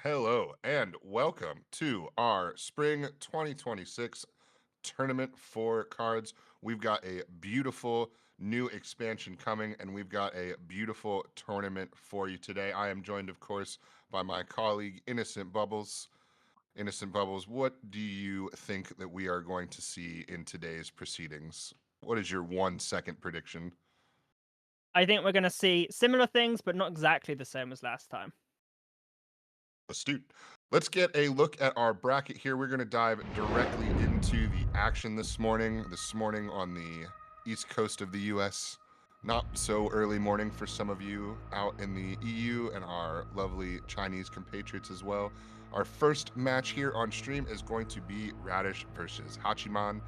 Hello and welcome to our spring 2026 tournament for cards. We've got a beautiful new expansion coming and we've got a beautiful tournament for you today. I am joined, of course, by my colleague, Innocent Bubbles. Innocent Bubbles, what do you think that we are going to see in today's proceedings? What is your 1 second prediction? I think we're going to see similar things, but not exactly the same as last time. Astute. Let's get a look at our bracket here. We're going to dive directly into the action this morning. This morning on the east coast of the US. Not so early morning for some of you out in the EU and our lovely Chinese compatriots as well. Our first match here on stream is going to be Radish versus Hachiman.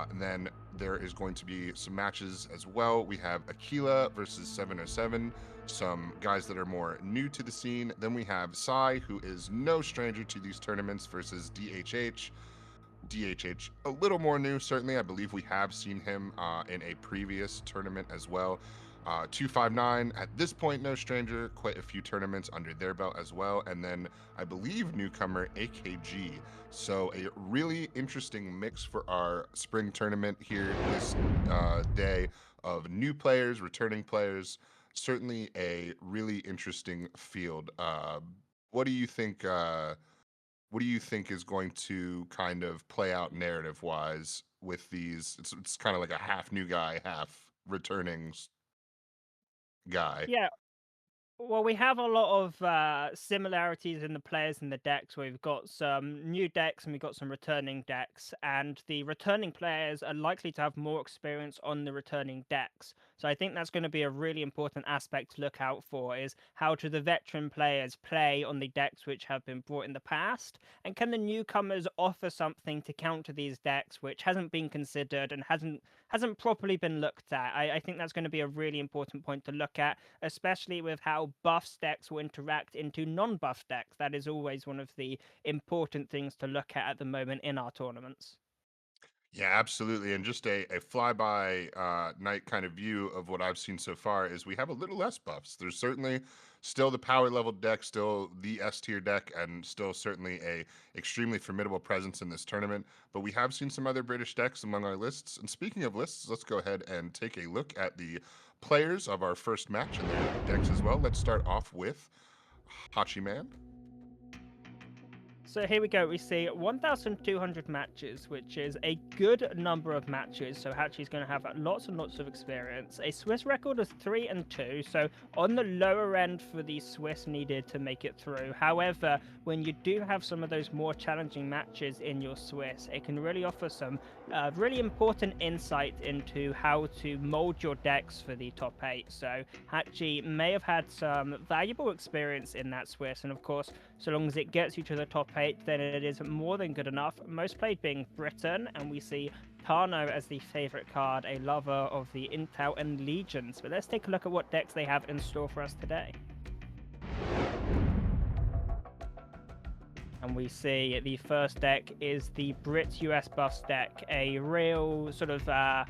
And then there is going to be some matches as well. We have Akquila versus 707, some guys that are more new to the scene. Then we have Sai, who is no stranger to these tournaments, versus DHH. DHH, a little more new, certainly. I believe we have seen him in a previous tournament as well. 259, at this point, no stranger, quite a few tournaments under their belt as well. And then I believe newcomer AKG. So a really interesting mix for our spring tournament here this day of new players, returning players. Certainly a really interesting field. What do you think? What do you think is going to kind of play out narrative wise with these? It's kind of like a half new guy, half returning guy. Yeah, well, we have a lot of similarities in the players and the decks. We've got some new decks and we've got some returning decks, and the returning players are likely to have more experience on the returning decks. So I think that's going to be a really important aspect to look out for: is how do the veteran players play on the decks which have been brought in the past, and can the newcomers offer something to counter these decks which hasn't been considered and hasn't properly been looked at. I think that's going to be a really important point to look at, especially with how buffs decks will interact into non-buff decks. That is always one of the important things to look at the moment in our tournaments. Yeah, absolutely. And just a flyby night kind of view of what I've seen so far is we have a little less buffs. There's certainly still the power level deck, still the S tier deck, and still certainly a extremely formidable presence in this tournament. But we have seen some other British decks among our lists. And speaking of lists, let's go ahead and take a look at the players of our first match and their decks as well. Let's start off with Hachiman. So here we go. We see 1,200 matches, which is a good number of matches. So Hachi's going to have lots and lots of experience. A Swiss record of 3-2, so on the lower end for the Swiss needed to make it through. However, when you do have some of those more challenging matches in your Swiss, it can really offer some really important insight into how to mold your decks for the top 8. So Hachi may have had some valuable experience in that Swiss, and of course, so long as it gets you to the top 8, then it is more than good enough. Most played being Britain, and we see Tano as the favorite card, a lover of the Intel and Legions. But let's take a look at what decks they have in store for us today. And we see the first deck is the Brit US Buffs deck, a real sort of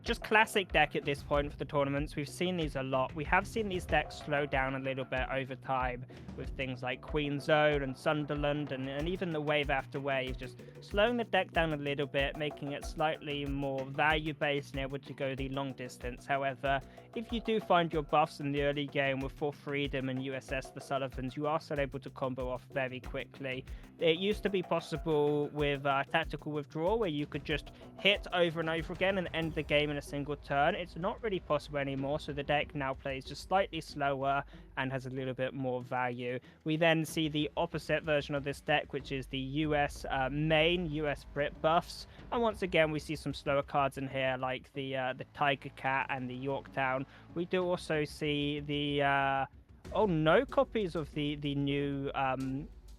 just classic deck at this point for the tournaments. We've seen these a lot. We have seen these decks slow down a little bit over time with things like Queen Zone and Sunderland and even the wave after wave, just slowing the deck down a little bit, making it slightly more value-based and able to go the long distance. However, if you do find your buffs in the early game with For Freedom and USS the Sullivans, you are still able to combo off very quickly. It used to be possible with Tactical Withdrawal, where you could just hit over and over again and end the game in a single turn. It's not really possible anymore, so the deck now plays just slightly slower and has a little bit more value. We then see the opposite version of this deck, which is the US main US Brit buffs, and once again we see some slower cards in here like the Tiger Cat and the Yorktown. We do also see the no copies of the new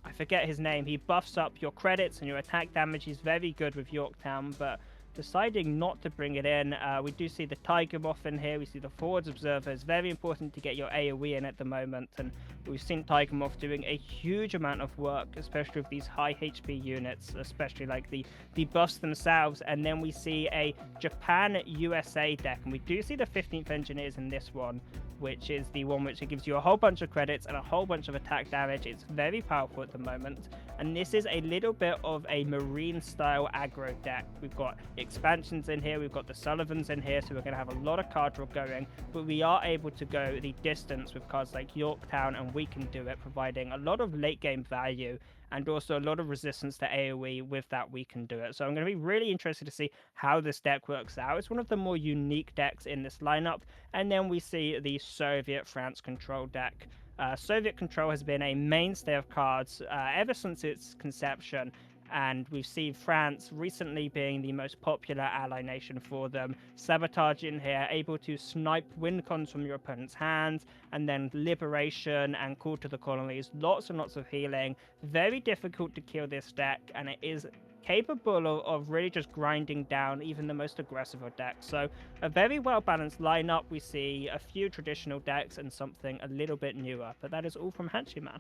I forget his name. He buffs up your credits and your attack damage. He's very good with Yorktown, but deciding not to bring it in. We do see the Tiger Moth in here. We see the Forwards Observer. It's very important to get your AoE in at the moment, and we've seen Tiger Moth doing a huge amount of work, especially with these high HP units, especially like the buffs themselves. And then we see a Japan USA deck, and we do see the 15th Engineers in this one, which is the one which gives you a whole bunch of credits and a whole bunch of attack damage. It's very powerful at the moment, and this is a little bit of a marine style aggro deck. We've got expansions in here, we've got the Sullivans in here, so we're going to have a lot of card draw going, but we are able to go the distance with cards like Yorktown, and we can do it, providing a lot of late game value and also a lot of resistance to AoE. With that, we can do it. So I'm going to be really interested to see how this deck works out. It's one of the more unique decks in this lineup. And then we see the Soviet France control deck. Soviet control has been a mainstay of cards ever since its conception, and we've seen France recently being the most popular ally nation for them. Sabotage in here, able to snipe win cons from your opponent's hands, and then liberation and call to the colonies. Lots and lots of healing. Very difficult to kill this deck, and it is capable of really just grinding down even the most aggressive of decks. So a very well balanced lineup. We see a few traditional decks and something a little bit newer, but that is all from Hachiman.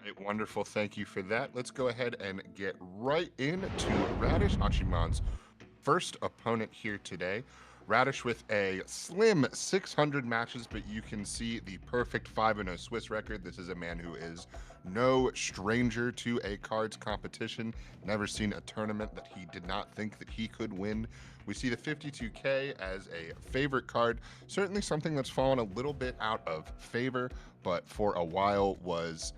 Right, wonderful. Thank you for that. Let's go ahead and get right into Radish, Hachiman's first opponent here today. Radish with a slim 600 matches, but you can see the perfect 5-0 Swiss record. This is a man who is no stranger to a cards competition. Never seen a tournament that he did not think that he could win. We see the 52K as a favorite card. Certainly something that's fallen a little bit out of favor, but for a while was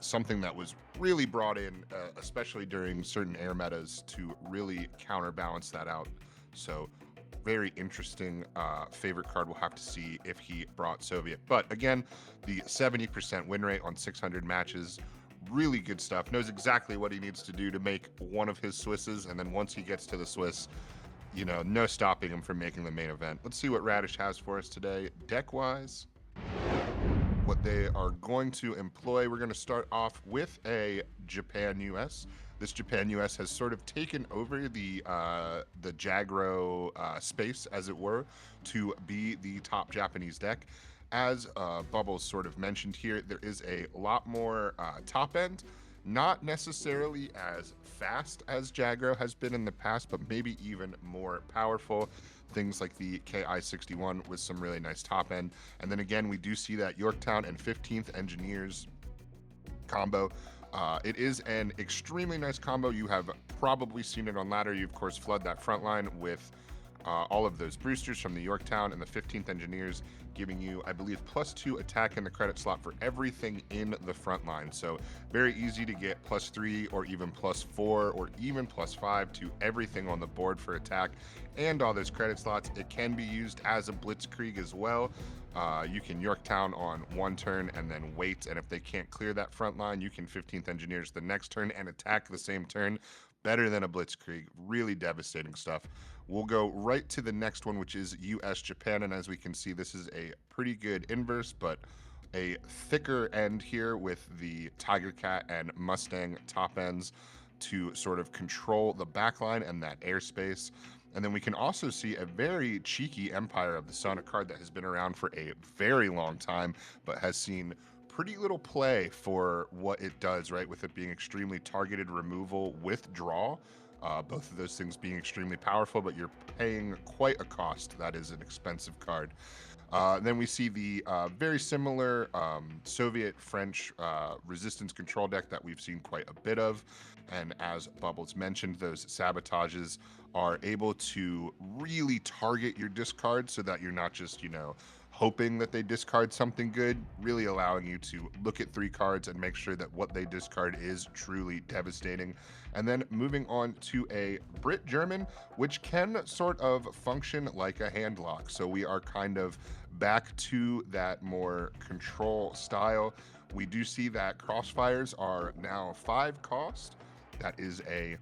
something that was really brought in, especially during certain air metas, to really counterbalance that out. So very interesting favorite card. We'll have to see if he brought Soviet. But again, the 70% win rate on 600 matches, really good stuff. Knows exactly what he needs to do to make one of his Swisses, and then once he gets to the Swiss, you know, no stopping him from making the main event. Let's see what Radish has for us today, deck-wise. What they are going to employ, we're going to start off with a Japan US. This Japan US has sort of taken over the Jagro space, as it were, to be the top Japanese deck. As Bubbles sort of mentioned here, there is a lot more top end, not necessarily as fast as Jagro has been in the past, but maybe even more powerful. Things like the KI-61 with some really nice top end. And then again, we do see that Yorktown and 15th Engineers combo. It is an extremely nice combo. You have probably seen it on ladder. You, of course, flood that front line with all of those boosters from the Yorktown and the 15th Engineers, giving you, I believe, +2 attack in the credit slot for everything in the front line. So very easy to get +3 or even +4 or even +5 to everything on the board for attack and all those credit slots. It can be used as a blitzkrieg as well. You can Yorktown on one turn and then wait, and if they can't clear that front line, you can 15th Engineers the next turn and attack the same turn. Better than a blitzkrieg. Really devastating stuff. We'll go right to the next one, which is US Japan, and as we can see, this is a pretty good inverse, but a thicker end here with the Tiger Cat and Mustang top ends to sort of control the backline and that airspace. And then we can also see a very cheeky Empire of the Sun, a card that has been around for a very long time, but has seen pretty little play for what it does, right? With it being extremely targeted removal with draw. Both of those things being extremely powerful, but you're paying quite a cost. That is an expensive card. Then we see the very similar Soviet-French resistance control deck that we've seen quite a bit of. And as Bubbles mentioned, those sabotages are able to really target your discard so that you're not just, you know, hoping that they discard something good, really allowing you to look at 3 cards and make sure that what they discard is truly devastating. And then moving on to a Brit German, which can sort of function like a hand lock. So we are kind of back to that more control style. We do see that crossfires are now 5 cost. That is a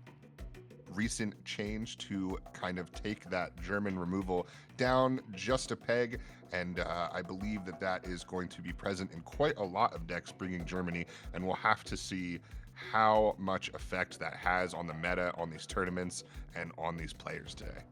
recent change to kind of take that German removal down just a peg, and I believe that that is going to be present in quite a lot of decks bringing Germany, and we'll have to see how much effect that has on the meta, on these tournaments, and on these players today.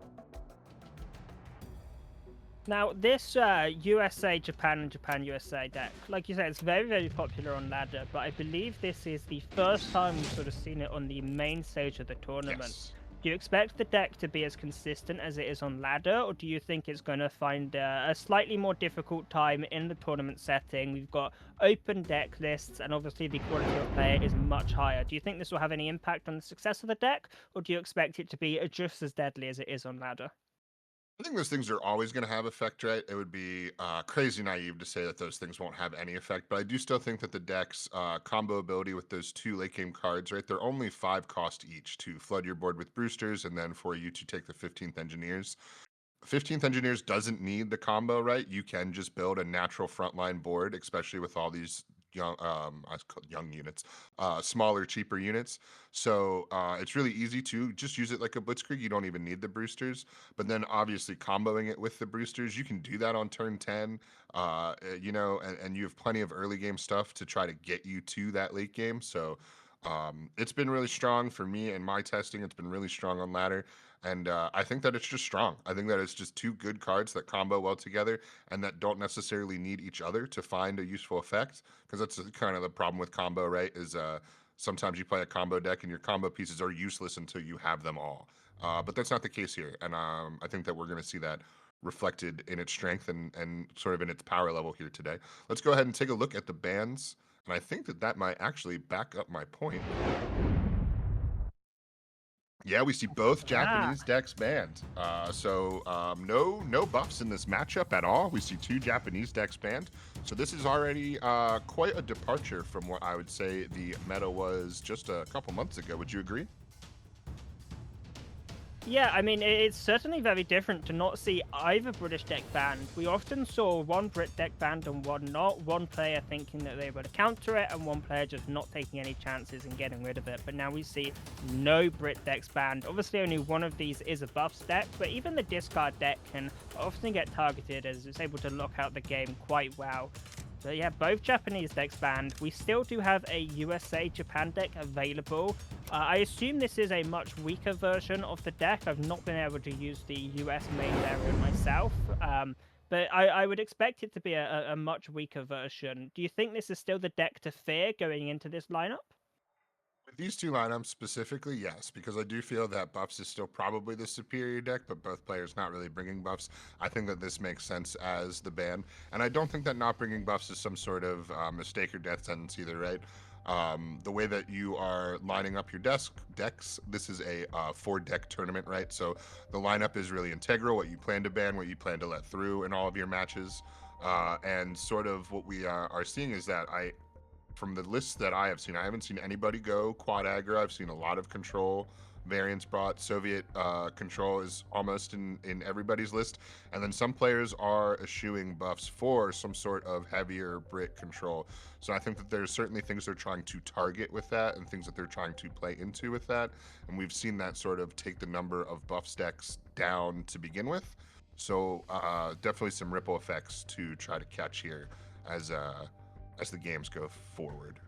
Now, this USA Japan and Japan USA deck, like you said, it's very, very popular on ladder, but I believe this is the first time we've sort of seen it on the main stage of the tournament. Yes. Do you expect the deck to be as consistent as it is on ladder, or do you think it's going to find a slightly more difficult time in the tournament setting? We've got open deck lists, and obviously the quality of player is much higher. Do you think this will have any impact on the success of the deck, or do you expect it to be just as deadly as it is on ladder? I think those things are always going to have effect, right? It would be crazy naive to say that those things won't have any effect, but I do still think that the deck's combo ability with those 2 late game cards, right? They're only 5 cost each to flood your board with boosters and then for you to take the 15th engineers. 15th engineers doesn't need the combo, right? You can just build a natural frontline board, especially with all these young I was called young units, smaller, cheaper units. So it's really easy to just use it like a blitzkrieg. You don't even need the boosters. But then obviously comboing it with the boosters, you can do that on turn 10. And you have plenty of early game stuff to try to get you to that late game. So it's been really strong for me and my testing. It's been really strong on ladder. And I think that it's just strong. I think that it's just 2 good cards that combo well together and that don't necessarily need each other to find a useful effect. Because that's kind of the problem with combo, right? Is sometimes you play a combo deck and your combo pieces are useless until you have them all. But that's not the case here. And I think that we're going to see that reflected in its strength and sort of in its power level here today. Let's go ahead and take a look at the bans. And I think that that might actually back up my point. Yeah, we see both Japanese decks banned. No buffs in this matchup at all. We see 2 Japanese decks banned. So this is already quite a departure from what I would say the meta was just a couple months ago. Would you agree? Yeah, I mean, it's certainly very different to not see either British deck banned. We often saw one Brit deck banned and one not, one player thinking that they were to counter it, and one player just not taking any chances and getting rid of it. But now we see no Brit decks banned. Obviously, only one of these is a buffs deck, but even the discard deck can often get targeted as it's able to lock out the game quite well. So yeah, both Japanese decks banned. We still do have a USA Japan deck available. I assume this is a much weaker version of the deck. I've not been able to use the US main variant myself, but I would expect it to be a much weaker version. Do you think this is still the deck to fear going into this lineup? With these 2 lineups specifically, yes, because I do feel that buffs is still probably the superior deck, but both players not really bringing buffs. I think that this makes sense as the ban, and I don't think that not bringing buffs is some sort of mistake or death sentence either, right? The way that you are lining up your decks, this is a 4-deck tournament, right? So the lineup is really integral, what you plan to ban, what you plan to let through in all of your matches. And sort of what we are seeing is that from the lists that I have seen, I haven't seen anybody go quad aggro. I've seen a lot of control variants brought. Soviet control is almost in everybody's list. And then some players are eschewing buffs for some sort of heavier Brit control. So I think that there's certainly things they're trying to target with that and things that they're trying to play into with that. And we've seen that sort of take the number of buff stacks down to begin with. So definitely some ripple effects to try to catch here as the games go forward.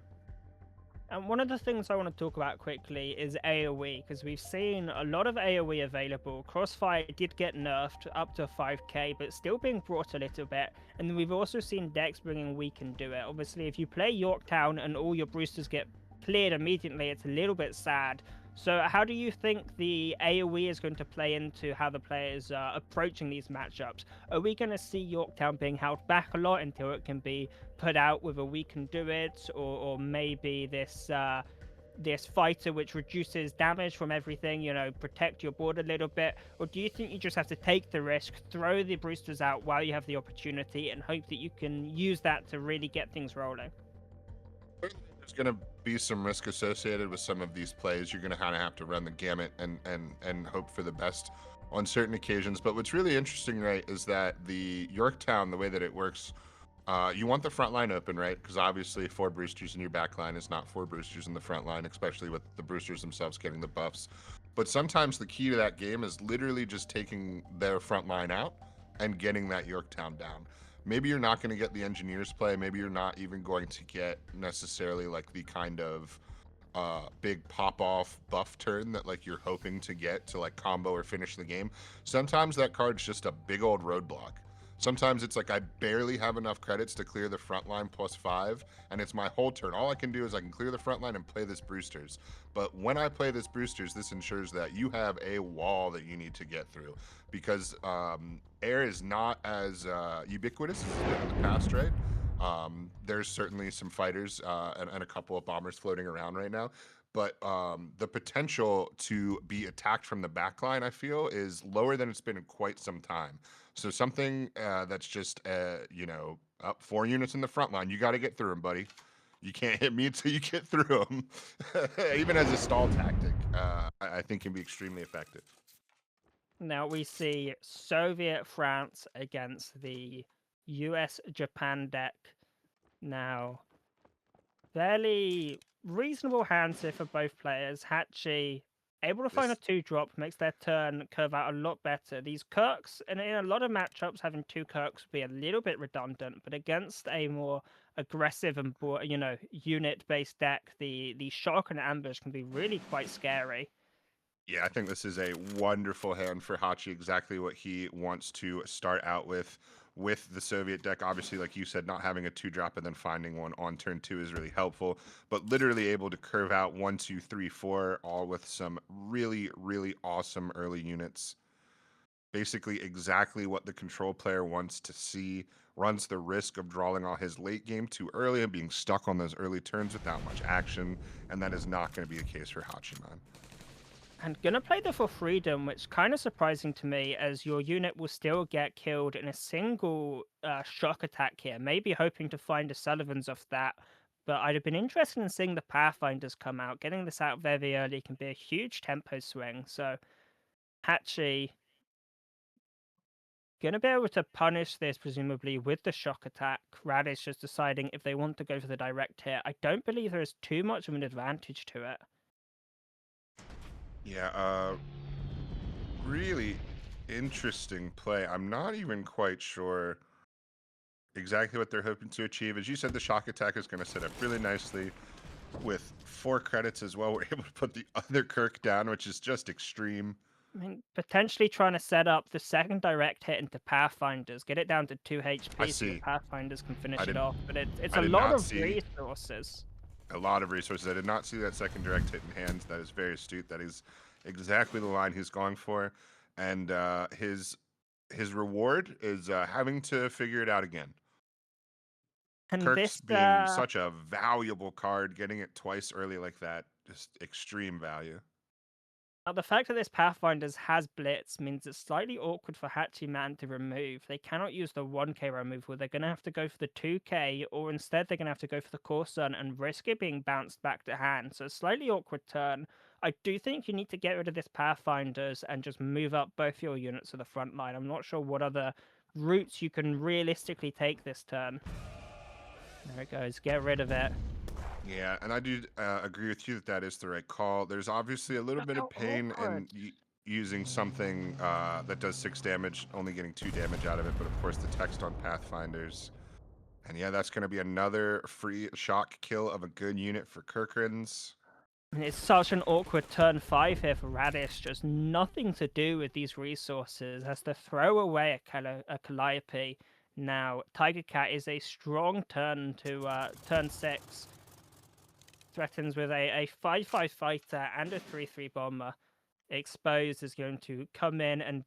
And one of the things I want to talk about quickly is AoE, because we've seen a lot of AoE available. Crossfire did get nerfed up to 5k, but still being brought a little bit. And then we've also seen decks bringing We Can Do It. Obviously, if you play Yorktown and all your boosters get cleared immediately, it's a little bit sad. So how do you think the AoE is going to play into how the players are approaching these matchups? Are we going to see Yorktown being held back a lot until it can be put out with a We Can Do It, or maybe this this fighter which reduces damage from everything, protect your board a little bit? Or do you think you just have to take the risk, throw the boosters out while you have the opportunity, and hope that you can use that to really get things rolling? There's going to be some risk associated with some of these plays. You're going to kind of have to run the gamut and hope for the best on certain occasions. But what's really interesting, right, is that the Yorktown, the way that it works, you want the front line open, right? Because obviously 4 boosters in your back line is not 4 boosters in the front line, especially with the boosters themselves getting the buffs. But sometimes the key to that game is literally just taking their front line out and getting that Yorktown down. Maybe you're not going to get the engineers play. Maybe you're not even going to get necessarily like the kind of big pop off buff turn that like you're hoping to get to like combo or finish the game. Sometimes that card's just a big old roadblock. Sometimes it's like I barely have enough credits to clear the front line +5, and it's my whole turn. All I can do is I can clear the front line and play this Brewsters. But when I play this Brewsters, this ensures that you have a wall that you need to get through, because air is not as ubiquitous as it's been in the past, right? There's certainly some fighters and a couple of bombers floating around right now, but the potential to be attacked from the backline, I feel, is lower than it's been in quite some time. So something that's just up 4 units in the front line, you got to get through them, buddy. You can't hit me until you get through them. Even as a stall tactic, I think can be extremely effective. Now we see Soviet France against the US Japan deck. Now, fairly reasonable hands here for both players. Hachi able to find a This 2-drop makes their turn curve out a lot better. These Kirks, and in a lot of matchups, having 2 Kirks would be a little bit redundant, but against a more aggressive and unit-based deck, the shock and ambush can be really quite scary. Yeah, I think this is a wonderful hand for Hachi, exactly what he wants to start out with the Soviet deck. Obviously, like you said, not having a 2-drop and then finding one on turn 2 is really helpful, but literally able to curve out 1, 2, 3, 4, all with some really, really awesome early units. Basically exactly what the control player wants to see, runs the risk of drawing all his late game too early and being stuck on those early turns without much action, and that is not going to be the case for Hachiman. And gonna play the For Freedom, which kind of surprising to me, as your unit will still get killed in a single shock attack here. Maybe hoping to find a Sullivan's off that, but I'd have been interested in seeing the Pathfinders come out. Getting this out very early can be a huge tempo swing. So Hachi gonna be able to punish this presumably with the shock attack. Radish just deciding if they want to go for the direct hit. I don't believe there is too much of an advantage to it. Yeah, really interesting play. I'm not even quite sure exactly what they're hoping to achieve. As you said, the shock attack is going to set up really nicely with 4 credits as well. We're able to put the other Kirk down, which is just extreme. I mean, potentially trying to set up the second direct hit into Pathfinders, get it down to 2 I HP so your see. Pathfinders can I finish it did. off. But it's I a did lot not of see resources. a lot of resources. I did not see that second direct hit in hand. That is very astute. That is exactly the line he's going for, and his reward is having to figure it out again. And Kirk's this being such a valuable card, getting it twice early like that, just extreme value. now the fact that this Pathfinders has Blitz means it's slightly awkward for Hachiman to remove. They cannot use the 1k removal. They're going to have to go for the 2k, or instead they're going to have to go for the Core Sun and risk it being bounced back to hand. So a slightly awkward turn. I do think you need to get rid of this Pathfinders and just move up both your units to the front line. I'm not sure what other routes you can realistically take this turn. There it goes. Get rid of it. Yeah, and I do agree with you that that is the right call. There's obviously a little Look bit of how pain awkward. in using something that does 6 damage, only getting 2 damage out of it, but of course the text on Pathfinders. And yeah, that's going to be another free shock kill of a good unit for Kirkrins. And it's such an awkward turn 5 here for Radish. Just nothing to do with these resources. Has to throw away a Calliope. Now, Tiger Cat is a strong turn to turn 6. Threatens with a 5/5 fighter and a 3/3 bomber. Exposed is going to come in and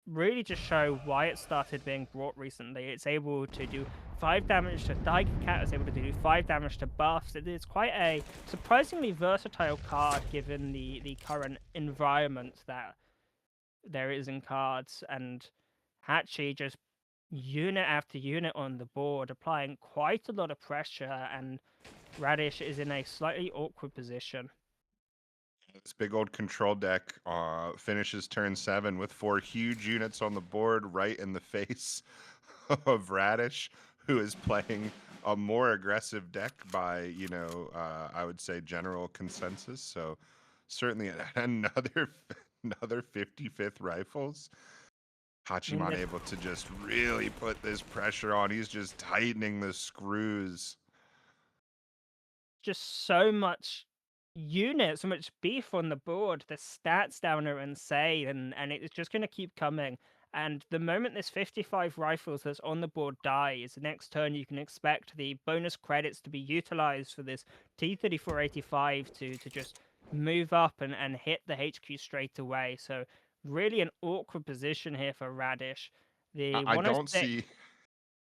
really just show why it started being brought recently. It's able to do 5 damage to Tiger Cat, it's able to do 5 damage to buffs. It is quite a surprisingly versatile card given the current environment that there is in cards, and Hachi just unit after unit on the board, applying quite a lot of pressure, and Radish is in a slightly awkward position. This big old control deck finishes turn 7 with 4 huge units on the board right in the face of Radish, who is playing a more aggressive deck by, I would say general consensus. So certainly another 55th rifles. I mean, Hachiman able to just really put this pressure on. He's just tightening the screws. just so much unit, so much beef on the board. The stats down are insane, and it's just going to keep coming. And the moment this 55 rifles that's on the board dies, next turn you can expect the bonus credits to be utilized for this T-3485 to just move up and hit the HQ straight away. So really an awkward position here for Radish. The I don't 106. see.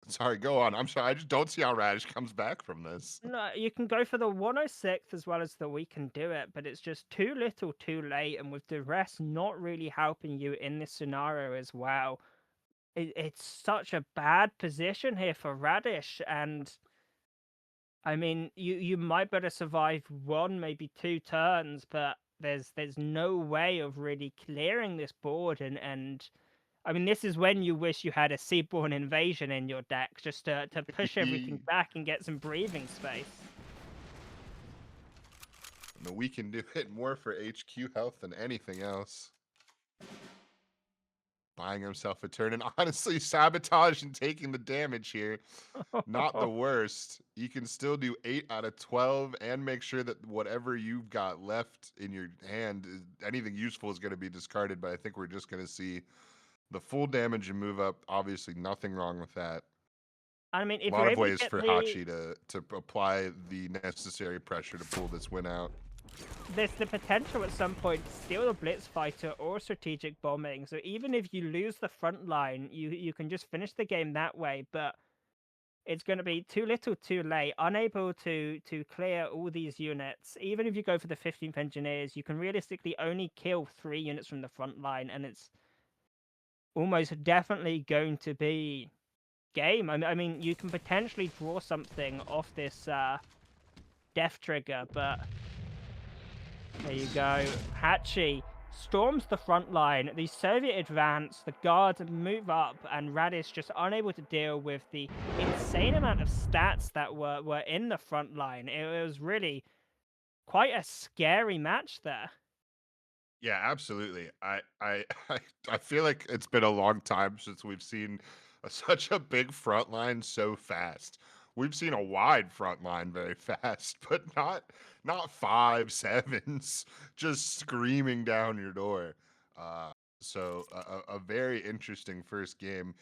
Sorry, go on. I'm sorry. I just don't see how Radish comes back from this. No, you can go for the 106 as well as the we can do it, but it's just too little too late, and with the rest not really helping you in this scenario as well. It's such a bad position here for Radish, and I mean, you might better survive one, maybe two turns, but there's no way of really clearing this board, and I mean, this is when you wish you had a Seaborn Invasion in your deck, just to push everything back and get some breathing space. The we can do it more for HQ health than anything else. Buying himself a turn and honestly sabotage and taking the damage here. Not the worst. You can still do 8 out of 12 and make sure that whatever you've got left in your hand, anything useful is going to be discarded, but I think we're just going to see the full damage and move up. Obviously, nothing wrong with that. I mean, A if lot you're of able to ways get for Hachi to apply the necessary pressure to pull this win out. there's the potential at some point to steal a blitz fighter or strategic bombing. So even if you lose the front line, you can just finish the game that way. But it's going to be too little, too late. Unable to clear all these units. Even if you go for the 15th engineers, you can realistically only kill 3 units from the front line, and it's almost definitely going to be game. I mean, you can potentially draw something off this death trigger, but there you go. Hachi storms the front line. The Soviet advance, the guards move up, and Radish just unable to deal with the insane amount of stats that were in the front line. It was really quite a scary match there. Yeah, absolutely. I feel like it's been a long time since we've seen such a big front line so fast. We've seen a wide front line very fast, but not five sevens just screaming down your door. So a very interesting first game,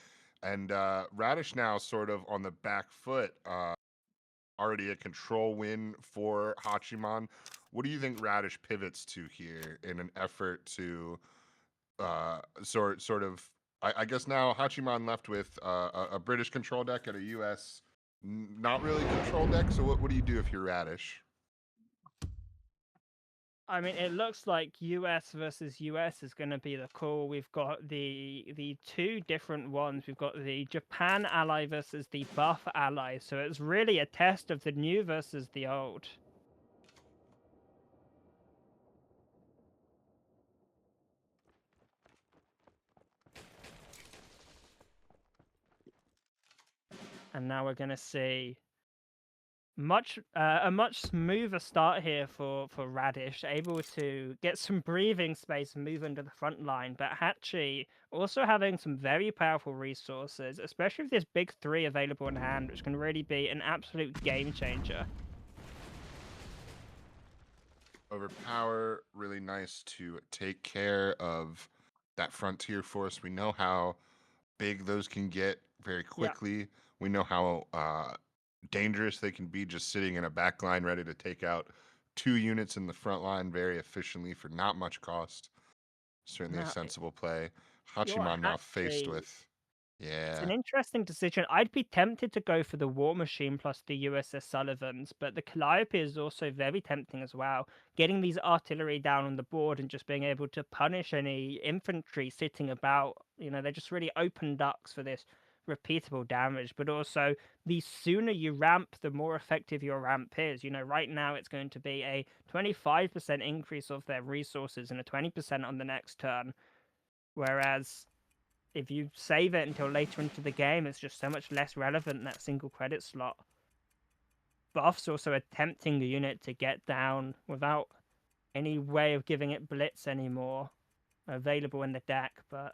and Radish now sort of on the back foot. Already a control win for Hachiman. What do you think Radish pivots to here in an effort to sort of? I guess now Hachiman left with a British control deck and a U.S. Not really control deck. So what do you do if you're Radish? I mean, it looks like US versus US is going to be the call. We've got the two different ones. We've got the Japan ally versus the buff ally. So it's really a test of the new versus the old. And now we're going to see a much smoother start here for Radish, able to get some breathing space and move into the front line. But Hachi also having some very powerful resources, especially with this big 3 available in hand, which can really be an absolute game changer. Overpower, really nice to take care of that frontier force. We know how big those can get very Yeah. quickly. We know how dangerous they can be just sitting in a back line ready to take out 2 units in the front line very efficiently for not much cost. Certainly a Now, sensible play. if you're Hachiman now faced Hachi, with, it's yeah, an interesting decision. I'd be tempted to go for the War Machine plus the USS Sullivans, but the Calliope is also very tempting as well. Getting these artillery down on the board and just being able to punish any infantry sitting about, they're just really open ducks for this repeatable damage. But also, the sooner you ramp, the more effective your ramp is. Right now it's going to be a 25% increase of their resources and a 20% on the next turn. Whereas if you save it until later into the game, it's just so much less relevant in that single credit slot. Buff's also attempting the unit to get down without any way of giving it blitz anymore available in the deck, but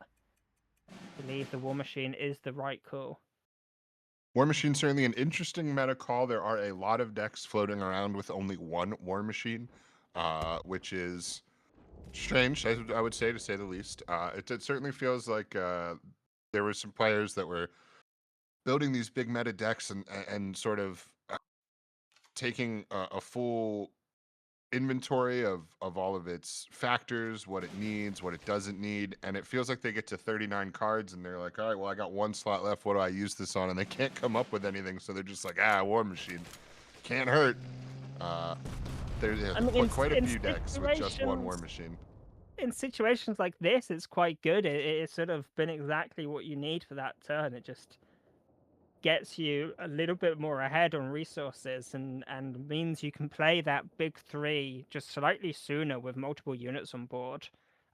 I believe the War Machine is the right call. War Machine certainly an interesting meta call. There are a lot of decks floating around with only one War Machine. which is strange, I would say, to say the least. It certainly feels like there were some players that were building these big meta decks and sort of taking a full inventory of all of its factors, what it needs, what it doesn't need, and it feels like they get to 39 cards and they're like, all right, well, I got one slot left. What do I use this on? And they can't come up with anything, so they're just like, War Machine can't hurt. There's I mean, quite a in few decks with just one War Machine. In situations like this, it's quite good. It's sort of been exactly what you need for that turn. It just gets you a little bit more ahead on resources and means you can play that big three just slightly sooner with multiple units on board.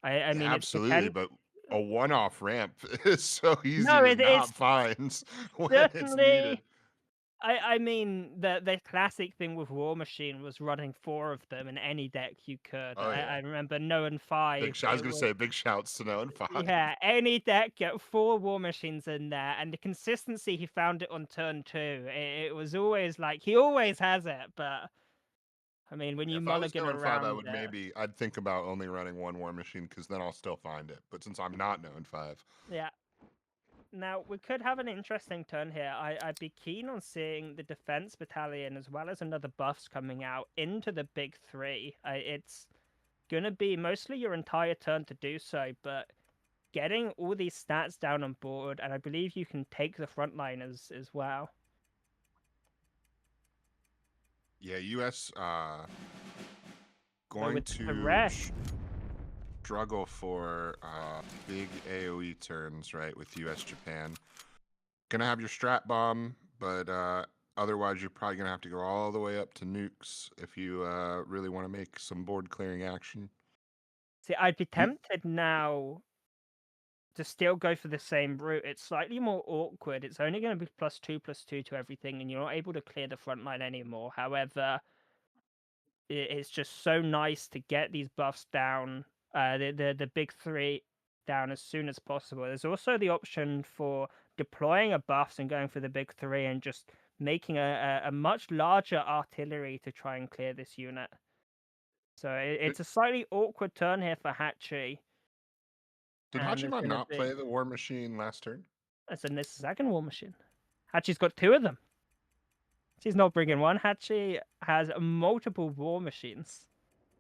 I mean, it's Absolutely, depend. but a one-off ramp is so easy No, to it's not find when it's needed. certainly. I mean, the classic thing with War Machine was running 4 of them in any deck you could. Oh I yeah, remember No and 5. I was It gonna was say big shouts to No and 5. Yeah, any deck get 4 War Machines in there, and the consistency he found it on turn 2. It was always like he always has it, but I mean, when Yeah, you if I was mulligan No and 5, around it, I'd think about only running one War Machine because then I'll still find it. But since I'm not No and 5, yeah. Now we could have an interesting turn here. I'd be keen on seeing the Defense Battalion as well as another buffs coming out into the big three. It's gonna be mostly your entire turn to do so, but getting all these stats down on board, and I believe you can take the front line as well. yeah, US So going with the to rest, struggle for big AOE turns, right? With US Japan, gonna have your strat bomb, but otherwise you're probably gonna have to go all the way up to nukes if you really want to make some board clearing action. see, I'd be You, tempted now to still go for the same route. It's slightly more awkward. It's only going to be +2/+2 to everything, and you're not able to clear the front line anymore. However, it's just so nice to get these buffs down, the big three down as soon as possible. There's also the option for deploying a buffs and going for the big three and just making a much larger artillery to try and clear this unit. So did, it's a slightly awkward turn here for Hachi, did and there's Hachiman going to not be. play the War Machine last turn? And this second War Machine. Hachi's got 2 of them. She's not bringing one. Hachi has multiple War Machines.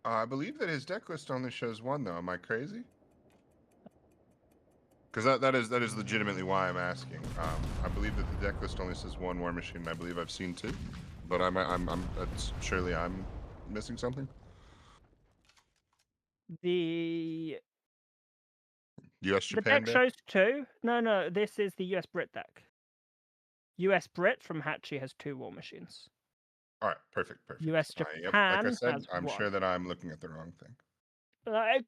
I believe that his deck list only shows one, though. Am I crazy? Because that is legitimately why I'm asking. I believe that the deck list only says one War Machine, and I believe I've seen 2. But surely I'm missing something. The U.S. the Japan deck deck. shows 2. No, this is the US Brit deck. US Brit from Hachi has 2 War Machines. All right, perfect. US Yep, like I Japan said, has I'm 1. sure that I'm looking at the wrong thing.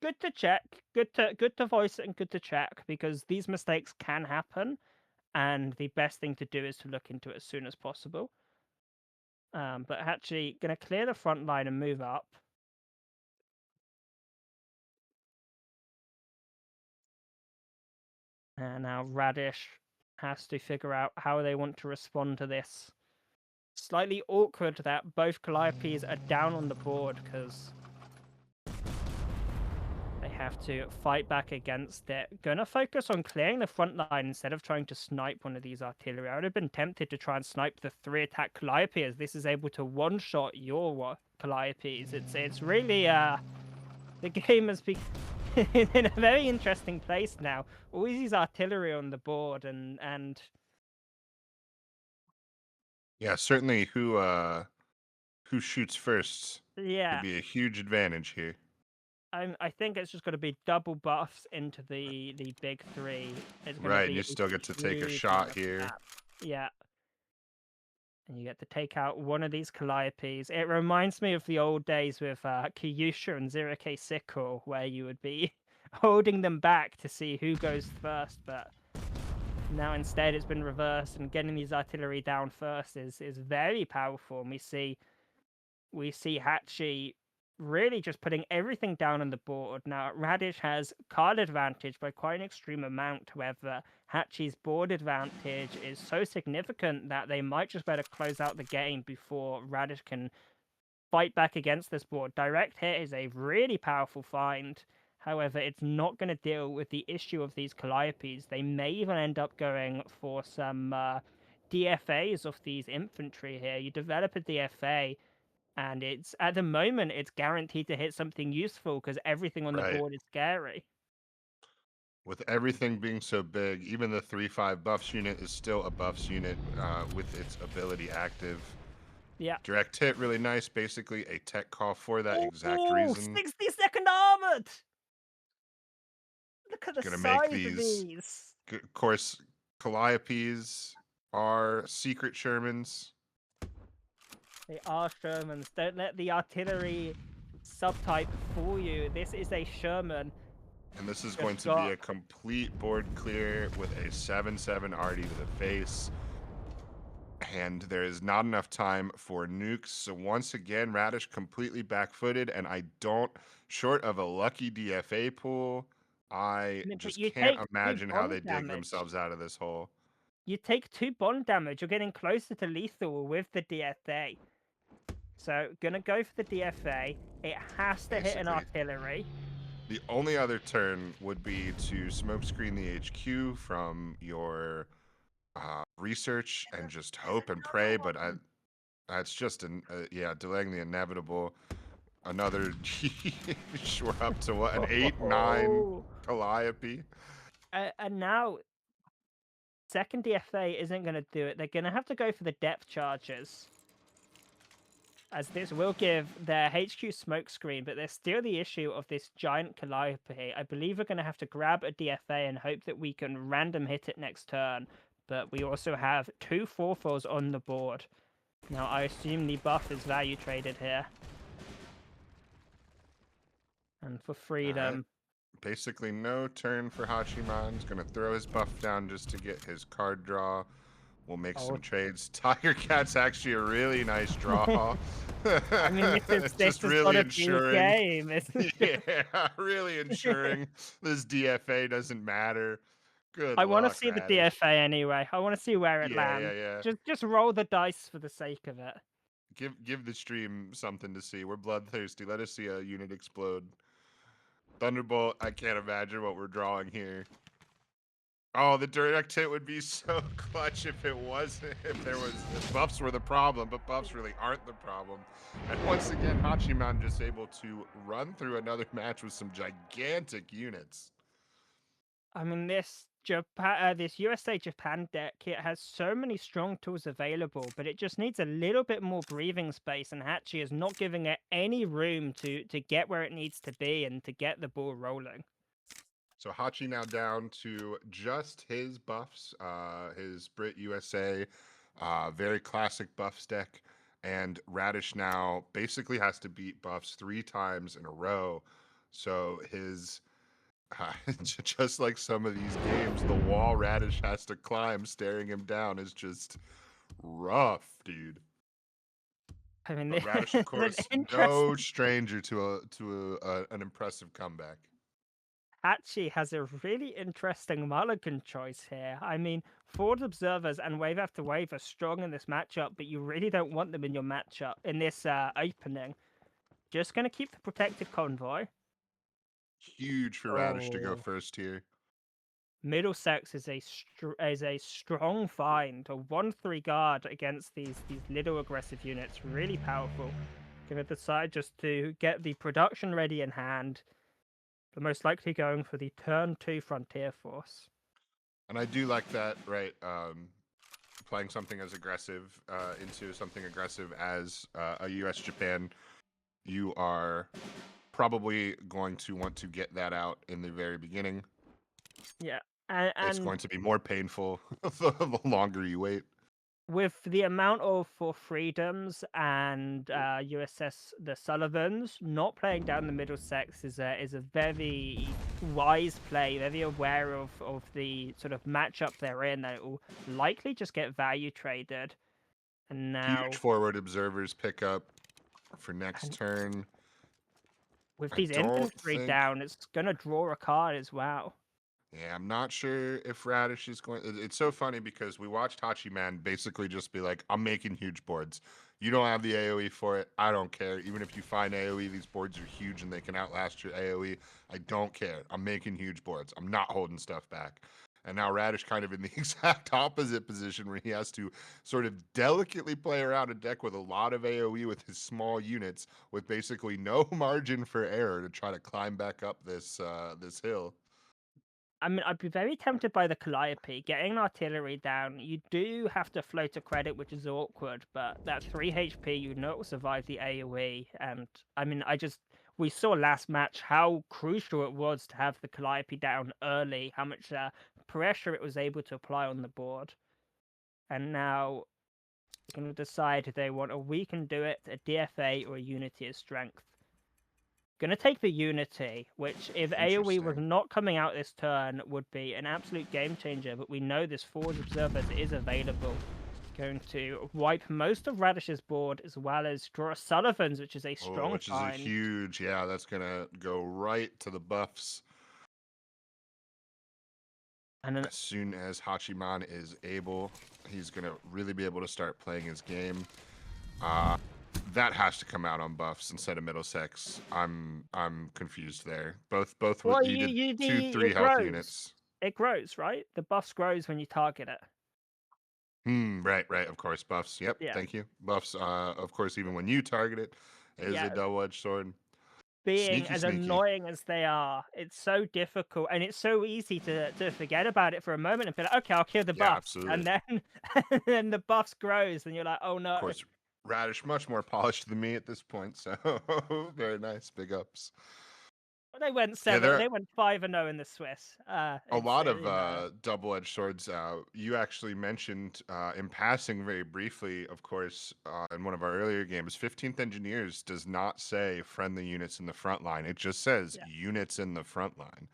Good to check. Good to voice it and good to check, because these mistakes can happen, and the best thing to do is to look into it as soon as possible. But Hachi gonna clear the front line and move up. And now Radish has to figure out how they want to respond to this. Slightly awkward that both Calliopes are down on the board because they have to fight back against it. Gonna focus on clearing the front line instead of trying to snipe one of these artillery. I would have been tempted to try and snipe the 3 attack Calliope, as this is able to one-shot your Calliopes. It's really the game has been in a very interesting place now. All these artillery on the board and Yeah, certainly who shoots first could yeah, be a huge advantage here. I think it's just going to be double buffs into the big three. It's going to Right, and be you a still get to take a huge shot amount of here. stats. Yeah, and you get to take out one of these Calliopes. It reminds me of the old days with Kyusha and 0K Sickle, where you would be holding them back to see who goes first, but now instead it's been reversed, and getting these artillery down first is very powerful. And we see Hachi really just putting everything down on the board. Now, Radish has card advantage by quite an extreme amount. However, Hachi's board advantage is so significant that they might just better close out the game before Radish can fight back against this board. Direct hit is a really powerful find. However, it's not going to deal with the issue of these Calliopes. They may even end up going for some DFAs of these infantry here. You develop a DFA, and it's at the moment it's guaranteed to hit something useful because everything on the Right. board is scary. With everything being so big, even the 3/5 buffs unit is still a buffs unit with its ability active. Yeah. Direct hit, really nice. Basically a tech call for that exact Oh, reason. 60-second armored! Look at the Gonna make size of these. these. Of course, Calliopes are secret Shermans. They are Shermans. Don't let the artillery subtype fool you. This is a Sherman. And this is Just going to be a complete board clear with a 7/7 arty to the face. And there is not enough time for nukes. So once again, Radish completely back-footed, and I don't, short of a lucky DFA pool, I but just you can't take 2 imagine how bond they dig damage. themselves out of this hole. You take 2 bond damage. You're getting closer to lethal with the DFA. So, gonna go for the DFA. It has to hit an Basically. artillery. The only other turn would be to smokescreen the HQ from your research and just hope and pray, but that's just yeah, delaying the inevitable. Another we're up to what, an 8/9 Oh. Calliope. And now, second DFA isn't going to do it. They're going to have to go for the depth charges, as this will give their HQ smokescreen, but there's still the issue of this giant Calliope. I believe we're going to have to grab a DFA and hope that we can random hit it next turn, but we also have 2 4/4s on the board. Now, I assume the buff is value traded here. And for freedom... Basically no turn for Hachiman. He's going to throw his buff down just to get his card draw. We'll make some trades. Tiger Cat's actually a really nice draw. I mean, this just is really gonna be a ensuring. game, isn't it? Yeah, really ensuring this DFA doesn't matter. Good I want to luck, see the Radish. DFA anyway. I want to see where it Yeah, lands. yeah. Just roll the dice for the sake of it. Give the stream something to see. We're bloodthirsty. Let us see a unit explode. Thunderbolt, I can't imagine what we're drawing here. Oh, the direct hit would be so clutch if it wasn't, if buffs were the problem, but buffs really aren't the problem. And once again, Hachiman just able to run through another match with some gigantic units. I mean, this USA Japan deck, it has so many strong tools available, but it just needs a little bit more breathing space, and Hachi is not giving it any room to get where it needs to be and to get the ball rolling. So Hachi now down to just his buffs, his Brit USA, very classic buffs deck, and Radish now basically has to beat buffs 3 times in a row. So his, just like some of these games, the wall Radish has to climb, staring him down, is just rough, dude. I mean, But Radish, of course, no stranger to an impressive comeback. Hachi has a really interesting mulligan choice here. I mean, Forward Observers and Wave After Wave are strong in this matchup, but you really don't want them in your matchup, in this opening. Just going to keep the Protected Convoy. Huge for Radish to go first here. Middlesex is a strong find. A 1/3 guard against these little aggressive units. Really powerful. Gonna decide just to get the production ready in hand. But most likely going for the turn 2 Frontier Force. And I do like that, right? Playing something as aggressive into something aggressive as a US Japan, you are probably going to want to get that out in the very beginning. Yeah, and it's going to be more painful the longer you wait. With the amount of For Freedoms and USS the Sullivans, not playing down the Middlesex is a very wise play, very aware of the sort of matchup they're in, that it will likely just get value traded. And now... Huge Forward Observers pick up for next turn. With these infantry down, it's going to draw a card as well. Yeah, I'm not sure if Radish is going. It's so funny because we watched Hachiman basically just be like, "I'm making huge boards. You don't have the AOE for it. I don't care. Even if you find AOE, these boards are huge and they can outlast your AOE. I don't care. I'm making huge boards. I'm not holding stuff back." And now Radish kind of in the exact opposite position where he has to sort of delicately play around a deck with a lot of AOE with his small units, with basically no margin for error to try to climb back up this hill. I mean, I'd be very tempted by the Calliope. Getting artillery down, you do have to float a credit, which is awkward, but that 3 HP, you know it will survive the AoE. And I mean, we saw last match how crucial it was to have the Calliope down early, how much pressure it was able to apply on the board. And now they're going to decide if they want a We Can Do It, a DFA, or a Unity of Strength. Gonna take the Unity, which if AoE was Interesting. not coming out this turn would be an absolute game changer, but we know this Forge Observer is available. Going to wipe most of Radish's board as well as draw Sullivan's, which is a Oh, strong which is a find. huge, yeah, that's gonna go right to the buffs And then as soon as Hachiman is able. He's gonna really be able to start playing his game. Uh, that has to come out on buffs instead of Middlesex. I'm confused there. Both with well, you did two it 3 health grows. units. It grows, right? The buffs grows when you target it. Right. Of course, buffs. Yep, Yeah. thank you. Buffs. Of course, even when you target it, is a Yeah. double-edged sword. Being Sneaky, as sneaky. annoying as they are, it's so difficult and it's so easy to forget about it for a moment and be like, okay, I'll kill the Yeah, buffs. absolutely. And then and then the buffs grows and you're like, oh Of no. course, Radish much more polished than me at this point, so very nice. Big ups. They went Yeah, there are they went 5-0 in the Swiss. a It's lot of you know. double-edged swords. You actually mentioned in passing very briefly, of course, in one of our earlier games, 15th Engineers does not say friendly units in the front line. It just says Yeah. units in the front line.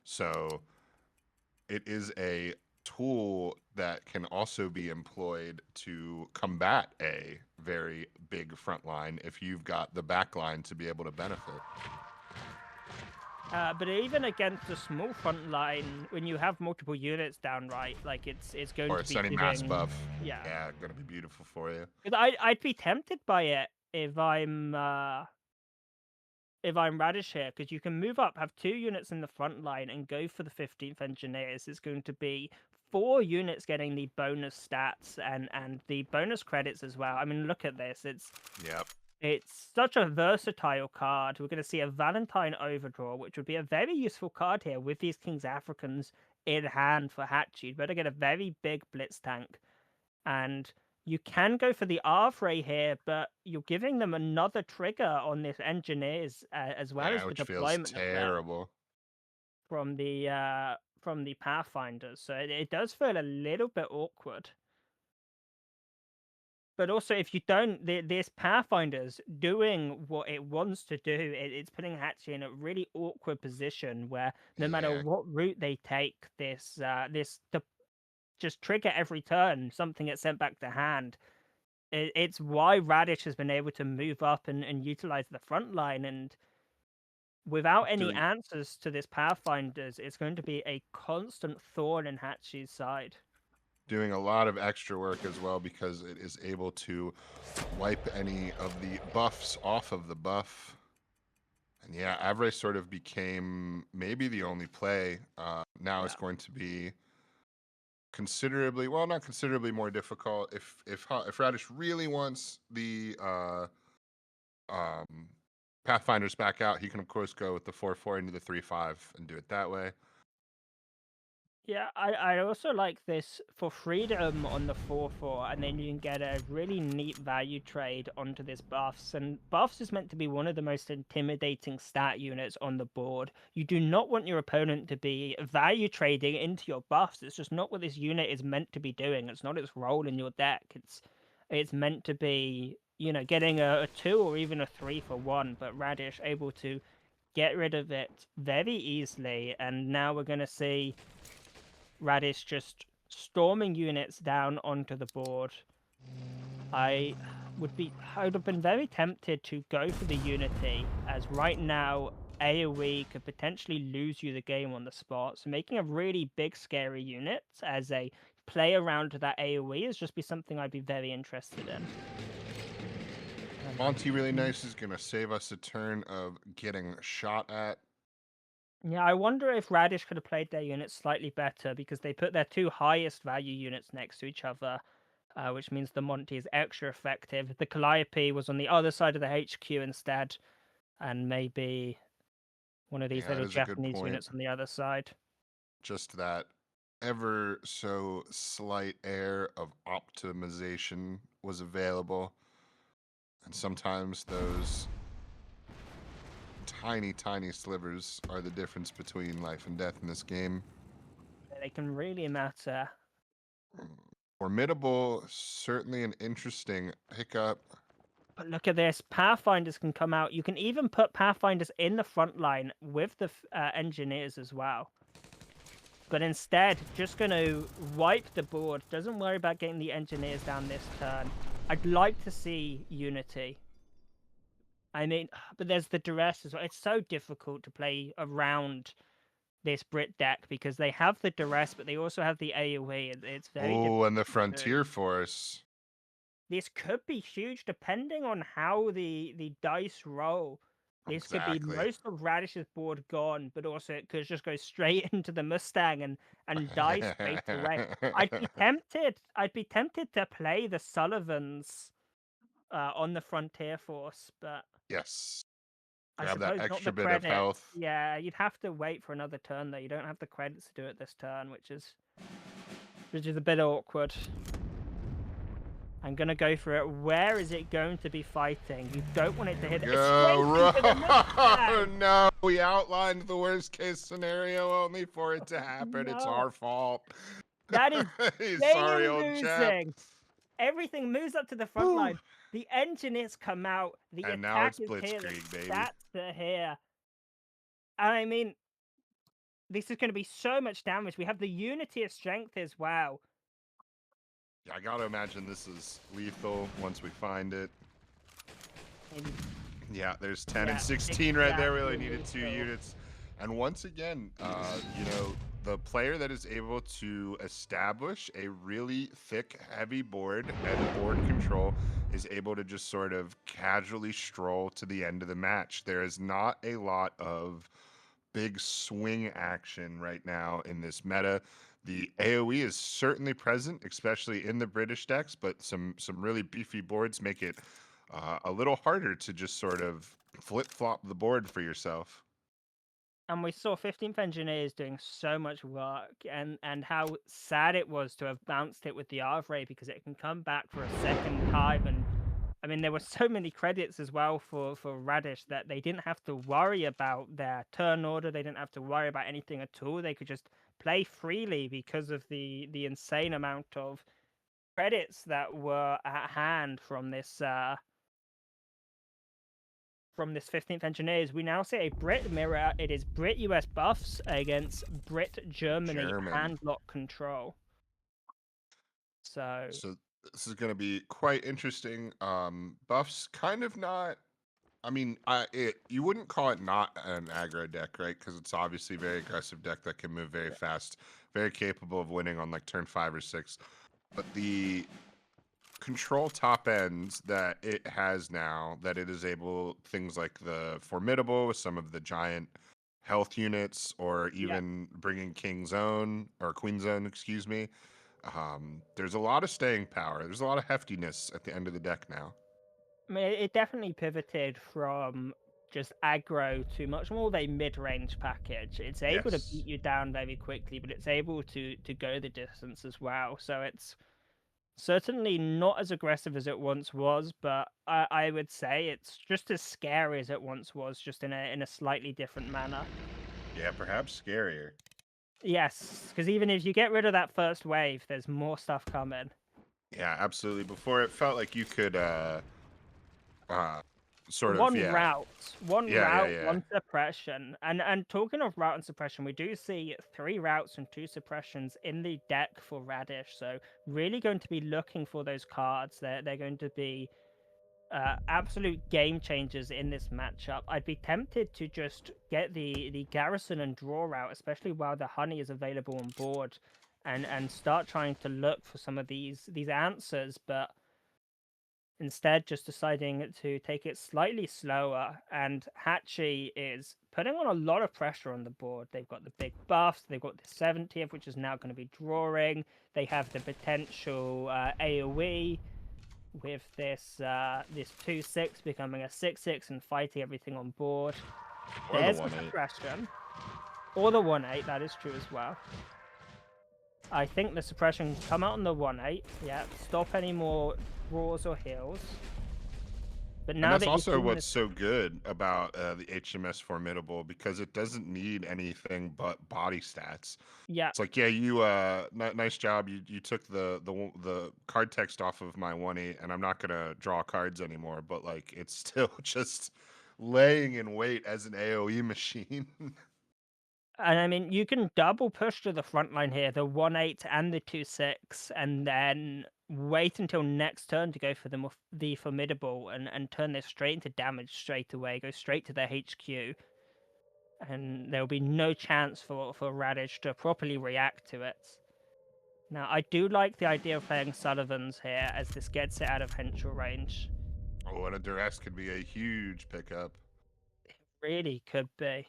So it is a tool that can also be employed to combat a very big front line if you've got the back line to be able to benefit. But even against a small front line, when you have multiple units down, right, like it's going Or to a be sunny mass giving, buff. yeah. Yeah, gonna be beautiful for you. 'Cause I'd be tempted by it if I'm Radish here, because you can move up, have 2 units in the front line, and go for the 15th Engineers. It's going to be 4 units getting the bonus stats and the bonus credits as well. I mean, look at this. Yep. It's such a versatile card. We're going to see a Valentine Overdraw, which would be a very useful card here with these King's Africans in hand for Hachi. You'd better get a very big Blitz tank. And you can go for the Arvray here, but you're giving them another trigger on this Engineers as well as Yeah, the which feels deployment of them terrible. from the Pathfinders. So it does feel a little bit awkward. But also, if you don't, this Pathfinder's doing what it wants to do. It's putting Hatchie in a really awkward position where no matter Yeah. what route they take, just trigger every turn, something gets sent back to hand. It's why Radish has been able to move up and utilize the front line. And without any Doing answers to this Pathfinders, it's going to be a constant thorn in Hatchie's side. doing a lot of extra work as well because it is able to wipe any of the buffs off of the buff. And yeah, Avray sort of became maybe the only play. Now it's Yeah. going to be considerably, well, not considerably more difficult. If Radish really wants the um, Pathfinders back out, he can of course go with the 4/4 into the 3/5 and do it that way. Yeah, I also like this for freedom on the 4/4, and then you can get a really neat value trade onto this buffs. And buffs is meant to be one of the most intimidating stat units on the board. You do not want your opponent to be value trading into your buffs. It's just not what this unit is meant to be doing. It's not its role in your deck. It's meant to be, getting a 2 or even a 3 for 1, but Radish able to get rid of it very easily. And now we're going to see Radish just storming units down onto the board. I would have been very tempted to go for the Unity, as right now AoE could potentially lose you the game on the spot. So making a really big, scary unit as a play around to that AoE is just be something I'd be very interested in. Monty really nice is going to save us a turn of getting shot at. Yeah, I wonder if Radish could have played their units slightly better because they put their two highest value units next to each other, which means the Monty is extra effective. The Calliope was on the other side of the HQ instead, and maybe one of these Yeah, that little is a good Japanese point. units on the other side. Just that ever so slight air of optimization was available. And sometimes those tiny, tiny slivers are the difference between life and death in this game. They can really matter. Formidable, certainly an interesting pickup. But look at this. Pathfinders can come out. You can even put Pathfinders in the front line with the engineers as well. But instead, just going to wipe the board. Doesn't worry about getting the engineers down this turn. I'd like to see Unity. I mean, but there's the duress as well. It's so difficult to play around this Brit deck because they have the duress, but they also have the AoE. It's very difficult. Oh, and the Frontier Force. This could be huge depending on how the dice roll. This could be Exactly. most of Radish's board gone, but also it could just go straight into the Mustang and die straight away. I'd be tempted. I'd be tempted to play the Sullivans on the Frontier Force, but Yes. I Grab that suppose not extra the bit of credits. health. Yeah, you'd have to wait for another turn though. You don't have the credits to do it this turn, which is a bit awkward. I'm gonna go for it. Where is it going to be fighting? You don't want it to hit. It's straight into the Mustang! No, we outlined the worst case scenario only for it to happen. It's No. our fault. That is Sorry, old chap. losing. Everything moves up to the front line. The engineers come out. The And now attack it's is here. The Blitzkrieg, baby. stats are here. And I mean, this is going to be so much damage. We have the unity of strength as well. Yeah, I gotta imagine this is lethal once we find it. Yeah, there's 10 and 16 right there. We only needed 2 units. And once again, you know, the player that is able to establish a really thick, heavy board and board control is able to just sort of casually stroll to the end of the match. There is not a lot of big swing action right now in this meta. The AoE is certainly present, especially in the British decks, but some really beefy boards make it a little harder to just sort of flip-flop the board for yourself. And we saw 15th Engineers doing so much work, and how sad it was to have bounced it with the Arvray because it can come back for a second time. And I mean, there were so many credits as well for Radish that they didn't have to worry about their turn order. They didn't have to worry about anything at all. They could just play freely because of the insane amount of credits that were at hand from this 15th Engineers. We now see a Brit mirror. It is Brit US buffs against Brit Germany hand lock control. So this is going to be quite interesting. Buffs kind of not. I mean, you wouldn't call it not an aggro deck, right? Because it's obviously a very aggressive deck that can move very fast, very capable of winning on like turn 5 or 6. But the control top ends that it has now, that it is able, things like the Formidable with some of the giant health units, or even bringing King's Own or Queen's Own, excuse me. There's a lot of staying power. There's a lot of heftiness at the end of the deck now. I mean, it definitely pivoted from just aggro to much more of a mid-range package. It's able to beat you down very quickly, but it's able to go the distance as well. So it's certainly not as aggressive as it once was, but I would say it's just as scary as it once was, just in a slightly different manner. Yeah, perhaps scarier. Yes, because even if you get rid of that first wave, there's more stuff coming. Yeah, absolutely. Before it felt like you could sort of one route, one suppression. And talking of route and suppression, we do see 3 routes and 2 suppressions in the deck for Radish. So really going to be looking for those cards. They're going to be absolute game changers in this matchup. I'd be tempted to just get the garrison and draw out, especially while the honey is available on board, and start trying to look for some of these answers, but instead just deciding to take it slightly slower. And Hachi is putting on a lot of pressure on the board. They've got the big buffs, they've got the 70th, which is now going to be drawing. They have the potential AoE with this this 2-6 becoming a 6-6 and fighting everything on board. Or There's the the 1-8. suppression. Or the 1-8, that is true as well. I think the suppression can come out on the 1-8. Yeah, stop any more draws or heals. But now And that's that also what's so good about the HMS Formidable, because it doesn't need anything but body stats. yeah, It's like, yeah, you nice job. You took the card text off of my 1-8, and I'm not gonna draw cards anymore. But like, it's still just laying in wait as an AOE machine. and I mean you can double push to the front line here, the 1-8 and the 2-6, and then wait until next turn to go for the formidable and turn this straight into damage straight away. Go straight to their HQ. And there will be no chance for Radish to properly react to it. Now, I do like the idea of playing Sullivan's here, as this gets it out of Henschel range. Oh, and a duress could be a huge pickup. It really could be.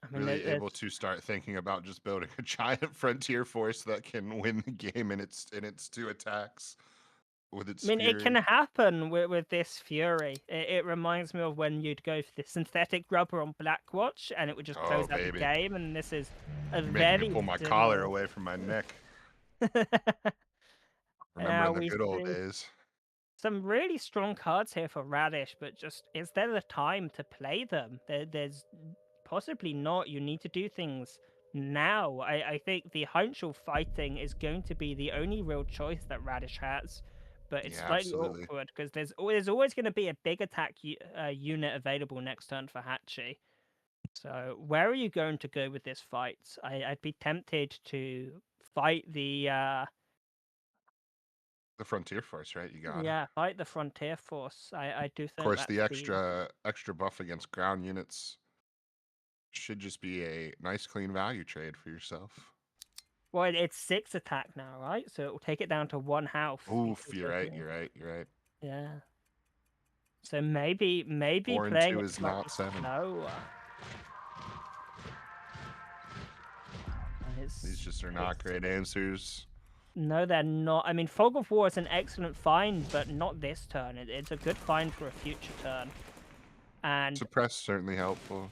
I mean, Really able to start thinking about just building a giant frontier force that can win the game in its 2 attacks with its I mean, it fury. can happen with this Fury. It reminds me of when you'd go for the synthetic rubber on Blackwatch, and it would just close Oh, out the baby. game, and this is a Making very me pull my similar... collar away from my neck. Remembering the we good old see days. some really strong cards here for Radish, but just is there the time to play them? There's possibly not. You need to do things now. I think the Heinschel fighting is going to be the only real choice that Radish has, but it's Yeah, slightly absolutely. awkward because there's always going to be a big attack unit available next turn for Hachi. So where are you going to go with this fight? I'd be tempted to fight the The frontier force, right? You got it. yeah, fight the Frontier Force. I do Of think course, that's the the... extra buff against ground units should just be a nice clean value trade for yourself. Well, it's 6 attack now, right? So it will take it down to 1 health. Oof, you're right. Yeah. So maybe 4 and playing 2 it is slightly not 7. slower. These just are not great answers. No, they're not. I mean, Fog of War is an excellent find, but not this turn. It's a good find for a future turn. And Suppress certainly helpful.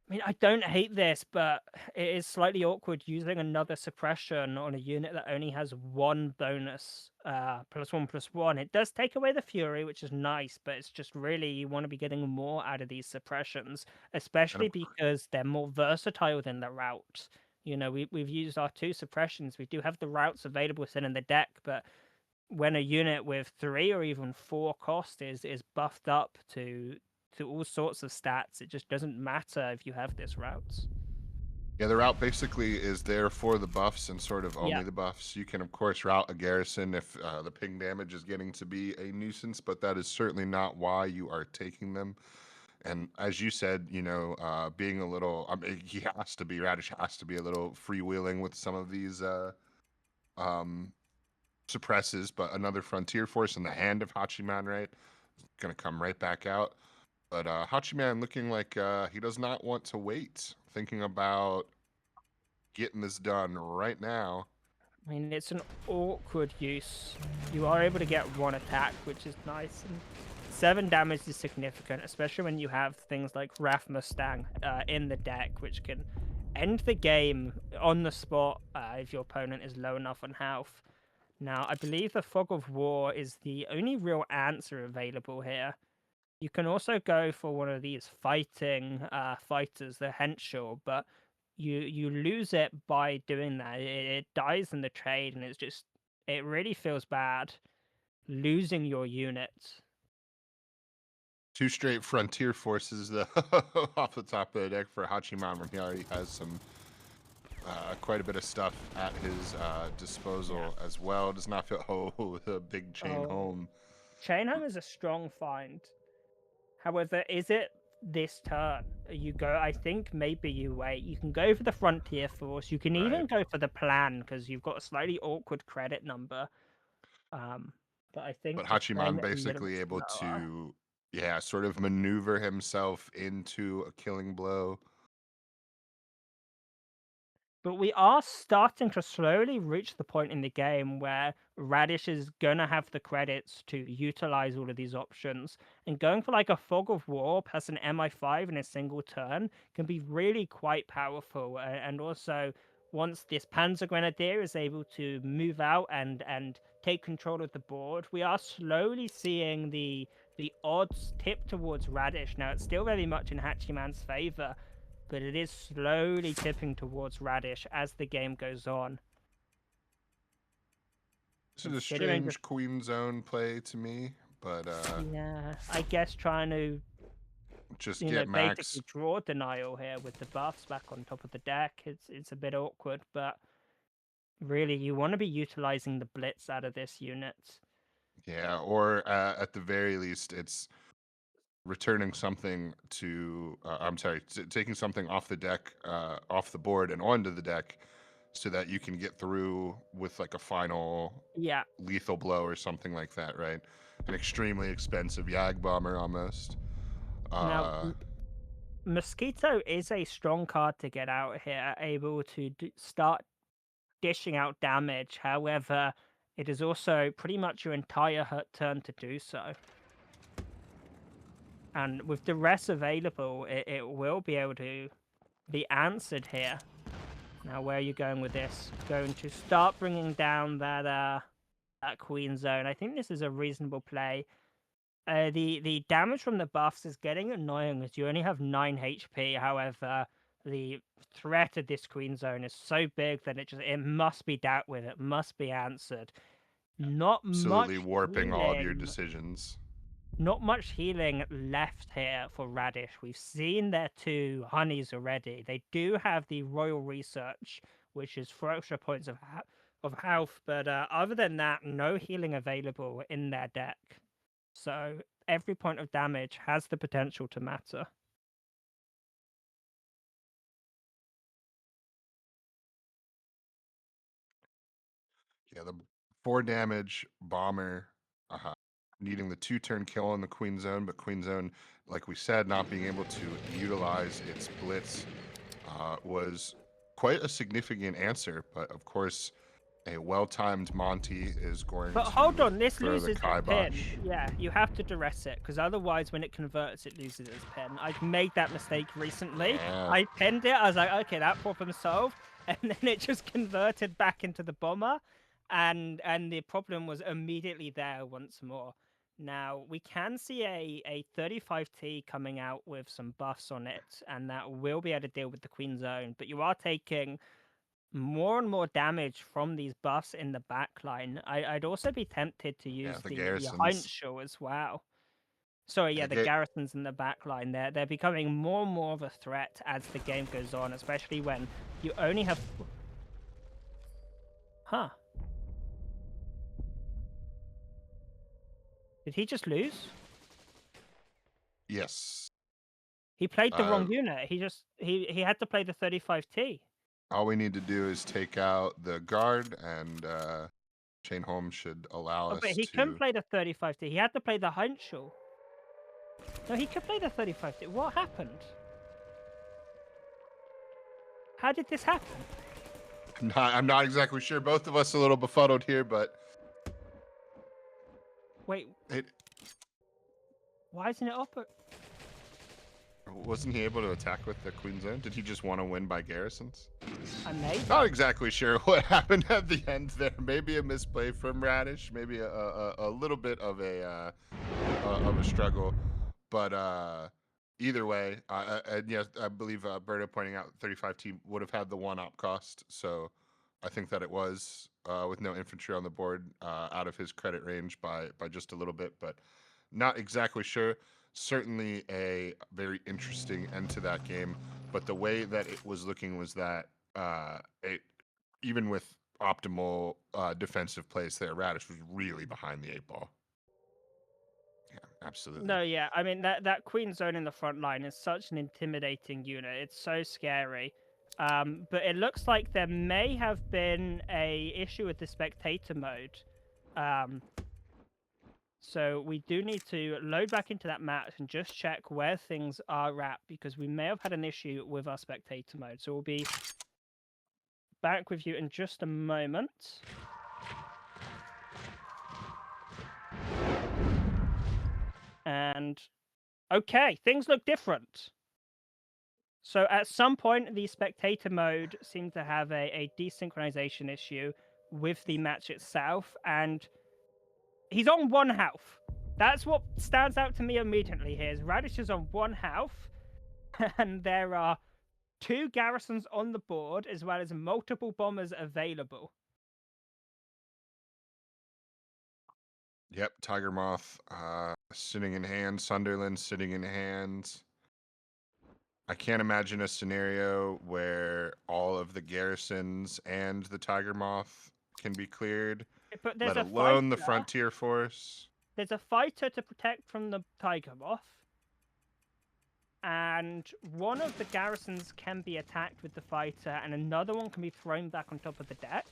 I mean, I don't hate this, but it is slightly awkward using another suppression on a unit that only has 1 bonus, +1/+1. It does take away the Fury, which is nice, but it's just really, you want to be getting more out of these suppressions, especially because they're more versatile than the route. You know, we've used our 2 suppressions. We do have the routes available still in the deck, but when a unit with 3 or even 4 cost is buffed up to all sorts of stats, it just doesn't matter if you have this route. Yeah, the route basically is there for the buffs and sort of only the buffs. You can, of course, route a garrison if the ping damage is getting to be a nuisance, but that is certainly not why you are taking them. And as you said, you know, being a little, Radish has to be a little freewheeling with some of these suppresses, but another frontier force in the hand of Hachiman, right? Going to come right back out. But Hachiman looking like he does not want to wait, thinking about getting this done right now. I mean, it's an awkward use. You are able to get 1 attack, which is nice. And 7 damage is significant, especially when you have things like Wrath Mustang in the deck, which can end the game on the spot if your opponent is low enough on health. Now, I believe the Fog of War is the only real answer available here. You can also go for one of these fighting fighters, the Henschel, but you lose it by doing that. It dies in the trade, and it really feels bad losing your unit. 2 straight frontier forces off the top of the deck for Hachiman when he already has some quite a bit of stuff at his disposal as well. Does not feel the big chain home. Chainhammer is a strong find. However, is it this turn? You go. I think maybe you wait. You can go for the Frontier Force. You can even Right. go for the plan because you've got a slightly awkward credit number. But I think But just playing Hachiman it a little bit basically able slower. to, yeah, sort of maneuver himself into a killing blow. But we are starting to slowly reach the point in the game where Radish is gonna have the credits to utilize all of these options, and going for like a Fog of War plus an MI5 in a single turn can be really quite powerful. And also, once this Panzer Grenadier is able to move out and take control of the board, we are slowly seeing the odds tip towards Radish. Now it's still very much in Hachiman's favor, but it is slowly tipping towards Radish as the game goes on. This is a Considering strange queen zone play to me, but yeah, I guess trying to just get max. basically draw denial here with the buffs back on top of the deck. It's a bit awkward, but really you want to be utilizing the blitz out of this unit. Yeah, or at the very least, it's returning something to. I'm sorry, taking something off the deck, off the board, and onto the deck, so that you can get through with like a final Yeah. lethal blow or something like that, right? An extremely expensive Yag bomber almost. Now, Uh, Mosquito is a strong card to get out here, able to start dishing out damage. However, it is also pretty much your entire turn to do so. And with the rest available, it will be able to be answered here. Now, where are you going with this? Going to start bringing down that queen zone. I think this is a reasonable play. The damage from the buffs is getting annoying as you only have 9 HP. However, the threat of this queen zone is so big that it must be dealt with. It must be answered. Not absolutely much warping all of your healing. decisions. Not much healing left here for Radish. We've seen their 2 honeys already. They do have the Royal Research, which is 4 extra points of health, but other than that, no healing available in their deck. So every point of damage has the potential to matter. Yeah, the 4 damage bomber, uh, needing the 2-turn kill on the queen zone, but queen zone, like we said, not being able to utilize its blitz was quite a significant answer. But of course, a well-timed Monty is going But hold to on, this throw the loses the pin. kibosh. Yeah, you have to duress it, because otherwise when it converts, it loses its pin. I've made that mistake recently. Yeah, I pinned it, I was like, okay, that problem solved, and then it just converted back into the bomber, and the problem was immediately there once more. Now, we can see a 35T coming out with some buffs on it, and that will be able to deal with the Queen Zone, but you are taking more and more damage from these buffs in the backline. I'd also be tempted to yeah, use the the garrisons. Heinzel as well. Sorry, yeah, Yeah, the garrisons in the backline. They're becoming more and more of a threat as the game goes on, especially when you only have. Huh? Did he just lose? yes. He played the Uh, wrong unit. He had to play the 35T. all we need to do is take out the guard, and Chain Home should allow Oh, but us he couldn't to. play the 35T. He had to play the Heinzel. No, he could play the 35T. What happened? How did this happen? I'm not exactly sure. Both of us a little befuddled here, but Wait, it why isn't it up? wasn't he able to attack with the queen zone? Did he just want to win by garrisons? I made Not that. exactly sure what happened at the end there. Maybe a misplay from Radish. Maybe a little bit of a struggle, but either way, and yes, I believe Berta pointing out 35 team would have had the 1 op cost. So I think that it was with no infantry on the board out of his credit range by just a little bit, but not exactly sure. Certainly a very interesting end to that game, but the way that it was looking was that it even with optimal defensive plays there, Radish was really behind the 8 ball. Absolutely. No, yeah. I mean that Queen Zone in the front line is such an intimidating unit. It's so scary. But it looks like there may have been a issue with the spectator mode. So we do need to load back into that match and just check where things are at, because we may have had an issue with our spectator mode. So we'll be back with you in just a moment. And okay, things look different. So at some point, the spectator mode seemed to have a desynchronization issue with the match itself, and he's on 1 health. That's what stands out to me immediately here. Is Radish is on 1 health, and there are 2 garrisons on the board, as well as multiple bombers available. Yep, Tiger Moth sitting in hand, Sunderland sitting in hand. I can't imagine a scenario where all of the garrisons and the Tiger Moth can be cleared, But there's let a alone the fighter. Frontier Force. There's a fighter to protect from the Tiger Moth, and one of the garrisons can be attacked with the fighter, and another one can be thrown back on top of the deck.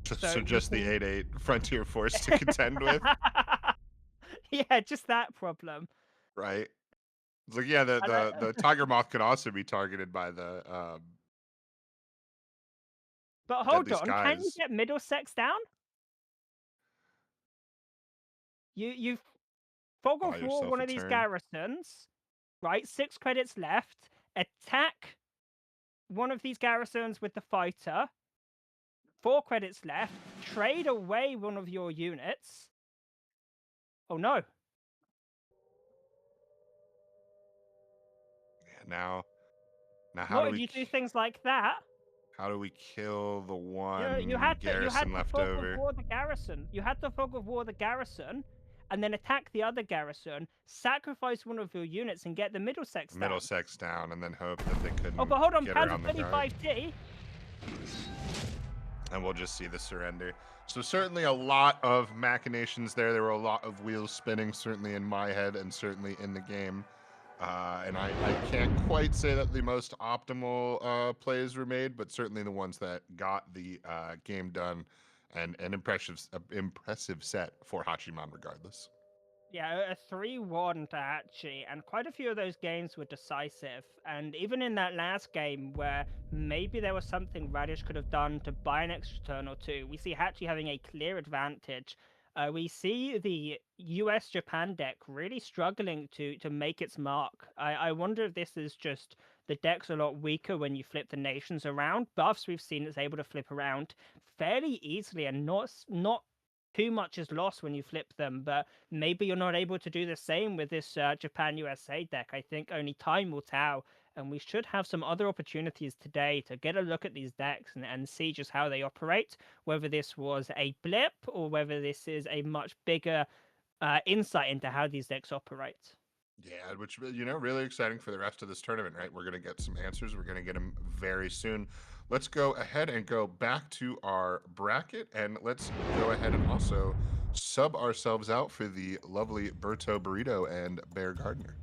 So just the 8/8 Frontier Force to contend with, Yeah, just that problem. right? It's like, yeah, the Tiger Moth could also be targeted by the But hold Deadly on, can't you Skies. get Middlesex down? You fog Buy of war yourself one a of these turn. garrisons, right? 6 credits left. Attack one of these garrisons with the fighter. 4 credits left. Trade away one of your units. Oh no. Yeah, now how Not do if we you do things like that. how do we kill the You one had garrison to left fog of over? war the garrison. You had to fog of war the garrison, and then attack the other garrison, sacrifice one of your units, and get the Middlesex down. Middlesex down, and then hope that they couldn't Oh, but hold on, get Panzer around the guard. 35T. And we'll just see the surrender. So certainly a lot of machinations there. There were a lot of wheels spinning, certainly in my head and certainly in the game. And I can't quite say that the most optimal plays were made, but certainly the ones that got the game done, and an impressive set for Hachiman regardless. Yeah, a 3-1 to Hachi, and quite a few of those games were decisive. And even in that last game, where maybe there was something Radish could have done to buy an extra turn or two, we see Hachi having a clear advantage. We see the US-Japan deck really struggling to make its mark. I wonder if this is just the deck's a lot weaker when you flip the nations around. Buffs we've seen it's able to flip around fairly easily, and not too much is lost when you flip them, but maybe you're not able to do the same with this Japan USA deck. I think only time will tell, and we should have some other opportunities today to get a look at these decks and see just how they operate, whether this was a blip or whether this is a much bigger insight into how these decks operate. Yeah, which, really exciting for the rest of this tournament, right? We're going to get some answers. We're going to get them very soon. Let's go ahead and go back to our bracket, and let's go ahead and also sub ourselves out for the lovely Berto Burrito and Bear Gardner.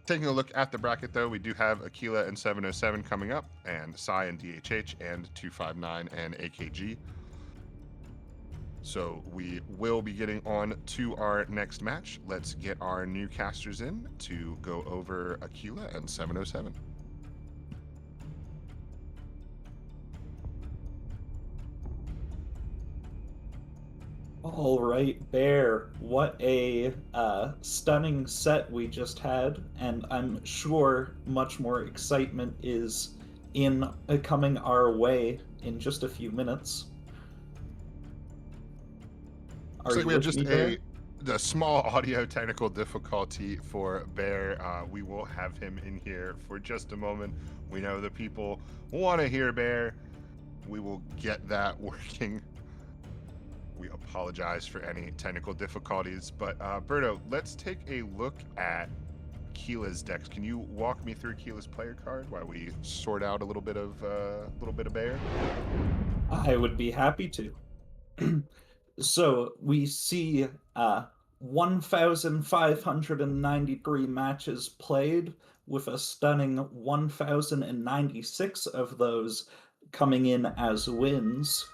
Taking a look at the bracket, though, we do have Akquila and 707 coming up, and Psy and DHH, and 259 and AKG. So we will be getting on to our next match. Let's get our new casters in to go over Akquila and 707. All right, Bear, what a stunning set we just had, and I'm sure much more excitement is coming our way in just a few minutes. Looks like we have just a small audio technical difficulty for Bear. We will have him in here for just a moment. We know the people want to hear Bear. We will get that working. We apologize for any technical difficulties, but Berto, let's take a look at Akquila's decks. Can you walk me through Akquila's player card while we sort out a little bit of Bear? I would be happy to. So we see 1,593 matches played, with a stunning 1,096 of those coming in as wins.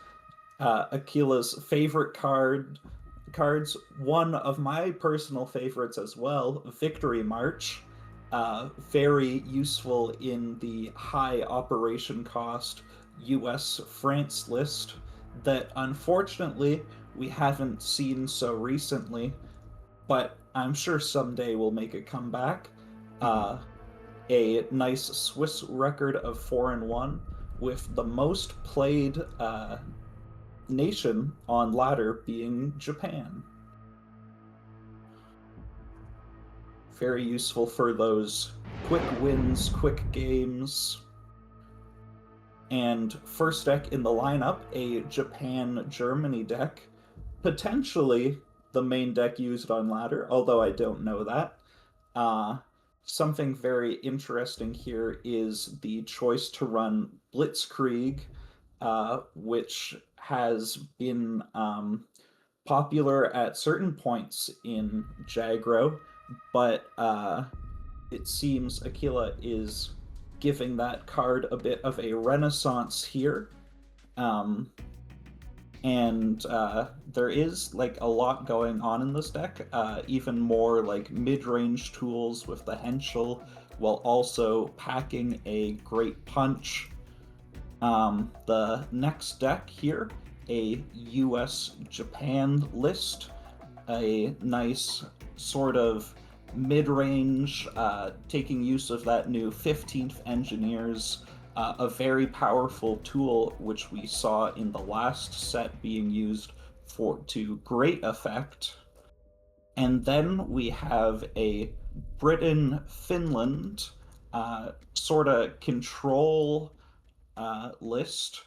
Akquila's favorite cards, one of my personal favorites as well, Victory March, very useful in the high operation cost US France list that unfortunately we haven't seen so recently, but I'm sure someday we'll make a comeback. A nice Swiss record of 4-1, with the most played nation on ladder being Japan. Very useful for those quick wins, quick games. And first deck in the lineup, a Japan-Germany deck. Potentially the main deck used on ladder, although I don't know that. Something very interesting here is the choice to run Blitzkrieg, which has been popular at certain points in Jagro, but it seems Akquila is giving that card a bit of a renaissance here. And there is like a lot going on in this deck, even more like mid-range tools with the Henschel, while also packing a great punch. The next deck here, a US-Japan list, a nice sort of mid-range, taking use of that new 15th Engineers, a very powerful tool which we saw in the last set being used to great effect. And then we have a Britain-Finland sort of control list,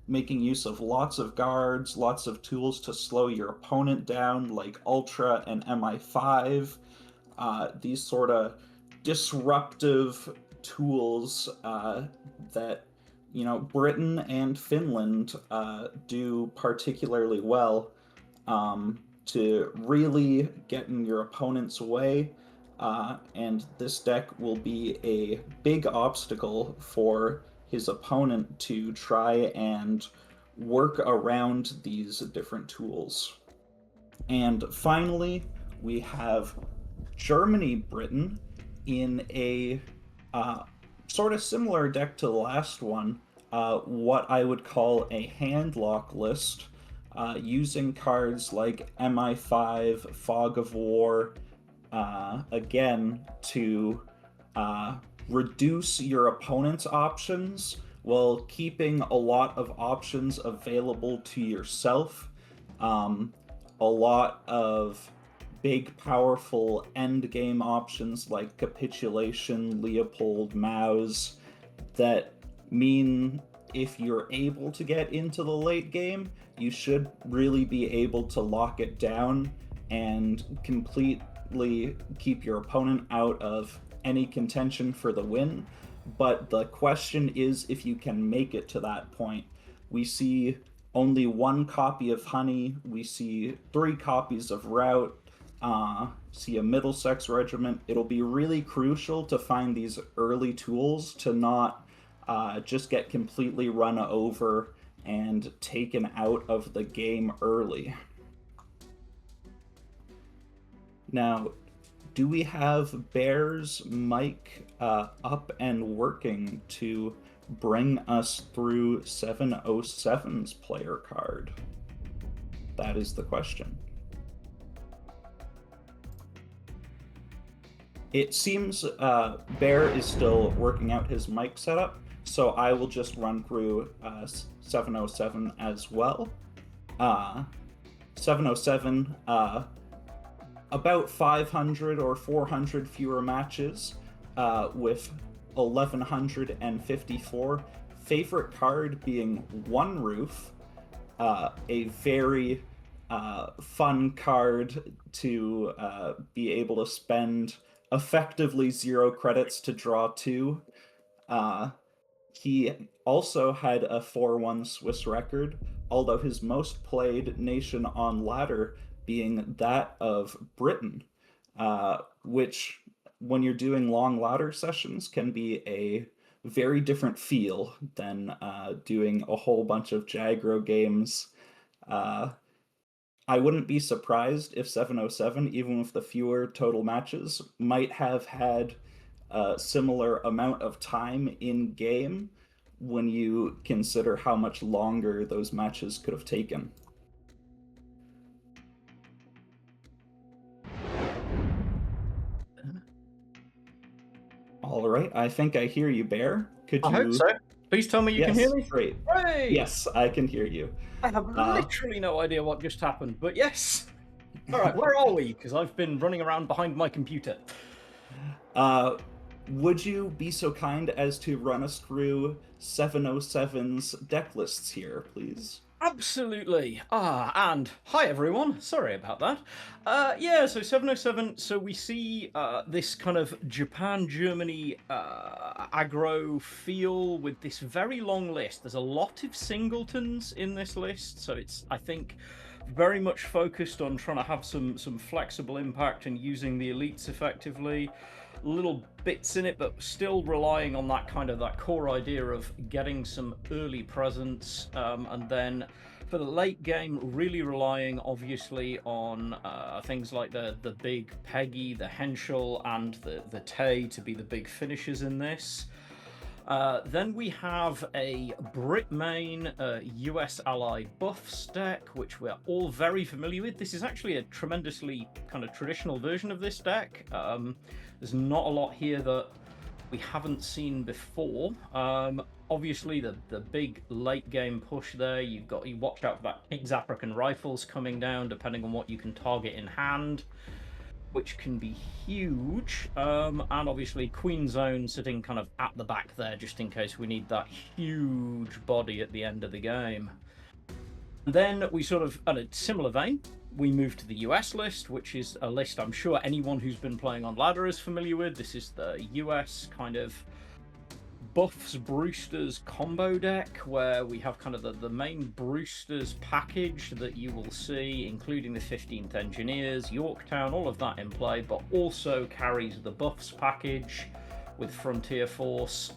making use of lots of guards, lots of tools to slow your opponent down, like Ultra and MI5. These sort of disruptive tools that, you know, Britain and Finland do particularly well to really get in your opponent's way. And this deck will be a big obstacle for his opponent to try and work around these different tools. And finally, we have Germany-Britain in a sort of similar deck to the last one, what I would call a handlock list, using cards like MI5, Fog of War, again, to reduce your opponent's options while keeping a lot of options available to yourself. A lot of big, powerful endgame options like Capitulation, Leopold, Maus, that mean if you're able to get into the late game, you should really be able to lock it down and completely keep your opponent out of any contention for the win. But the question is if you can make it to that point. We see only one copy of Honey, we see 3 copies of Rout, see a Middlesex regiment. It'll be really crucial to find these early tools to not just get completely run over and taken out of the game early. Now, do we have Bear's mic up and working to bring us through 707's player card? That is the question. It seems Bear is still working out his mic setup, so I will just run through 707 as well. 707, about 500 or 400 fewer matches, with 1,154. Favorite card being One Roof, a very fun card to be able to spend effectively 0 credits to draw 2. He also had a 4-1 Swiss record, although his most played nation on ladder being that of Britain, which, when you're doing long ladder sessions, can be a very different feel than doing a whole bunch of Jagro games. I wouldn't be surprised if 707, even with the fewer total matches, might have had a similar amount of time in game when you consider how much longer those matches could have taken. All right, I think I hear you, Bear. Could you? I hope so. Please tell me you can hear me. Great. Hooray! Yes, I can hear you. I have literally no idea what just happened, but yes. All right, where are we? Because I've been running around behind my computer. Would you be so kind as to run us through 707's deck lists here, please? Absolutely. And hi everyone. Sorry about that. Yeah, so 707. So we see this kind of Japan-Germany aggro feel with this very long list. There's a lot of singletons in this list, so it's, I think, very much focused on trying to have some flexible impact and using the elites effectively. Little bits in it, but still relying on that kind of that core idea of getting some early presence, and then for the late game, really relying obviously on things like the big Peggy, the Henschel, and the Tay to be the big finishers in this. Then we have a Brit main US allied buffs deck, which we're all very familiar with. This is actually a tremendously kind of traditional version of this deck. There's not a lot here that we haven't seen before. Obviously, the big late game push there, you watch out for that King's African rifles coming down, depending on what you can target in hand, which can be huge. And obviously Queen Zone sitting kind of at the back there, just in case we need that huge body at the end of the game. And then we sort of, in a similar vein, we move to the US list, which is a list I'm sure anyone who's been playing on ladder is familiar with. This is the US kind of buffs Brewsters combo deck, where we have kind of the main Brewsters package that you will see, including the 15th Engineers, Yorktown, all of that in play, but also carries the buffs package with Frontier Force.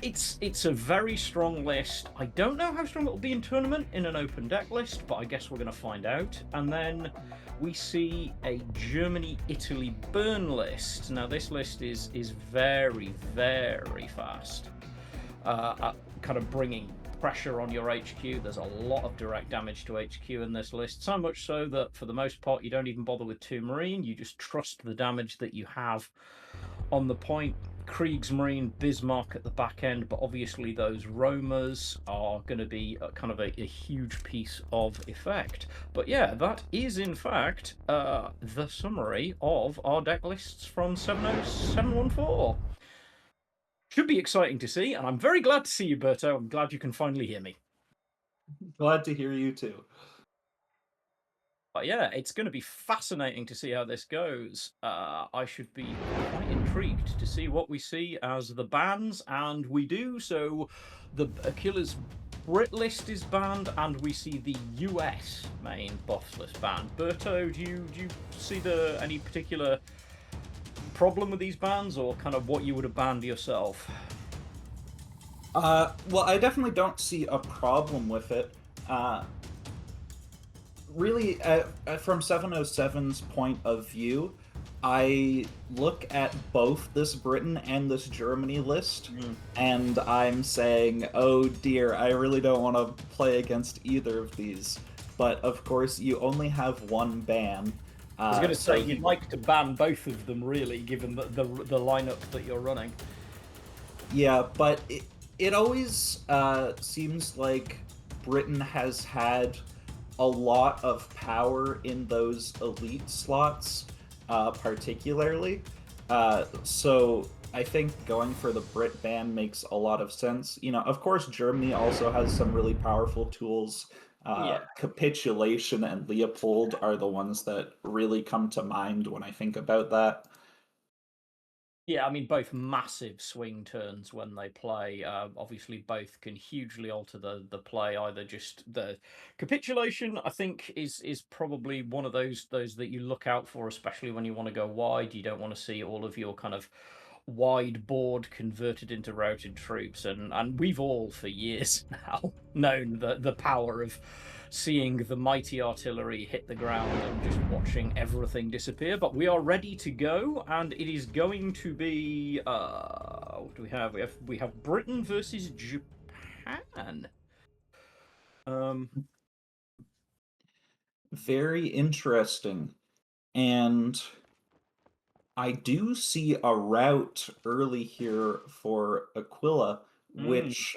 It's a very strong list. I don't know how strong it will be in tournament in an open deck list, but I guess we're going to find out. And then we see a Germany-Italy burn list. Now this list is very, very fast. Kind of bringing pressure on your HQ. There's a lot of direct damage to HQ in this list, so much so that for the most part you don't even bother with 2 Marine, you just trust the damage that you have on the point. Kriegsmarine, Bismarck at the back end, but obviously those Romas are going to be kind of a huge piece of effect. But yeah, that is in fact the summary of our deck lists from 70714. Should be exciting to see, and I'm very glad to see you, Berto. I'm glad you can finally hear me. Glad to hear you too. But yeah, it's going to be fascinating to see how this goes. I should be quite intrigued to see what we see as the bans, and we do. So the Akquila's Brit list is banned, and we see the US main buffs list banned. Berto, do you see any particular problem with these bans, or kind of what you would have banned yourself? Well, I definitely don't see a problem with it. Really, from 707's point of view, I look at both this Britain and this Germany list, and I'm saying, oh dear, I really don't want to play against either of these. But of course, you only have one ban. I was going to say, you'd like to ban both of them, really, given the lineup that you're running. Yeah, but it always seems like Britain has had a lot of power in those elite slots, particularly. So I think going for the Brit ban makes a lot of sense. You know, of course, Germany also has some really powerful tools Yeah. Capitulation and Leopold are the ones that really come to mind when I think about that. Yeah, I mean, both massive swing turns when they play. Obviously, both can hugely alter the play. Either just the capitulation, I think, is probably one of those that you look out for, especially when you want to go wide. You don't want to see all of your kind of wide board converted into routed troops, and we've all for years now known the power of seeing the mighty artillery hit the ground and just watching everything disappear. But we are ready to go, and it is going to be what do we have? We have Britain versus Japan. Very interesting. And I do see a route early here for Aquila, which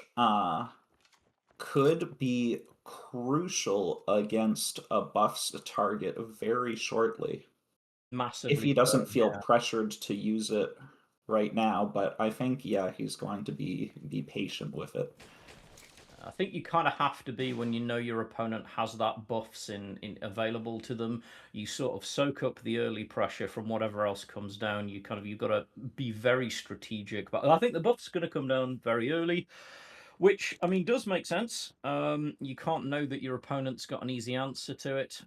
could be crucial against a buffs target very shortly. If Massively he doesn't so, feel yeah. pressured to use it right now, but I think yeah, he's going to be patient with it. I think you kind of have to be when you know your opponent has that buffs in available to them. You sort of soak up the early pressure from whatever else comes down. You've got to be very strategic. But I think the buff's going to come down very early, which I mean does make sense. You can't know that your opponent's got an easy answer to it.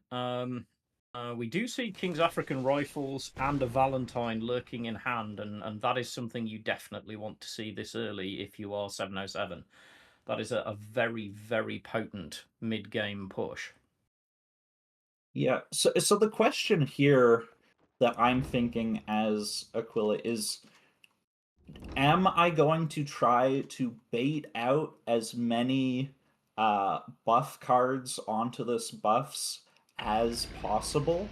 We do see King's African Rifles and a Valentine lurking in hand, and that is something you definitely want to see this early if you are 707. That is a very, very potent mid-game push. Yeah, so the question here that I'm thinking as Aquila is, am I going to try to bait out as many buff cards onto this buffs as possible?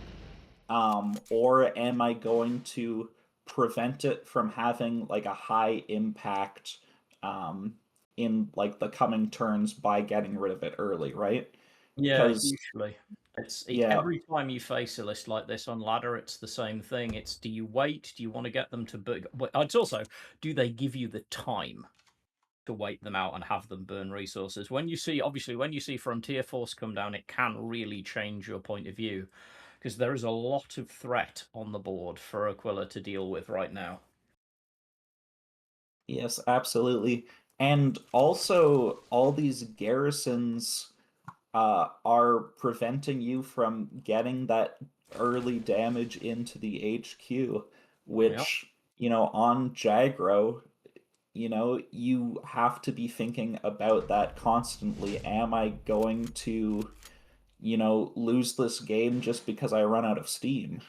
Or am I going to prevent it from having like a high impact in like the coming turns by getting rid of it early, right? Yeah, Because usually. yeah, Every time you face a list like this on ladder, it's the same thing. It's do you wait? Do you want to get them to burn? It's also do they give you the time to wait them out and have them burn resources? When you see, obviously, when you see Frontier Force come down, it can really change your point of view because there is a lot of threat on the board for Aquila to deal with right now. yes, absolutely. And also all these garrisons are preventing you from getting that early damage into the HQ, Yeah. which, on Jagro, you have to be thinking about that constantly. Am I going to, lose this game just because I run out of steam?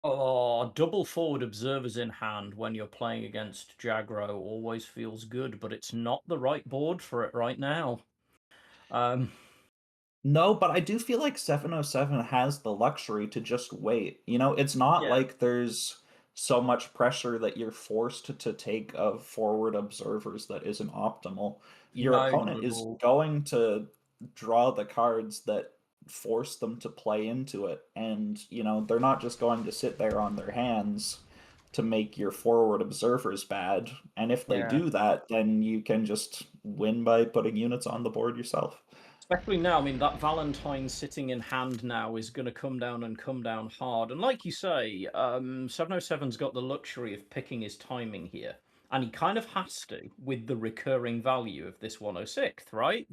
Oh, double forward observers in hand when you're playing against Jagro always feels good, but it's not the right board for it right now. No, but I do feel like 707 has the luxury to just wait. It's not Yeah. like there's so much pressure that you're forced to take of forward observers that isn't optimal. Your No, not opponent at is all. going to draw the cards that force them to play into it. And, they're not just going to sit there on their hands to make your forward observers bad. And if they Yeah. do that, then you can just win by putting units on the board yourself. Especially now, I mean, that Valentine sitting in hand now is going to come down and come down hard. And like you say, 707's got the luxury of picking his timing here. And he kind of has to with the recurring value of this 106th, right?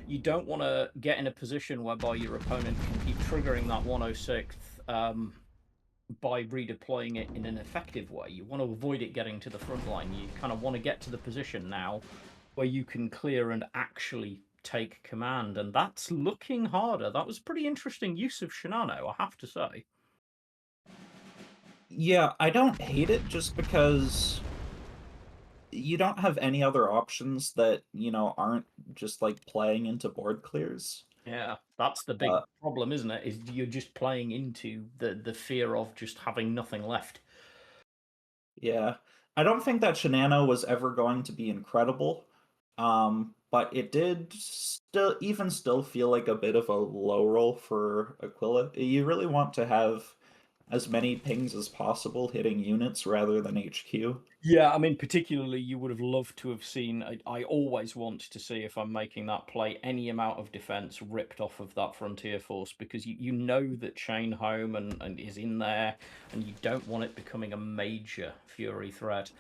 You don't want to get in a position whereby your opponent can keep triggering that 106th by redeploying it in an effective way. You want to avoid it getting to the front line. You kind of want to get to the position now where you can clear and actually take command, and that's looking harder. That was pretty interesting use of Shinano, I have to say. Yeah, I don't hate it just because you don't have any other options that, aren't just like playing into board clears. Yeah, that's the big problem, isn't it? Is you're just playing into the fear of just having nothing left. Yeah. I don't think that Shinano was ever going to be incredible. But it did still feel like a bit of a low roll for Aquila. You really want to have as many pings as possible hitting units rather than HQ. Yeah, I mean, particularly you would have loved to have seen. I always want to see, if I'm making that play, any amount of defense ripped off of that frontier force, because you know that Chain Home and is in there, and you don't want it becoming a major Fury threat.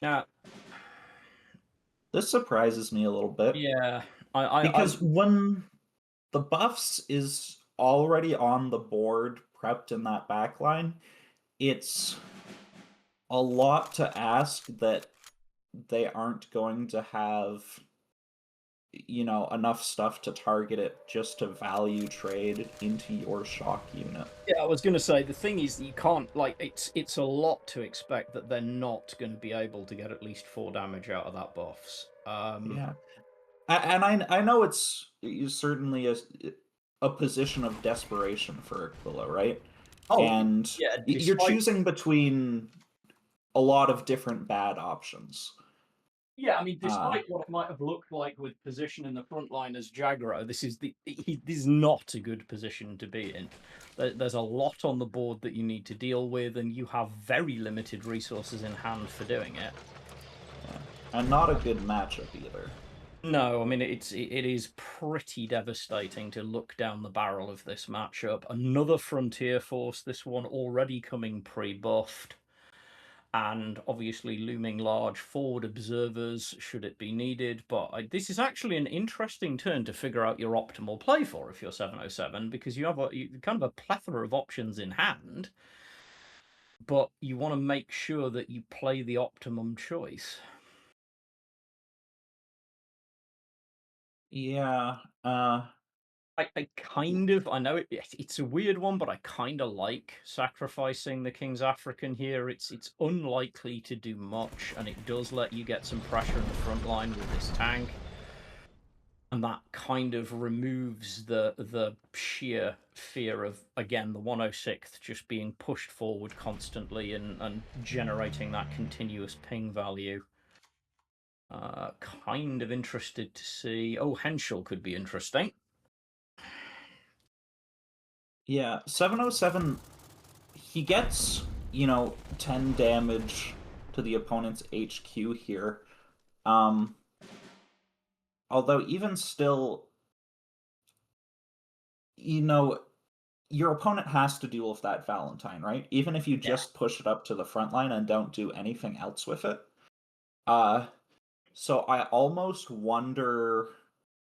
Now, This surprises me a little bit yeah, I because when the buffs is already on the board, prepped in that backline, it's a lot to ask that they aren't going to have, enough stuff to target it just to value trade into your shock unit. Yeah, I was going to say, the thing is that you can't, like, it's a lot to expect that they're not going to be able to get at least 4 damage out of that buffs. Yeah. And I know it's certainly a position of desperation for Aquila, right? Oh, And yeah, you're despite... choosing between a lot of different bad options. Yeah, I mean, despite what it might have looked like with position in the front line as Jagro, this is not a good position to be in. There's a lot on the board that you need to deal with, and you have very limited resources in hand for doing it. Yeah. And not a good matchup either. No, I mean, it is pretty devastating to look down the barrel of this matchup. Another Frontier Force, this one already coming pre-buffed, and obviously looming large forward observers should it be needed. But this is actually an interesting turn to figure out your optimal play for if you're 707, because you have kind of a plethora of options in hand, but you want to make sure that you play the optimum choice. Yeah. I know it's a weird one, but I kind of like sacrificing the King's African here. It's unlikely to do much, and it does let you get some pressure in the front line with this tank. And that kind of removes the sheer fear of, again, the 106th just being pushed forward constantly and generating that continuous ping value. Kind of interested to see... Oh, Henschel could be interesting. Yeah, 707, he gets, 10 damage to the opponent's HQ here. Although even still, your opponent has to deal with that Valentine, right? Even if you just push it up to the front line and don't do anything else with it. So I almost wonder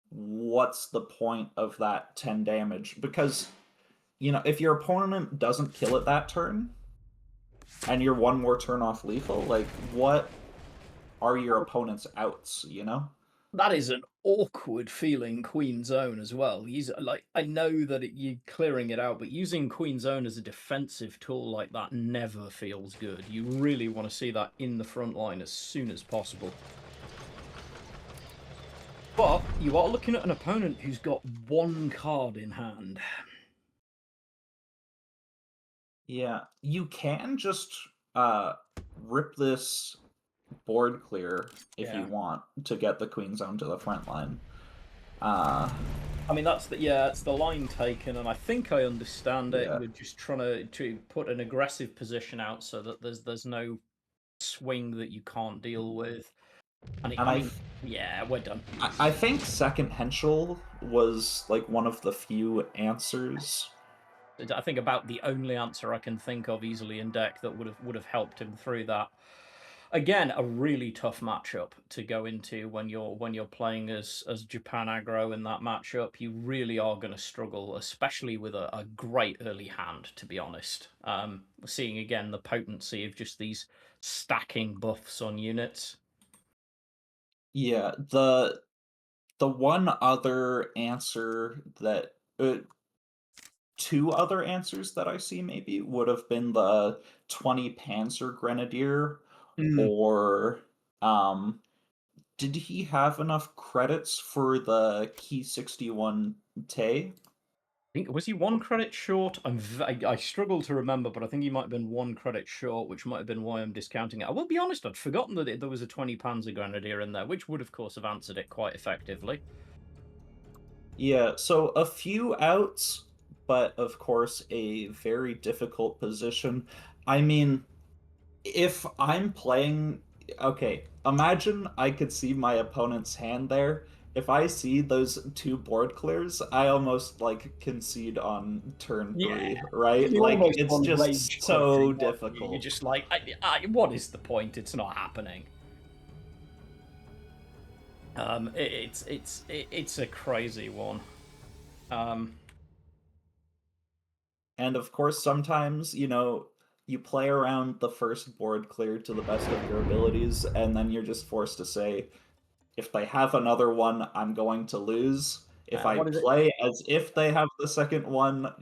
what's the point of that 10 damage, because if your opponent doesn't kill it that turn and you're one more turn off lethal, like, what are your opponent's outs, That is an awkward feeling Queen's Own as well. I know that you're clearing it out, but using Queen's Own as a defensive tool like that never feels good. You really want to see that in the front line as soon as possible. But you are looking at an opponent who's got 1 card in hand. Yeah, you can just rip this board clear if you want to get the Queen's Own to the front line. I mean, it's the line taken, and I think I understand it. You're just trying to put an aggressive position out so that there's no swing that you can't deal with. Yeah, we're done. I think second Henschel was like one of the few answers. I think about the only answer I can think of easily in deck that would have helped him through that. Again, a really tough matchup to go into when you're playing as Japan aggro in that matchup. You really are going to struggle, especially with a great early hand, to be honest. Seeing again the potency of just these stacking buffs on units. Yeah, the one other answer that 2 other answers that I see maybe would have been the 20 Panzer Grenadier, or did he have enough credits for the Key 61 Tay? Was he 1 credit short? I struggle to remember, but I think he might have been 1 credit short, which might have been why I'm discounting it. I will be honest, I'd forgotten that there was a 20 Panzer Grenadier in there, which would, of course, have answered it quite effectively. Yeah, so a few outs, but of course a very difficult position. I mean, if I'm playing, okay, imagine I could see my opponent's hand there. If I see those two board clears, I almost like concede on turn Yeah, three, right? you Like almost it's want just rage so quitting. Aren't you? You're difficult. just like, what is the point? It's not happening. It's a crazy one. And of course, sometimes, you play around the first board clear to the best of your abilities, and then you're just forced to say, if they have another one, I'm going to lose. If I What is it? play as if they have the second one,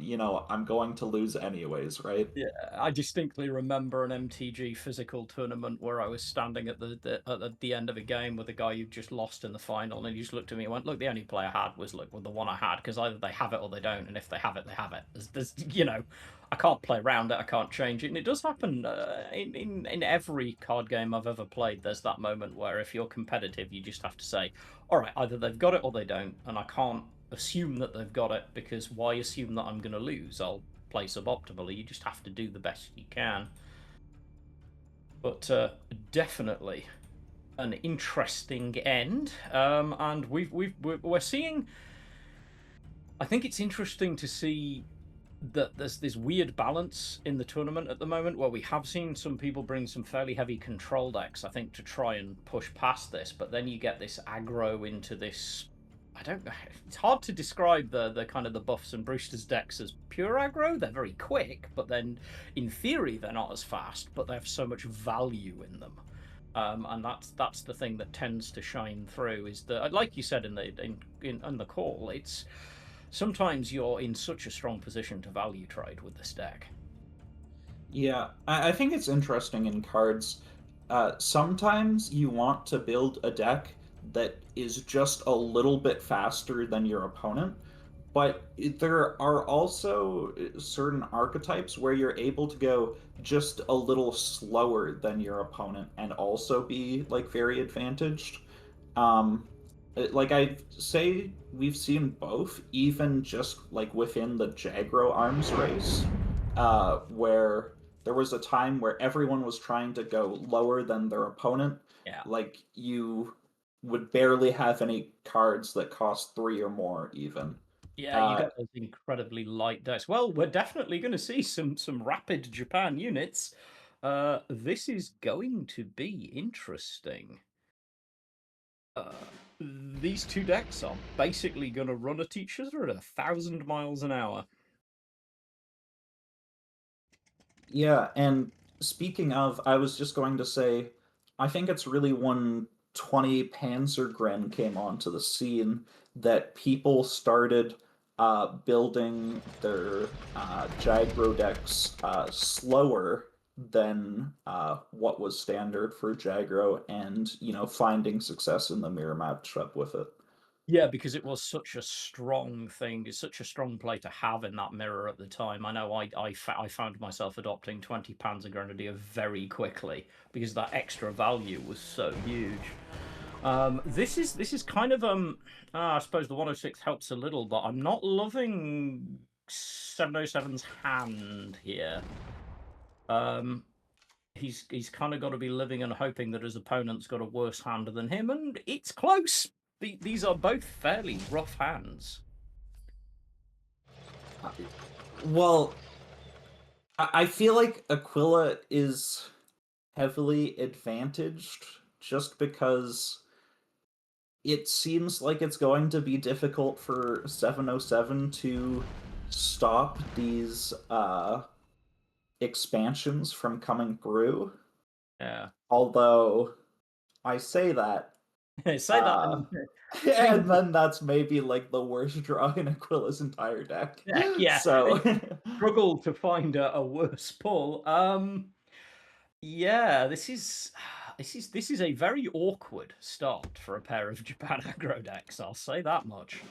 I'm going to lose anyways, right? Yeah, I distinctly remember an MTG physical tournament where I was standing at the end of a game with a guy who just lost in the final, and he just looked at me and went, "Look, the only play I had was look with the one I had, because either they have it or they don't, and if they have it, they have it. I can't play around it, I can't change it, and it does happen in every card game I've ever played. There's that moment where if you're competitive, you just have to say, all right, either they've got it or they don't, and I can't assume that they've got it, because why assume that I'm going to lose? I'll play suboptimally. You just have to do the best you can. But definitely an interesting end, and we're seeing. I think it's interesting to see that there's this weird balance in the tournament at the moment where we have seen some people bring some fairly heavy control decks, I think, to try and push past this, but then you get this aggro into this. I don't know. It's hard to describe the kind of the Buffs and Brewster's decks as pure aggro. They're very quick, but then in theory they're not as fast, but they have so much value in them. And that's the thing that tends to shine through, is that, like you said in the call, it's sometimes you're in such a strong position to value trade with this deck. Yeah, I think it's interesting in cards. Sometimes you want to build a deck that is just a little bit faster than your opponent, but there are also certain archetypes where you're able to go just a little slower than your opponent and also be like very advantaged. Um, like I'd say we've seen both, even just like within the Jagro arms race, where there was a time where everyone was trying to go lower than their opponent. Yeah. Like you would barely have any cards that cost 3 or more, even. Yeah, you got those incredibly light decks. Well, we're definitely going to see some rapid Japan units. This is going to be interesting. These two decks are basically going to run at each other at 1,000 miles an hour. Yeah, and speaking of, I was just going to say, I think it's really when 20 Panzergren came onto the scene that people started building their Jagro decks slower than what was standard for Jagro, and finding success in the mirror matchup with it. Yeah, because it was such a strong thing. It's such a strong play to have in that mirror at the time. I know I found myself adopting 20 Panzer Grenadier very quickly because that extra value was so huge. This is kind of I suppose the 106 helps a little, but I'm not loving 707's hand here. He's kind of got to be living and hoping that his opponent's got a worse hand than him, and it's close. These are both fairly rough hands. Well, I feel like Aquila is heavily advantaged just because it seems like it's going to be difficult for 707 to stop these expansions from coming through. Yeah. Although I say that. Say that. And then that's maybe like the worst draw in Aquila's entire deck. Yeah. So struggle to find a worse pull. Yeah, this is a very awkward start for a pair of Japan aggro decks. I'll say that much.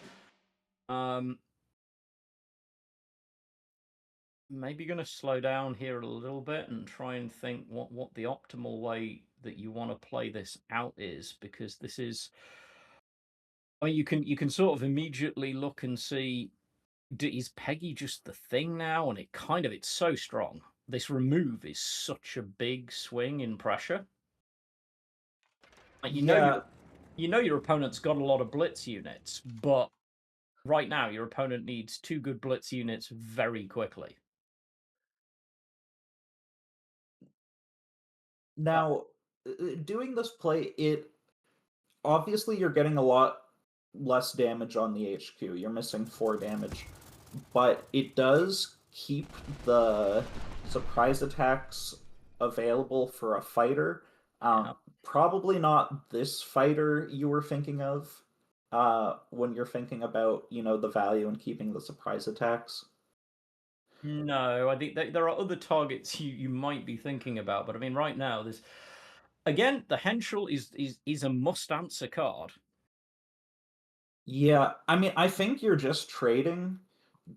Maybe going to slow down here a little bit and try and think what the optimal way that you want to play this out is, because this is. I mean, you can sort of immediately look and see is Peggy just the thing now? And it's so strong. This remove is such a big swing in pressure. Like, Yeah, you know your opponent's got a lot of blitz units, but right now your opponent needs 2 good blitz units very quickly. now doing this play, it obviously you're getting a lot less damage on the HQ. You're missing 4 damage, but it does keep the surprise attacks available for a fighter. Yeah. Probably not this fighter you were thinking of when you're thinking about, the value in keeping the surprise attacks. No, I think there are other targets you might be thinking about, but I mean, right now, there's again the Henschel is a must answer card. Yeah, I mean, I think you're just trading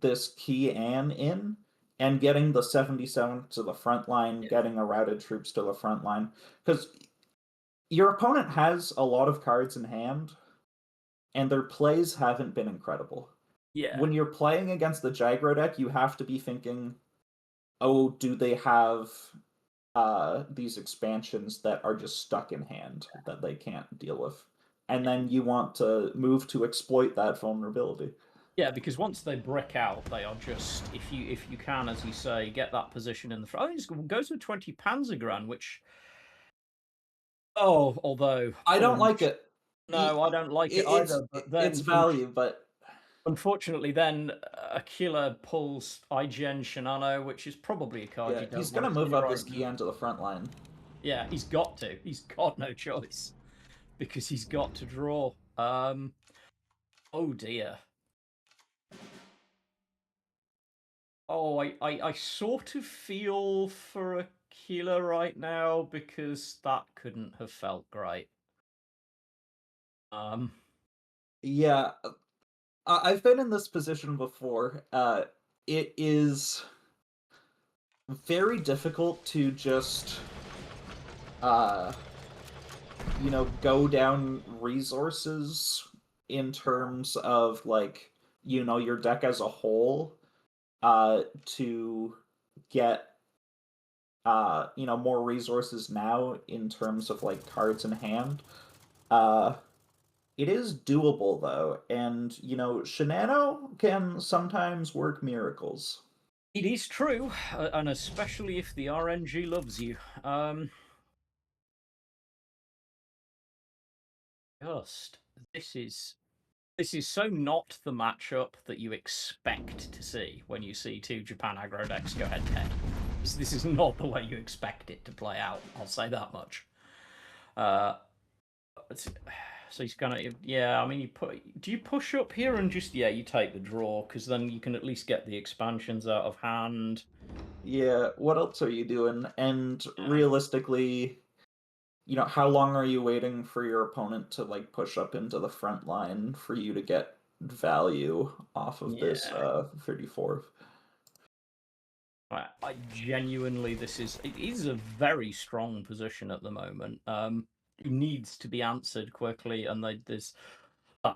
this key Anne in and getting the 77 to the front line, getting a routed troops to the front line. Because your opponent has a lot of cards in hand, and their plays haven't been incredible. Yeah, When you're playing against the Jagro deck, you have to be thinking, oh, do they have these expansions that are just stuck in hand that they can't deal with? And then you want to move to exploit that vulnerability. yeah, because once they brick out, they are just if you can, as you say, get that position in the front. Oh, it goes with 20 Panzergran, which although I don't like it. No, I don't like it either. But then It's value, but unfortunately, then Akquila pulls IGN Shinano, which is probably a card you don't he's want gonna to move see up right this key now. into the front line. Yeah, he's got to. He's got no choice because he's got to draw. Oh dear. Oh, I sort of feel for Akquila right now because that couldn't have felt great. Yeah, I've been in this position before. It is very difficult to just, go down resources in terms of like, your deck as a whole, to get more resources now in terms of like cards in hand. It is doable though, and Shinano can sometimes work miracles. It is true, and especially if the RNG loves you. Just this is so not the matchup that you expect to see when you see 2 Japan aggro decks go head to head. This is not the way you expect it to play out. I'll say that much. So he's gonna, yeah. I mean, do you push up here and just you take the draw because then you can at least get the expansions out of hand. Yeah, what else are you doing? And realistically, how long are you waiting for your opponent to like push up into the front line for you to get value off of this 34th? I genuinely, it is a very strong position at the moment. It needs to be answered quickly, and there's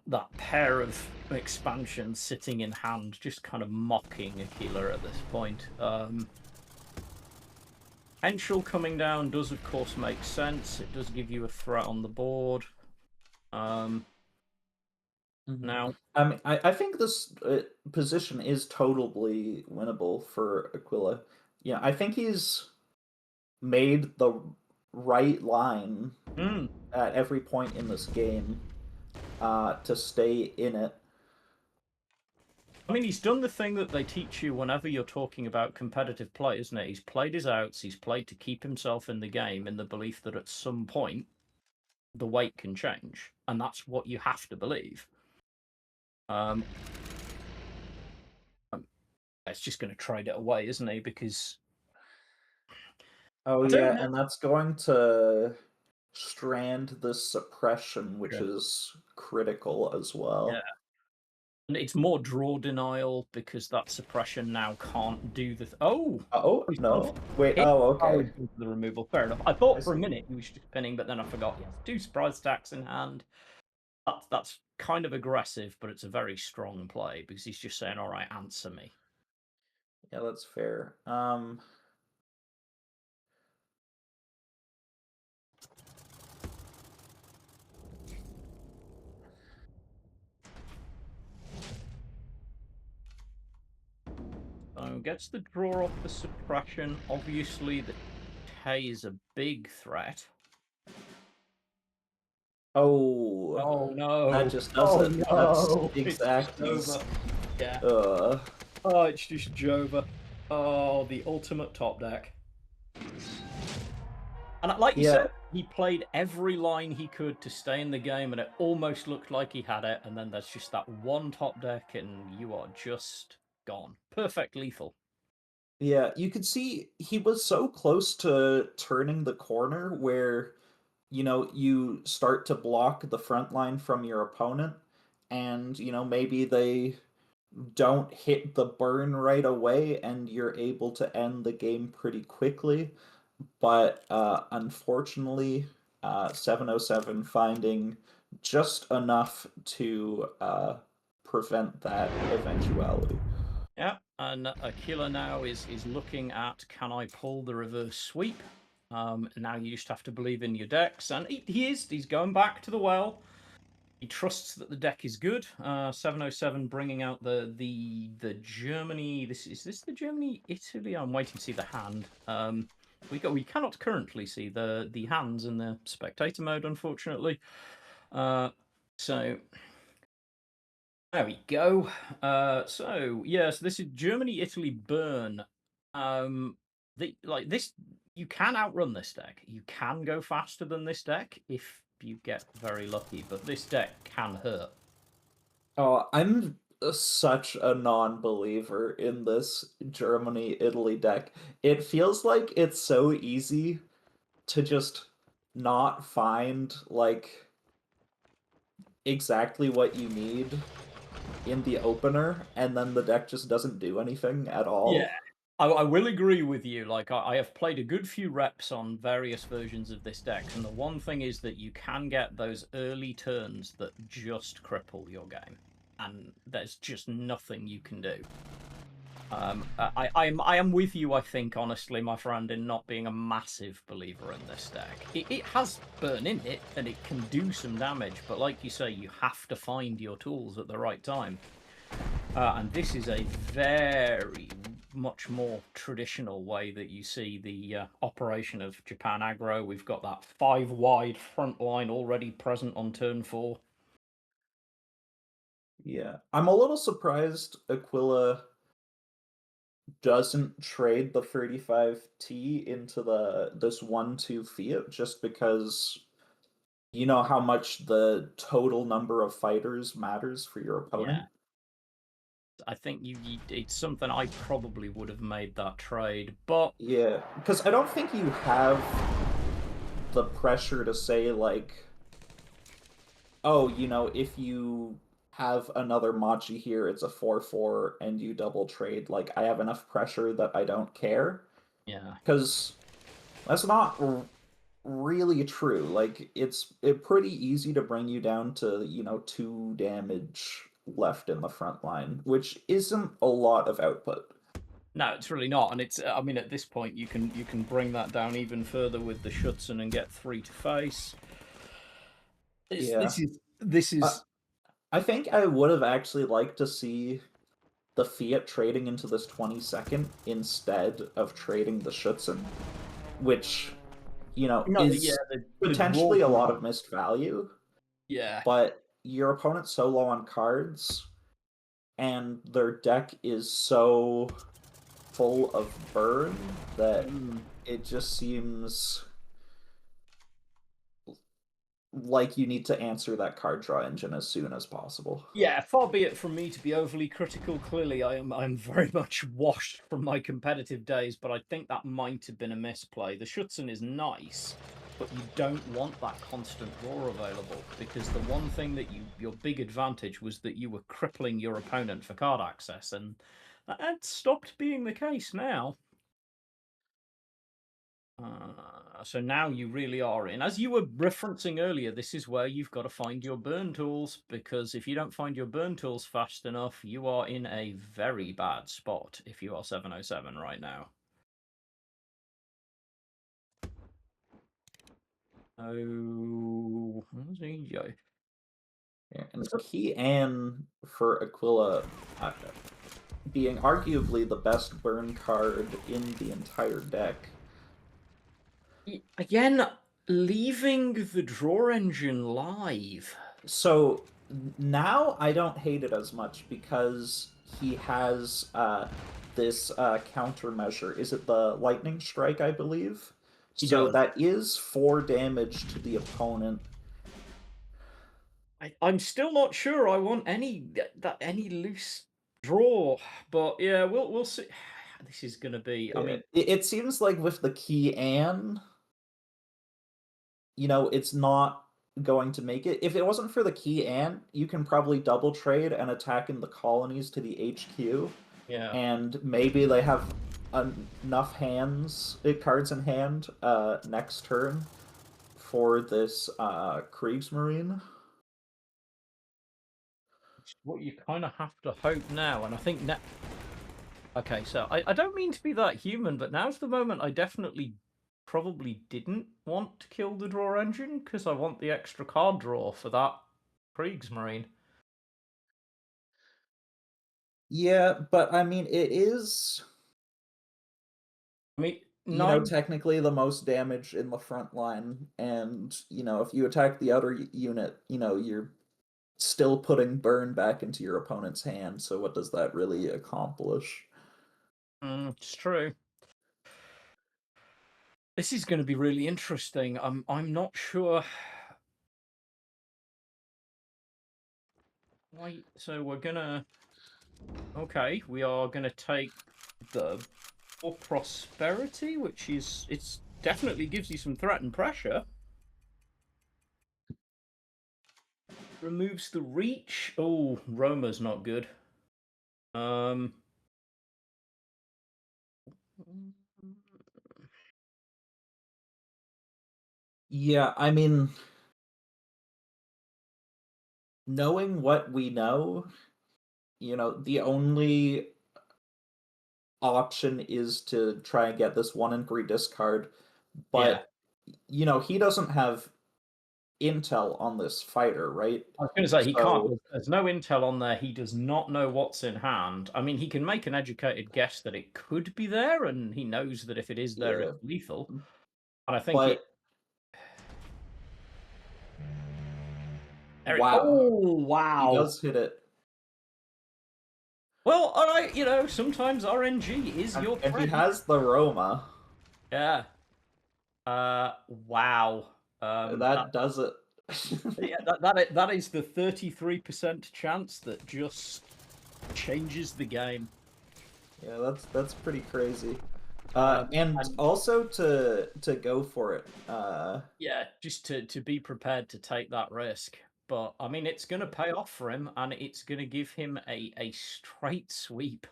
that pair of expansions sitting in hand, just kind of mocking Akquila at this point. Henschel coming down does, of course, make sense. It does give you a threat on the board. Now, I think this position is totally winnable for Aquila. Yeah, I think he's made the right line at every point in this game to stay in it. I mean, he's done the thing that they teach you whenever you're talking about competitive play, isn't it? He's played his outs, he's played to keep himself in the game in the belief that at some point the weight can change, and that's what you have to believe. It's just going to trade it away, isn't he? Because and that's going to strand the suppression, which is critical as well. Yeah. And it's more draw denial because that suppression now can't do the. No! Wait. Okay. The removal. Fair enough. I thought for a minute he was just pinning, but then I forgot. He has 2 surprise attacks in hand. That's kind of aggressive, but it's a very strong play because he's just saying, "All right, answer me." Yeah, that's fair. So gets the draw off the suppression. Obviously, the Tay is a big threat. Oh, Oh no! that just does Oh it. That's no! It's just exacties. over. Yeah. Uh, Oh, it's just Jova. Oh, the ultimate top deck. And like you yeah, said, he played every line he could to stay in the game, and it almost looked like he had it. And then there's just that one top deck, and you are just gone. Perfect lethal. yeah. You could see he was so close to turning the corner where, you start to block the front line from your opponent, and, maybe they don't hit the burn right away, and you're able to end the game pretty quickly. But unfortunately, 707 finding just enough to prevent that eventuality. Yeah, and Akquila now is looking at, can I pull the reverse sweep? Now you just have to believe in your decks, and he's going back to the well. He trusts that the deck is good. 707 bringing out the Germany. Is this the Germany Italy? I'm waiting to see the hand. We cannot currently see the hands in the spectator mode, unfortunately. So there we go. So yes, this is Germany, Italy, burn. This you can outrun this deck. You can go faster than this deck if you get very lucky, but this deck can hurt. Oh, I'm such a non-believer in this Germany-Italy deck. It feels like it's so easy to just not find like exactly what you need in the opener, and then the deck just doesn't do anything at Yeah, all. I will agree with you. Like I have played a good few reps on various versions of this deck, and the one thing is that you can get those early turns that just cripple your game, and there's just nothing you can do. I am with you. I think honestly, my friend, in not being a massive believer in this deck. It has burn in it, and it can do some damage, but like you say, you have to find your tools at the right time. And this is a very much more traditional way that you see the operation of Japan aggro. We've got that 5 wide front line already present on turn 4. Yeah. I'm a little surprised Aquila doesn't trade the 35T into this 1-2 Fiat, just because you know how much the total number of fighters matters for your opponent. Yeah, I think it's something I probably would have made that trade, but Yeah, because I don't think you have the pressure to say like, oh, if you have another Machi here, it's a 4/4 and you double trade, like I have enough pressure that I don't care. yeah. Because that's not really true. Like it's pretty easy to bring you down to, 2 damage left in the front line, which isn't a lot of output. No, it's really not, and it's. I mean, at this point, you can bring that down even further with the Schutzen and get 3 to face. Yeah. This Uh, is I think I would have actually liked to see the Fiat trading into this 22nd instead of trading the Schutzen, which, no, yeah, is the potentially a draw. lot of missed value, Yeah, but your opponent's so low on cards, and their deck is so full of burn that it just seems like you need to answer that card draw engine as soon as possible. yeah. Far be it from me to be overly critical. Clearly, I'm very much washed from my competitive days, but I think that might have been a misplay. The Schutzen is nice, but you don't want that constant draw available, because the one thing that your big advantage was that you were crippling your opponent for card access, and that stopped being the case now. So now you really are in. As you were referencing earlier, this is where you've got to find your burn tools, because if you don't find your burn tools fast enough, you are in a very bad spot if you are 707 right now. Oh, where's he go? Yeah, and key Anne for Aquila being arguably the best burn card in the entire deck. Again, leaving the draw engine live. So now I don't hate it as much because he has this countermeasure. Is it the lightning strike, I believe? He So does. that is 4 damage to the opponent. I'm still not sure I want any loose draw, but yeah, we'll see. This is gonna be. I mean, it seems like with the key Anne, it's not going to make it. If it wasn't for the key Anne, you can probably double trade and attack in the colonies to the HQ. yeah. And maybe they have enough cards in hand next turn for this Kriegsmarine. What you kind of have to hope now, and I think now. Okay, so I don't mean to be that human, but now's the moment I definitely probably didn't want to kill the draw engine because I want the extra card draw for that Kriegsmarine. Yeah, but I mean, it is, I mean, technically the most damage in the front line. And, if you attack the outer unit, you're still putting burn back into your opponent's hand. So what does that really accomplish? It's true. This is going to be really interesting. I'm not sure. Wait, so we're gonna. Okay, we are gonna take the prosperity, which is it's definitely gives you some threat and pressure. Removes the reach. Oh, Roma's not good. Yeah, I mean, knowing what we know, the only option is to try and get this 1 in 3 discard. But, he doesn't have intel on this fighter, right? I was going to say, he can't. There's no intel on there. He does not know what's in hand. I mean, he can make an educated guess that it could be there, and he knows that if it is there, Yeah. it's lethal. And I think But wow. Oh, wow. He does hit it. Well, all right, sometimes RNG is your friend. And he has the Roma. Yeah. Wow. That does it. Yeah, that is the 33% chance that just changes the game. Yeah, that's pretty crazy. And also to go for it. Yeah, just to be prepared to take that risk. But I mean, it's going to pay off for him, and it's going to give him a straight sweep.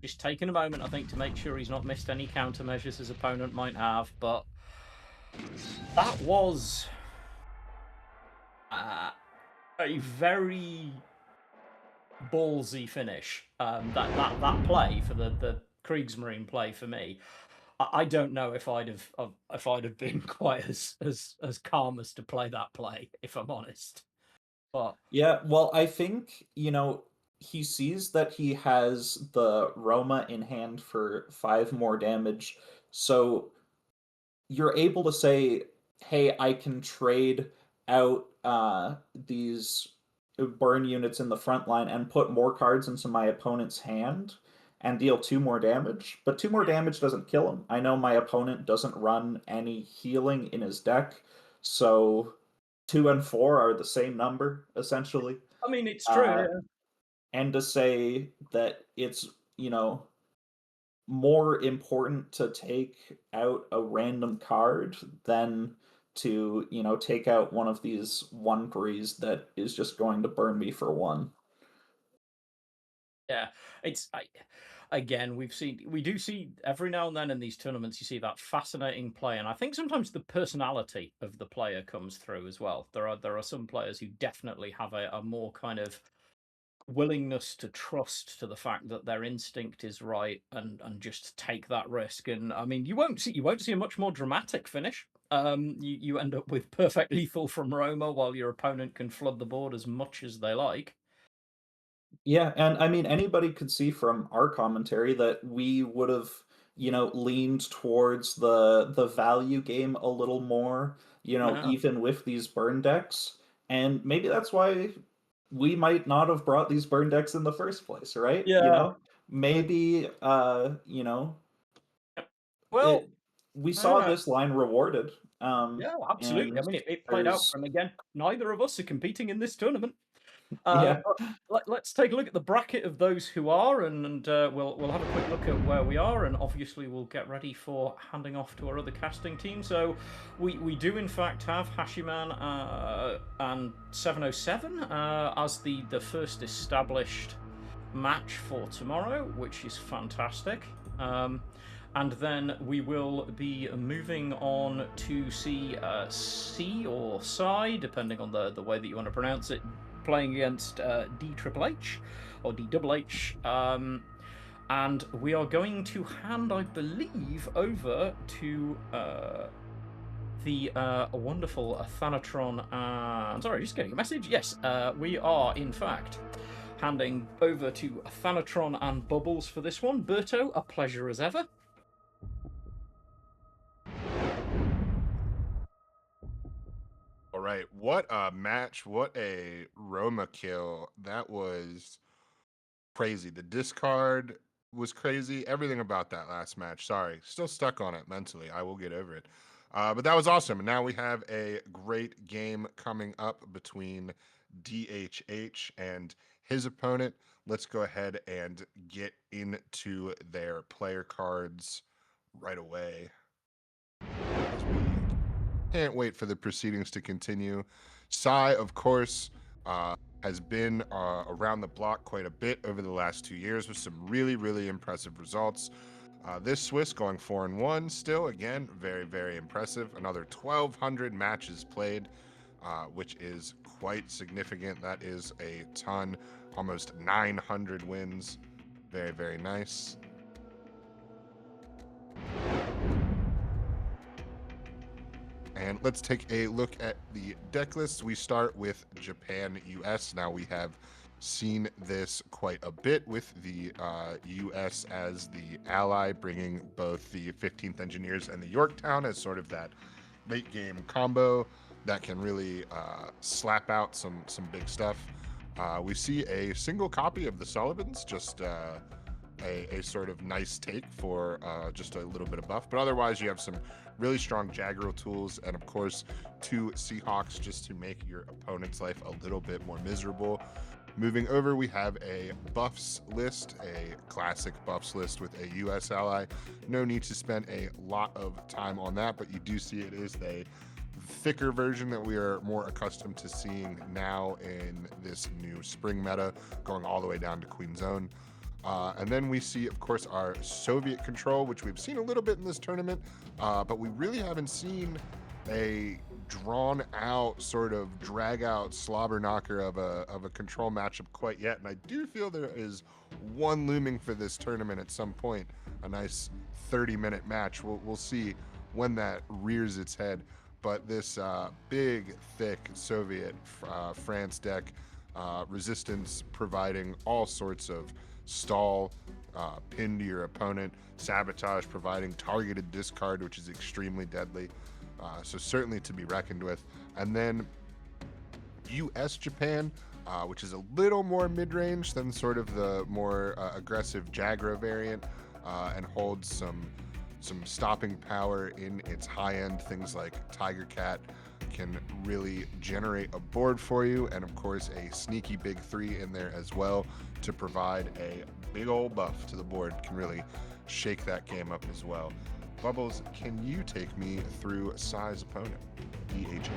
Just taking a moment, I think, to make sure he's not missed any countermeasures his opponent might have. But that was a very ballsy finish. That play for the Kriegsmarine play for me. I don't know if I'd have been quite as calm as to play that play, if I'm honest. But yeah, well, I think he sees that he has the Roma in hand for 5 more damage, so you're able to say, "Hey, I can trade out these burn units in the front line and put more cards into my opponent's hand." And deal 2 more damage, but 2 more damage doesn't kill him. I know my opponent doesn't run any healing in his deck, so 2 and 4 are the same number, essentially. I mean, it's true. And to say that it's, more important to take out a random card than to, take out one of these 1/3s that is just going to burn me for 1. Yeah, again, we do see every now and then in these tournaments, you see that fascinating play, and I think sometimes the personality of the player comes through as well. There are some players who definitely have a more kind of willingness to trust to the fact that their instinct is right and just take that risk. And I mean, you won't see a much more dramatic finish. You end up with perfect lethal from Roma while your opponent can flood the board as much as they like. Yeah, and I mean, anybody could see from our commentary that we would have, leaned towards the value game a little more, Yeah. even with these burn decks. And maybe that's why we might not have brought these burn decks in the first place, right? Yeah. Maybe Well, we saw yeah. this line rewarded. Yeah, absolutely. I And mean, it played out there's from, again, neither of us are competing in this tournament. yeah. But let's take a look at the bracket of those who are, and we'll have a quick look at where we are, and obviously we'll get ready for handing off to our other casting team. So we do in fact have Hachiman and 707 as the first established match for tomorrow, which is fantastic. And then we will be moving on to see C or Psi, depending on the way that you want to pronounce it, playing against DHHH or DHH. And we are going to hand, I believe, over to the wonderful Thanatron. Sorry, just getting a message. Yes, we are, in fact, handing over to Thanatron and Bubbles for this one. Berto, a pleasure as ever. All right, what a match, what a Roma kill. That was crazy. The discard was crazy. Everything about that last match. Sorry, still stuck on it mentally. I will get over it. But that was awesome. And now we have a great game coming up between DHH and his opponent. Let's go ahead and get into their player cards right away. Can't wait for the proceedings to continue. Psi, of course, has been around the block quite a bit over the last 2 years with some really, really impressive results. This Swiss going 4-1 still, again, very, very impressive. Another 1,200 matches played, which is quite significant. That is a ton, almost 900 wins. Very, very nice. And let's take a look at the deck list. We start with Japan US. Now we have seen this quite a bit with the US as the ally, bringing both the 15th Engineers and the Yorktown as sort of that late game combo that can really slap out some big stuff. We see a single copy of the Sullivans, just a sort of nice take for just a little bit of buff. But otherwise, you have some really strong Jaggro tools, and of course, 2 Seahawks just to make your opponent's life a little bit more miserable. Moving over, we have a buffs list, a classic buffs list with a US ally. No need to spend a lot of time on that, but you do see it is a thicker version that we are more accustomed to seeing now in this new spring meta, going all the way down to Queen Zone. And then we see, of course, our Soviet control, which we've seen a little bit in this tournament, but we really haven't seen a drawn out sort of drag out slobber knocker of a control matchup quite yet. And I do feel there is one looming for this tournament at some point, a nice 30-minute match. We'll see when that rears its head. But this big, thick Soviet France deck, resistance providing all sorts of stall, pin to your opponent, sabotage providing targeted discard, which is extremely deadly. So certainly to be reckoned with. And then US Japan, which is a little more mid-range than sort of the more aggressive Jaggro variant, and holds some stopping power in its high end. Things like Tiger Cat can really generate a board for you, and of course a sneaky big 3 in there as well to provide a big old buff to the board. Can really shake that game up as well. Bubbles, can you take me through Psi's opponent, DHH?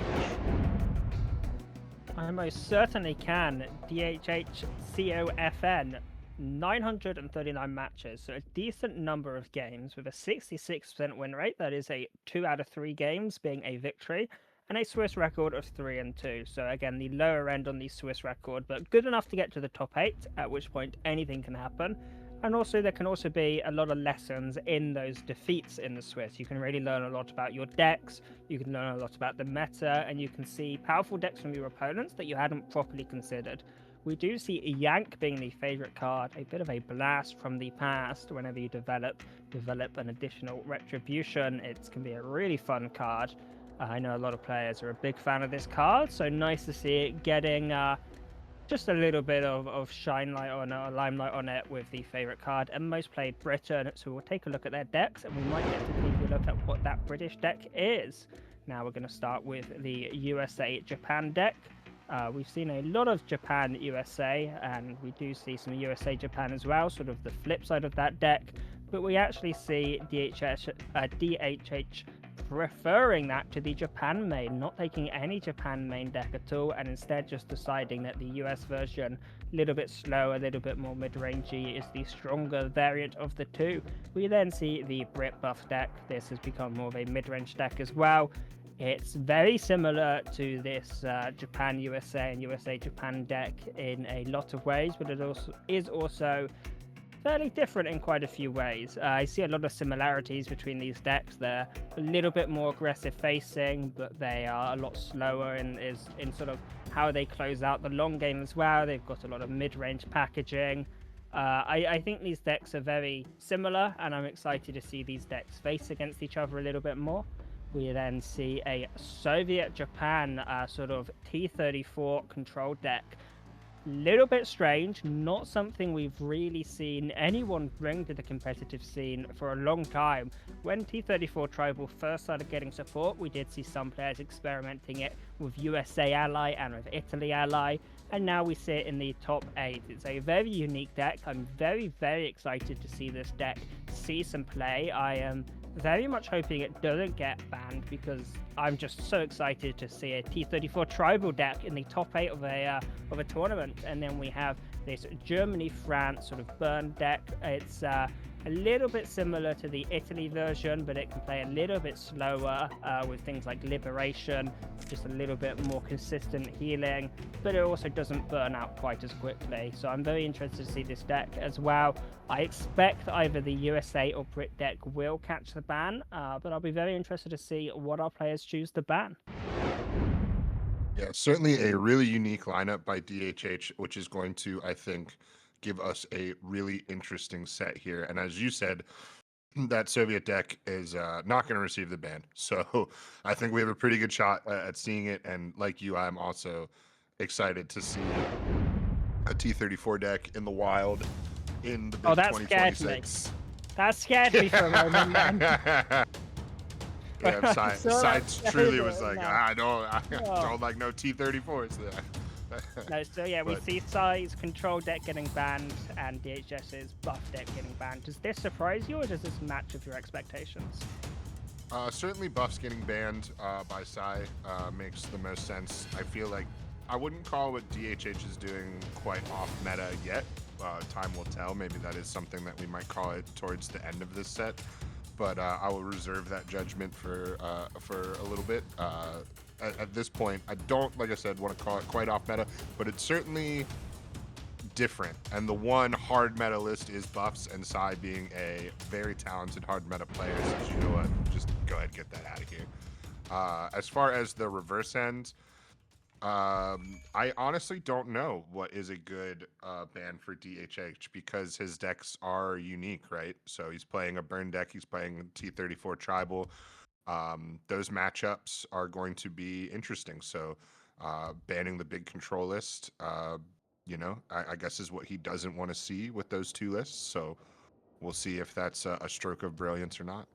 I most certainly can. DHH COFN. 939 matches, so a decent number of games with a 66% win rate. That is a 2 out of 3 games being a victory, and a Swiss record of 3-2. So again, the lower end on the Swiss record, but good enough to get to the top 8, at which point anything can happen. And also, there can also be a lot of lessons in those defeats in the Swiss. You can really learn a lot about your decks, you can learn a lot about the meta, and you can see powerful decks from your opponents that you hadn't properly considered. We do see Yank being the favorite card, a bit of a blast from the past. Whenever you develop an additional retribution, it can be a really fun card. I know a lot of players are a big fan of this card, so nice to see it getting just a little bit of shine light on it, or limelight on it with the favorite card. And most played Britain, so we'll take a look at their decks, and we might get to take a look at what that British deck is. Now we're going to start with the USA Japan deck. We've seen a lot of Japan USA, and we do see some USA Japan as well, sort of the flip side of that deck. But we actually see DHH preferring that to the Japan main, not taking any Japan main deck at all, and instead just deciding that the US version, a little bit slower, a little bit more mid-rangey, is the stronger variant of the two. We then see the Brit buff deck. This has become more of a mid-range deck as well. It's very similar to this Japan USA and USA Japan deck in a lot of ways, but it also is fairly different in quite a few ways. I see a lot of similarities between these decks. They're a little bit more aggressive facing, but they are a lot slower in sort of how they close out the long game as well. They've got a lot of mid-range packaging. I think these decks are very similar, and I'm excited to see these decks face against each other a little bit more. We then see a Soviet Japan sort of T-34 control deck. Little bit strange, not something we've really seen anyone bring to the competitive scene for a long time. When T-34 Tribal first started getting support, we did see some players experimenting it with USA Ally and with Italy Ally, and now we see it in the top 8. It's a very unique deck. I'm very, very excited to see this deck see some play. I am very much hoping it doesn't get banned, because I'm just so excited to see a T-34 Tribal deck in the top 8 of a tournament. And then we have this Germany-France sort of burn deck. It's a little bit similar to the Italy version, but it can play a little bit slower with things like Liberation, just a little bit more consistent healing, but it also doesn't burn out quite as quickly. So I'm very interested to see this deck as well. I expect either the USA or Brit deck will catch the ban, but I'll be very interested to see what our players choose to ban. Yeah, certainly a really unique lineup by DHH, which is going to, I think, give us a really interesting set here. And as you said, that Soviet deck is not going to receive the ban. So I think we have a pretty good shot at seeing it. And like you, I'm also excited to see a T-34 deck in the wild in the big that scared me. 2026. That scared me for a moment, man. Yeah, Sides truly was trailer, like, no. I don't like no T-34s. No, so yeah, we see Side's control deck getting banned and DHS's buff deck getting banned. Does this surprise you, or does this match with your expectations? Certainly buffs getting banned by Sai makes the most sense. I feel like I wouldn't call what DHH is doing quite off meta yet. Time will tell. Maybe that is something that we might call it towards the end of this set. But I will reserve that judgment for a little bit. At this point, I don't, like I said, want to call it quite off meta, but it's certainly different. And the one hard meta list is buffs, and Sai being a very talented hard meta player says, you know what, just go ahead and get that out of here. As far as the reverse end, I honestly don't know what is a good ban for DHH, because his decks are unique, right? So he's playing a burn deck, he's playing T-34 Tribal. Those matchups are going to be interesting. So banning the big control list, I guess is what he doesn't want to see with those two lists. So we'll see if that's a stroke of brilliance or not.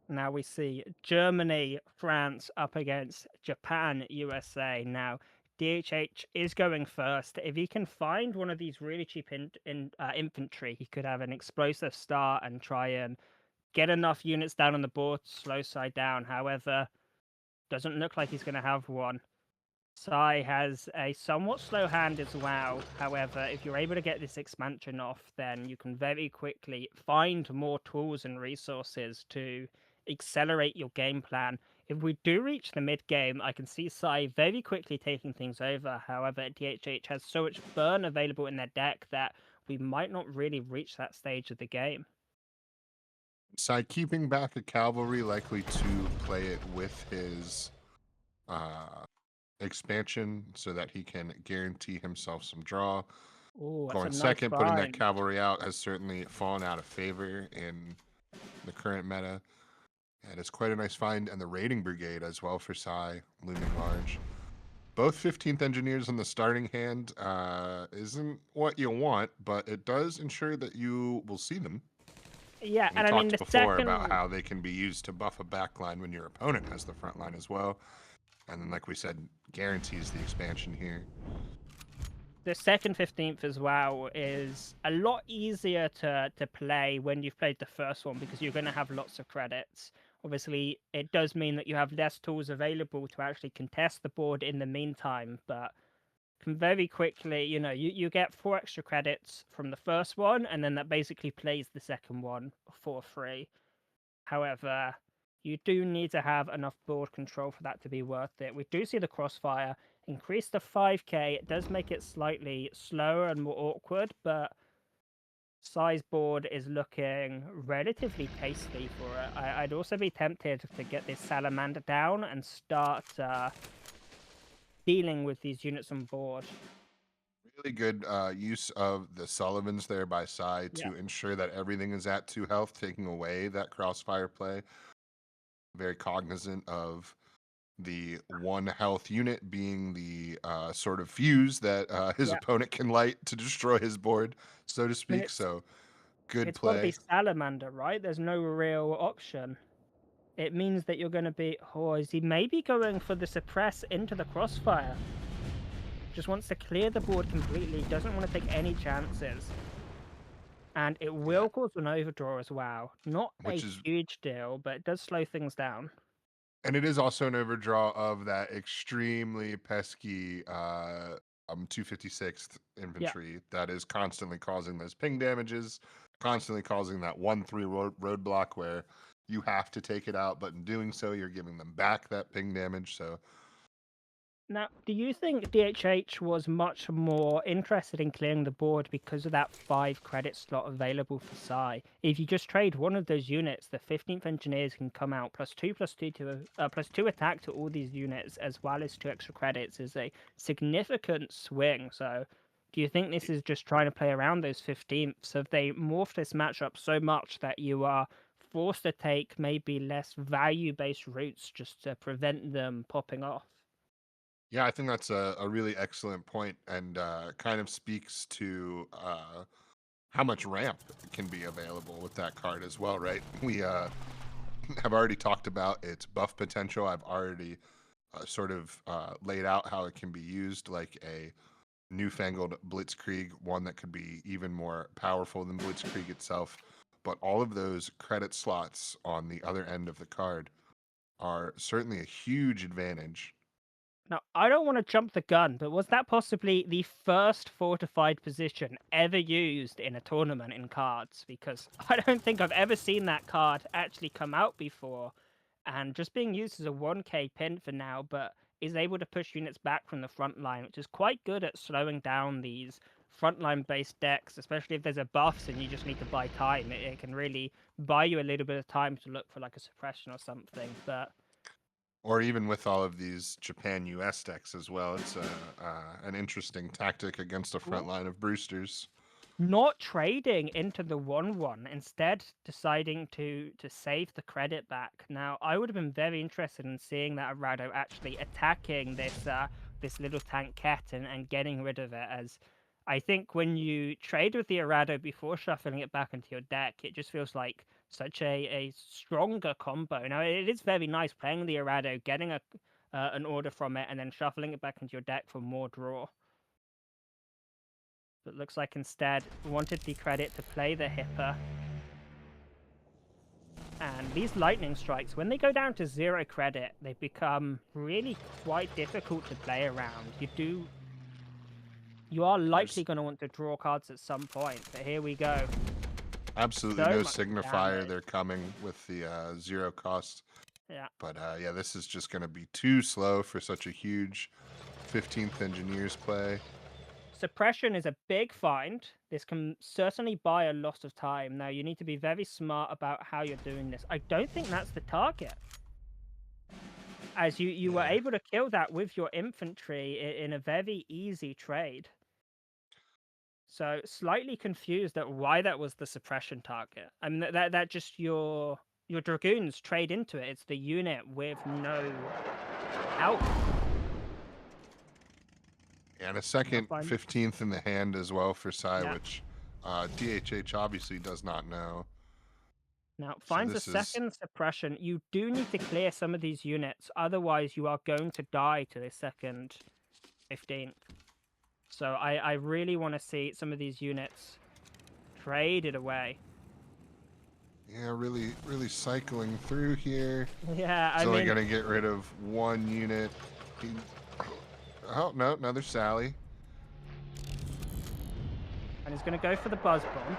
Now we see Germany, France up against Japan, USA. Now, DHH is going first. If he can find one of these really cheap infantry, he could have an explosive start and try and get enough units down on the board to slow Side down. However, doesn't look like he's going to have one. Sai has a somewhat slow hand as well. However, if you're able to get this expansion off, then you can very quickly find more tools and resources to accelerate your game plan. If we do reach the mid game, I can see Sai very quickly taking things over. However, DHH has so much burn available in their deck that we might not really reach that stage of the game. Sai keeping back a cavalry, likely to play it with his expansion so that he can guarantee himself some draw. Oh, that's a Going nice second, putting that find. cavalry out has certainly fallen out of favor in the current meta. And it's quite a nice find. And the raiding brigade as well for Sai, looming large. Both 15th engineers in the starting hand isn't what you want, but it does ensure that you will see them. Yeah, We and I mean talked the before second. about how they can be used to buff a backline when your opponent has the front line as well. And then, like we said, guarantees the expansion here. The second 15th as well is a lot easier to play when you've played the first one because you're going to have lots of credits. Obviously, it does mean that you have less tools available to actually contest the board in the meantime, but can very quickly, you get 4 extra credits from the first one, and then that basically plays the second one for free. However, you do need to have enough board control for that to be worth it. We do see the crossfire increase to 5k. It does make it slightly slower and more awkward, but size board is looking relatively tasty for it. I'd also be tempted to get this salamander down and start dealing with these units on board. Really good use of the Sullivans there by Sai to ensure that everything is at 2 health, taking away that crossfire play. Very cognizant of the 1 health unit being the sort of fuse that his opponent can light to destroy his board, so to speak. So good it's got to play. be salamander, right? There's no real option. It means that you're going to be... Oh, is he maybe going for the suppress into the crossfire? Just wants to clear the board completely, doesn't want to take any chances. And it will cause an overdraw as well. Not a huge deal, but it does slow things down. And it is also an overdraw of that extremely pesky 256th infantry that is constantly causing those ping damages, constantly causing that 1-3 roadblock where you have to take it out, but in doing so, you're giving them back that ping damage. So now, do you think DHH was much more interested in clearing the board because of that 5 credit slot available for Sai? If you just trade one of those units, the 15th engineers can come out +2 attack to all these units, as well as 2 extra credits, is a significant swing. So, do you think this is just trying to play around those 15ths? Have they morphed this matchup so much that you are forced to take maybe less value-based routes just to prevent them popping off? yeah, I think that's a really excellent point and kind of speaks to how much ramp can be available with that card as well, right? We have already talked about its buff potential. I've already sort of laid out how it can be used like a newfangled Blitzkrieg, one that could be even more powerful than Blitzkrieg itself. But all of those credit slots on the other end of the card are certainly a huge advantage. Now, I don't want to jump the gun, but was that possibly the first fortified position ever used in a tournament in cards? Because I don't think I've ever seen that card actually come out before, and just being used as a 1k pin for now, but is able to push units back from the front line, which is quite good at slowing down these frontline based decks, especially if there's a buffs and you just need to buy time. It can really buy you a little bit of time to look for like a suppression or something, but... Or even with all of these Japan US decks as well, it's an interesting tactic against a front line of Brewsters. Not trading into the 1/1, instead deciding to save the credit back. Now, I would have been very interested in seeing that Arado actually attacking this little tank cat and getting rid of it, as I think when you trade with the Arado before shuffling it back into your deck, it just feels like such a stronger combo. Now, it is very nice playing the Arado, getting an order from it, and then shuffling it back into your deck for more draw. But looks like instead wanted the credit to play the Hipper. And these lightning strikes, when they go down to 0 credit, they become really quite difficult to play around. You are likely going to want to draw cards at some point, but here we go. Absolutely So no much signifier. damage. They're coming with the 0 cost. Yeah. But yeah, this is just going to be too slow for such a huge 15th Engineers play. Suppression is a big find. This can certainly buy a lot of time. Now, you need to be very smart about how you're doing this. I don't think that's the target. As you were able to kill that with your infantry in a very easy trade. So, slightly confused at why that was the suppression target. I mean, that just your dragoons trade into it. It's the unit with no health. And a second fine. 15th in the hand as well for Sai, Yeah. which DHH obviously does not know. Now, finds a this is- second suppression. You do need to clear some of these units, otherwise you are going to die to the second 15th. So I really want to see some of these units traded away. Yeah, really cycling through here. Yeah, He's I only mean, going to get rid of one unit. Oh, no, another Sally. and he's going to go for the buzz bomb.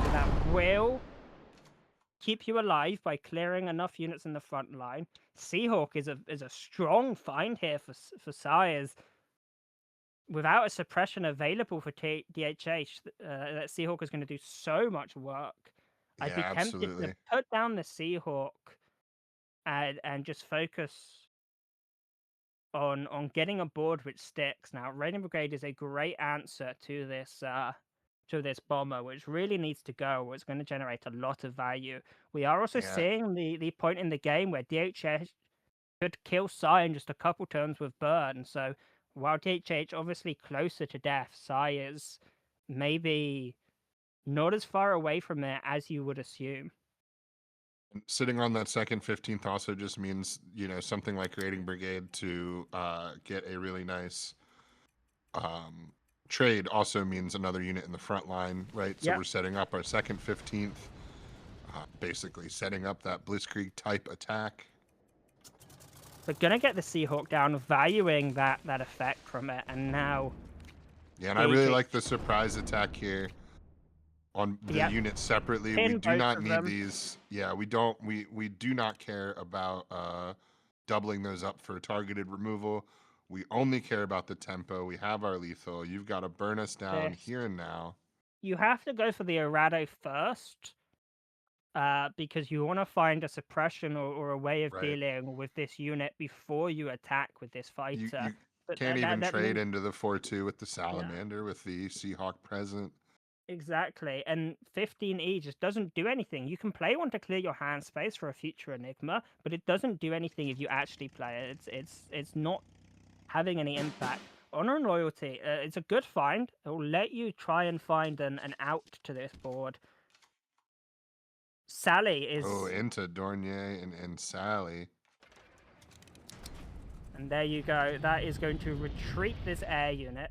So that will keep you alive by clearing enough units in the front line. Seahawk is a strong find here for Sires. Without a suppression available for DHH, that Seahawk is going to do so much work. I'd be Yeah, tempted absolutely. to put down the Seahawk and just focus on getting a board which sticks. Now, Raiding Brigade is a great answer to this bomber, which really needs to go. It's going to generate a lot of value. We are also Yeah. seeing the point in the game where DHH could kill Sai in just a couple turns with burn. So while DHH obviously closer to death, Sai is maybe not as far away from it as you would assume. Sitting on that second 15th also just means, something like Raiding Brigade to get a really nice trade also means another unit in the front line, right? So Yep. we're setting up our second 15th, basically setting up that Blitzkrieg type attack. We're gonna get the Seahawk down, valuing that effect from it, and now. Yeah, and I really DHH like the surprise attack here on the Yep. units separately. Pin We do both not of need them. these. Yeah, we don't. We do not care about doubling those up for targeted removal. We only care about the tempo. We have our lethal. You've got to burn us down This. here and now. You have to go for the errado first, because you want to find a suppression or a way of Right. dealing with this unit before you attack with this fighter. You But can't even that trade means- into the 4-2 with the Salamander with the Seahawk present. Exactly, and 15E just doesn't do anything. You can play one to clear your hand space for a future Enigma, but it doesn't do anything if you actually play it. It's not having any impact. Honor and Loyalty, it's a good find. It will let you try and find an out to this board. Sally is... Oh, into Dornier and Sally. And there you go. That is going to retreat this air unit.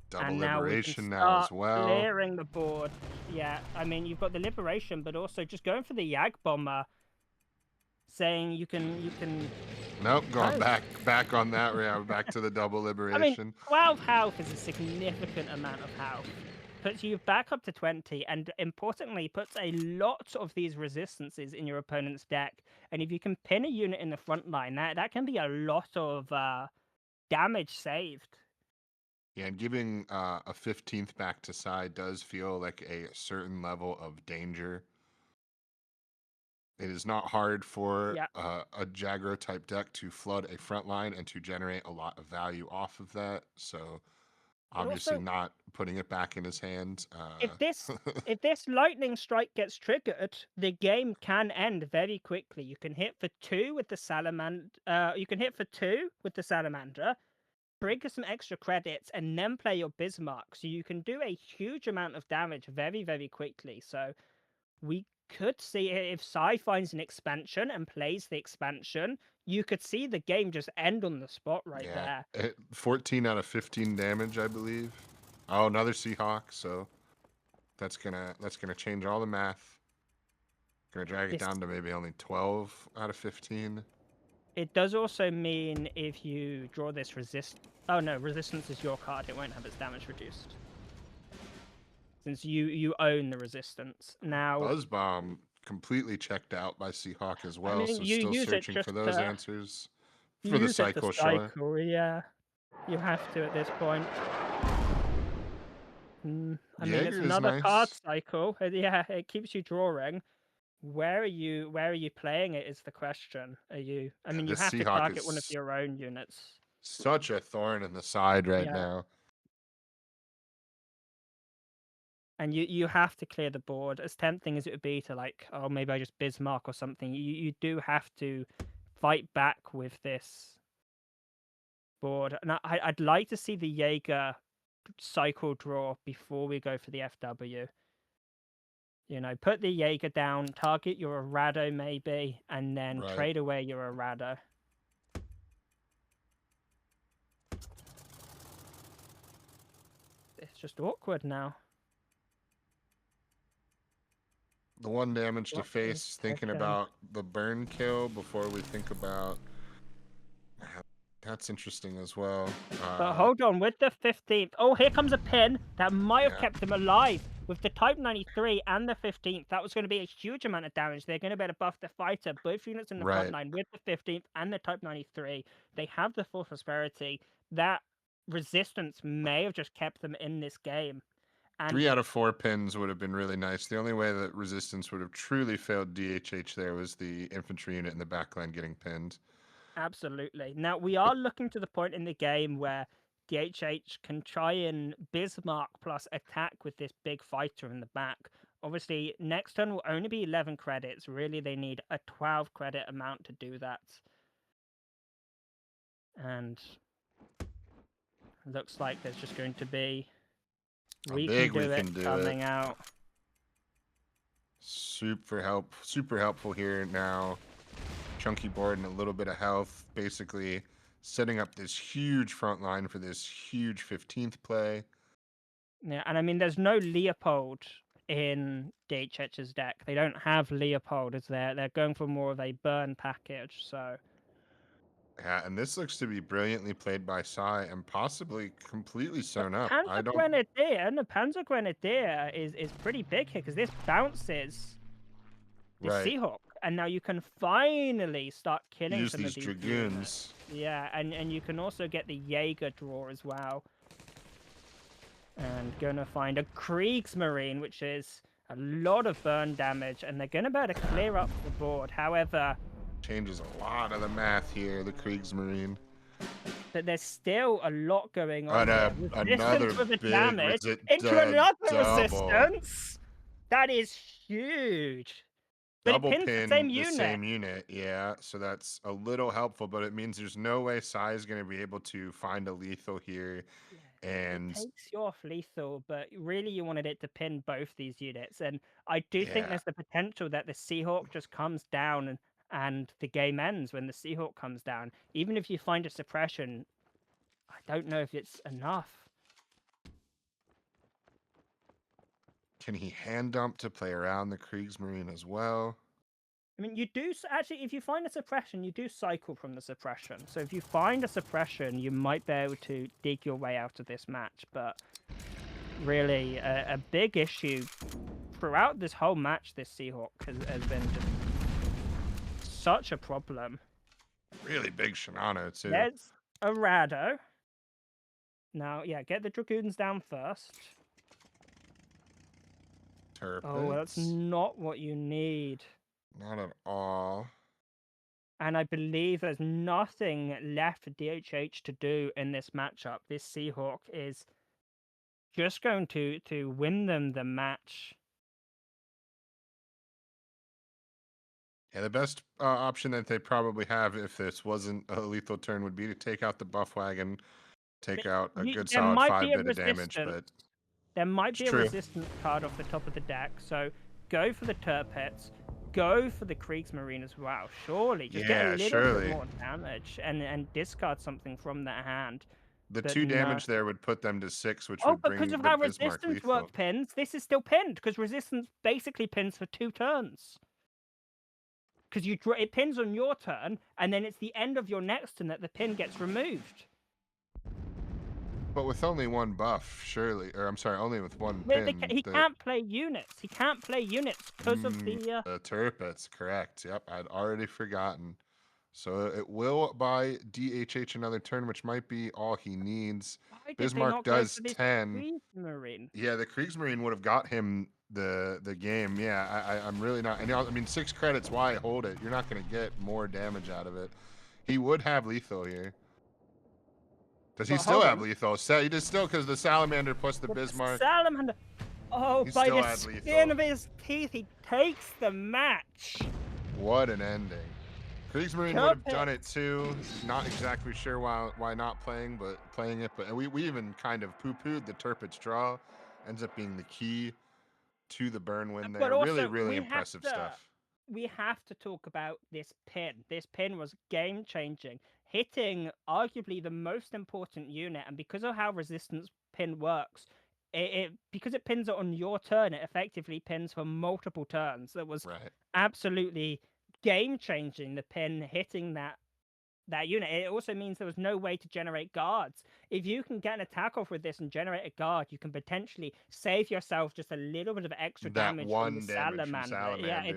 Double And now we liberation can now as start well. clearing the board. Yeah, I mean, you've got the liberation, but also just going for the Yag bomber, saying you can. Nope, going Oh. back on that. Yeah, back to the double I liberation. mean, 12 health is a significant amount of health. Puts you back up to 20, and importantly, puts a lot of these resistances in your opponent's deck. And if you can pin a unit in the front line, that can be a lot of damage saved. Yeah, and giving a 15th back to side does feel like a certain level of danger. It is not hard for Yeah. a Jagro type deck to flood a front line and to generate a lot of value off of that. So obviously also- not putting it back in his hand. If this lightning strike gets triggered, the game can end very quickly. You can hit for 2 with the salamander. You can hit for 2 with the salamander, trigger some extra credits, and then play your Bismarck. So you can do a huge amount of damage very, very quickly. So we could see if Sai finds an expansion and plays the expansion, you could see the game just end on the spot right yeah, there. 14 out of 15 damage, I believe. Oh, another Seahawk. So that's gonna change all the math. Gonna drag it This- down to maybe only 12 out of 15. It does also mean if you draw this oh no, resistance is your card. It won't have its damage reduced. Since you own the resistance. Now, Buzz Bomb completely checked out by Seahawk as well, mean, so you still use it searching for just those to- answers. you For the use cycle, it to sure. cycle, yeah. You have to at this point. I mean, it's Jaeger is another card nice. cycle. Yeah, it keeps you drawing. Where are you playing it is the question. I mean, you This have to Seahawk target one of is your own units. such a thorn in the side right Yeah. now. And you have to clear the board. As tempting as it would be to like, oh, maybe I just Bismarck or something, you do have to fight back with this board. And I'd like to see the Jaeger cycle draw before we go for the FW. You know, put the Jaeger down, target your Arado maybe, and then Right. trade away your Arado. It's just awkward now. The one damage to What face, is thinking second? about the burn kill before we think about... That's interesting as well. But hold on, with the 15th... Oh, here comes a pin that might have Yeah. kept him alive. With the Type 93 and the 15th, that was going to be a huge amount of damage. They're going to be able to buff the fighter. Both units in the front Right. line with the 15th and the Type 93. They have the full prosperity. That resistance may have just kept them in this game. And 3 out of 4 pins would have been really nice. The only way that resistance would have truly failed DHH there was the infantry unit in the backline getting pinned. absolutely. Now, we are looking to the point in the game where DHH can try and Bismarck plus attack with this big fighter in the back. Obviously, next turn will only be 11 credits. Really, they need a 12 credit amount to do that. And looks like there's just going to be we can do it coming out. Super helpful here now. Chunky board and a little bit of health, basically setting up this huge front line for this huge 15th play. Yeah, and I mean, there's no Leopold in DHH's deck. They don't have Leopold as they're going for more of a burn package, so... Yeah, and this looks to be brilliantly played by Sai and possibly completely sewn up. The Panzer Grenadier is pretty big here because this bounces the Right. Seahawk, and now you can finally start killing Use some these of these dragoons. units. Yeah, and you can also get the Jaeger draw as well. And gonna find a Kriegsmarine, which is a lot of burn damage, and they're gonna be able to clear up the board. However, Changes a lot of the math here, the Kriegsmarine. but there's still a lot going on. Another Resistance with the big damage into another resistance. That is huge. But Double it pins pin the same unit. yeah. So that's a little helpful, but it means there's no way Sai is going to be able to find a lethal here. And it takes you off lethal, but really you wanted it to pin both these units. And I do think Yeah. there's the potential that the Seahawk just comes down and the game ends when the Seahawk comes down. Even if you find a suppression, I don't know if it's enough. Can he hand dump to play around the Kriegsmarine as well? I mean, you do actually, if you find a suppression, you do cycle from the suppression. So if you find a suppression, you might be able to dig your way out of this match. But really, a big issue throughout this whole match, this Seahawk has been just such a problem. Really big Shinano, too. There's a Rado. Now, yeah, get the Dragoons down first. Oh, that's not what you need. Not at all. And I believe there's nothing left for DHH to do in this matchup. This Seahawk is just going to win them the match. Yeah, the best option that they probably have if this wasn't a lethal turn would be to take out the buff wagon, take out a good solid 5 bit of damage, but there might be a true. resistance card off the top of the deck, so go for the Turpets, go for the Kriegsmarine as well. Surely, just get a little bit more damage and discard something from their hand. The But 2 no. damage there would put them to 6, which would bring because the of how Bismarck resistance lethal. work pins, this is still pinned because resistance basically pins for 2 turns. because it pins on your turn, and then it's the end of your next turn that the pin gets removed. But with only one buff, surely, or I'm sorry, only with one pin. He can't play units. He can't play units because of the Turpits. Correct. Yep, I'd already forgotten. So it will buy DHH another turn, which might be all he needs. Why did they Bismarck not go does for this 10. Kriegsmarine? Yeah, the Kriegsmarine would have got him the game. Yeah, I'm really not. And I mean, 6 credits. Why hold it? You're not going to get more damage out of it. He would have lethal here. Does he still have lethal? He does still, because the Salamander plus the Bismarck. Salamander. Oh, He by still the had skin lethal. of his teeth, he takes the match. What an ending. Kriegsmarine would have done it too. Not exactly sure why not playing, but playing it. But we even kind of poo-pooed the Turpit's draw. Ends up being the key to the burn win there. But also, Really, really impressive stuff. We have to talk about this pin. This pin was game-changing, hitting arguably the most important unit, and because of how resistance pin works, because it pins it on your turn, it effectively pins for multiple turns. That was absolutely game-changing, the pin hitting that unit. It also means there was no way to generate guards. If you can get an attack off with this and generate a guard, you can potentially save yourself just a little bit of extra damage from the Salamander. Yeah,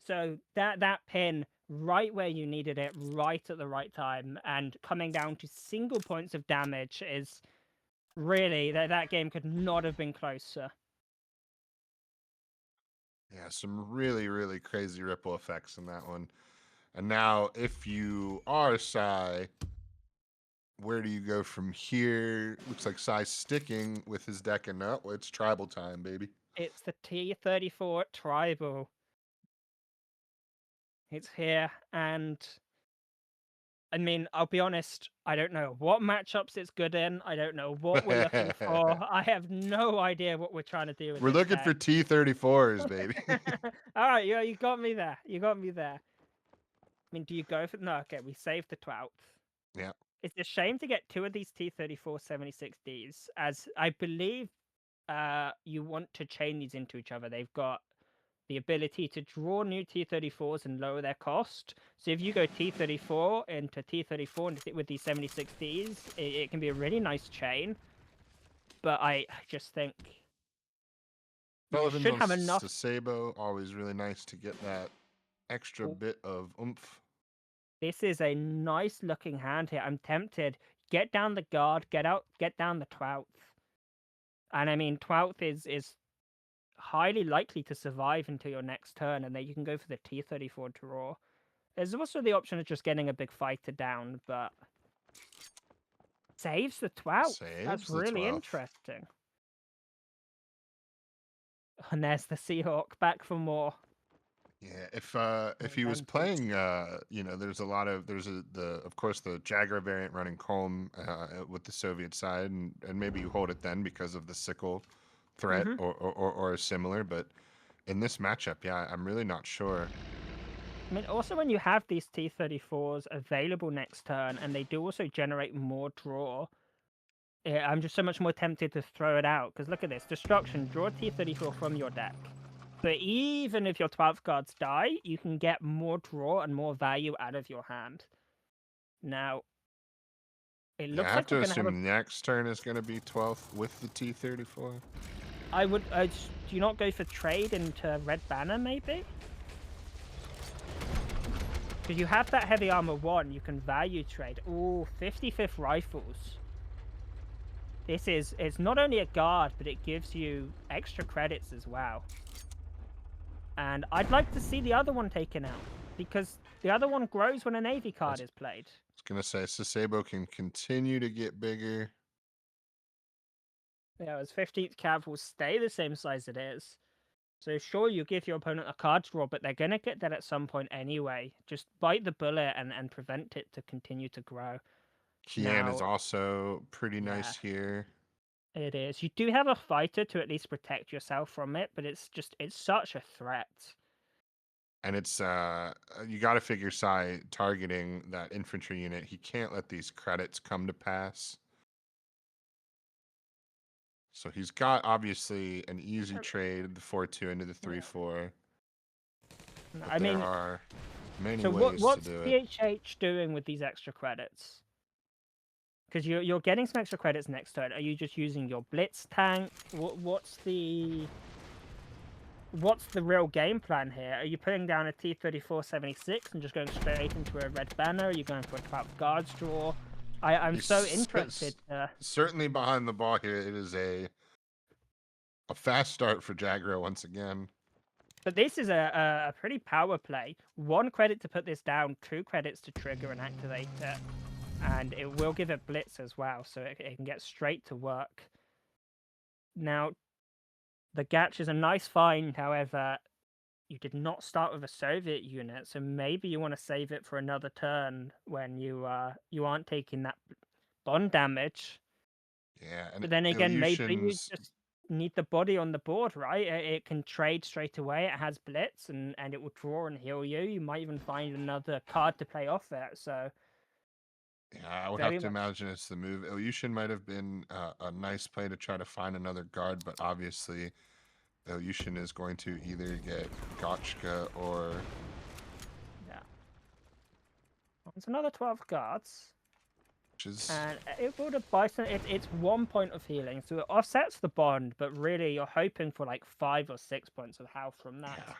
so that pin right where you needed it, right at the right time, and coming down to single points of damage is really that game could not have been closer. Yeah, some really, really crazy ripple effects in that one. And now, if you are Sai, where do you go from here? Looks like Sai's sticking with his deck, and no, it's tribal time, baby. It's the T34 tribal. It's here, and I mean, I'll be honest, I don't know what matchups it's good in. I don't know what we're looking for. I have no idea what we're trying to do with We're this looking deck. for T34s, baby. All right, you got me there. You got me there. I mean, do you go for... No, okay, we saved the 12th. Yeah. It's a shame to get 2 of these T34 76Ds, as I believe you want to chain these into each other. They've got the ability to draw new T34s and lower their cost. So if you go T34 into T34 and with these 76Ds, it can be a really nice chain. But I just think you should have enough. Sasebo, always really nice to get that extra bit of oomph. This is a nice looking hand here. I'm tempted. Get down the guard, get down the 12th. And I mean, 12th is highly likely to survive until your next turn, and then you can go for the T34 draw. There's also the option of just getting a big fighter down, but saves the 12th. That's really interesting. And there's the Seahawk back for more. Yeah, if he was playing, there's of course the Jagger variant running Colm with the Soviet side, and maybe you hold it then because of the sickle threat or similar, but in this matchup, yeah, I'm really not sure. I mean, also when you have these T34s available next turn, and they do also generate more draw, I'm just so much more tempted to throw it out, because look at this. Destruction, draw T34 from your deck. But even if your 12th guards die, you can get more draw and more value out of your hand. Now, it looks like I have to assume the next turn is going to be 12th with the T34. I would. Do you not go for trade into Red Banner, maybe? Because you have that heavy armor 1, you can value trade. Ooh, 55th rifles. It's not only a guard, but it gives you extra credits as well. And I'd like to see the other one taken out, because the other one grows when a Navy card is played. I was going to say, Sasebo can continue to get bigger. Yeah, as 15th Cav will stay the same size it is. So sure, you give your opponent a card draw, but they're going to get that at some point anyway. Just bite the bullet and prevent it to continue to grow. Kian is also pretty nice here. It is. You do have a fighter to at least protect yourself from it, but it's such a threat. And it's you got to figure Sai targeting that infantry unit. He can't let these credits come to pass. So he's got obviously an easy trade, the 4-2 into the 3-4. But I there mean, are many so ways what's to do it. DHH doing with these extra credits? Because you're getting some extra credits next turn. Are you just using your blitz tank? What's the real game plan here? Are you putting down a T-34-76 and just going straight into a red banner? Are you going for a 12 guards draw? I'm He's so interested. Certainly behind the ball here. It is a fast start for Jagro once again. But this is a pretty power play. 1 credit to put this down, 2 credits to trigger and activate it. And it will give it blitz as well, so it can get straight to work. Now, the Gatch is a nice find, however, you did not start with a Soviet unit, so maybe you want to save it for another turn when you aren't taking that bond damage. Yeah, and But then again, maybe you Ilyushin's just need the body on the board, right? It can trade straight away. It has blitz, and it will draw and heal you. You might even find another card to play off it. So Yeah, I would very have to much. imagine it's the move. Ilyushin might have been a nice play to try to find another guard, but obviously Ilyushin is going to either get Gotchka or... Yeah. It's another 12 guards. Which is... And it would have Bison. It's 1 point of healing, so it offsets the bond, but really you're hoping for like 5 or 6 points of health from that. Yeah.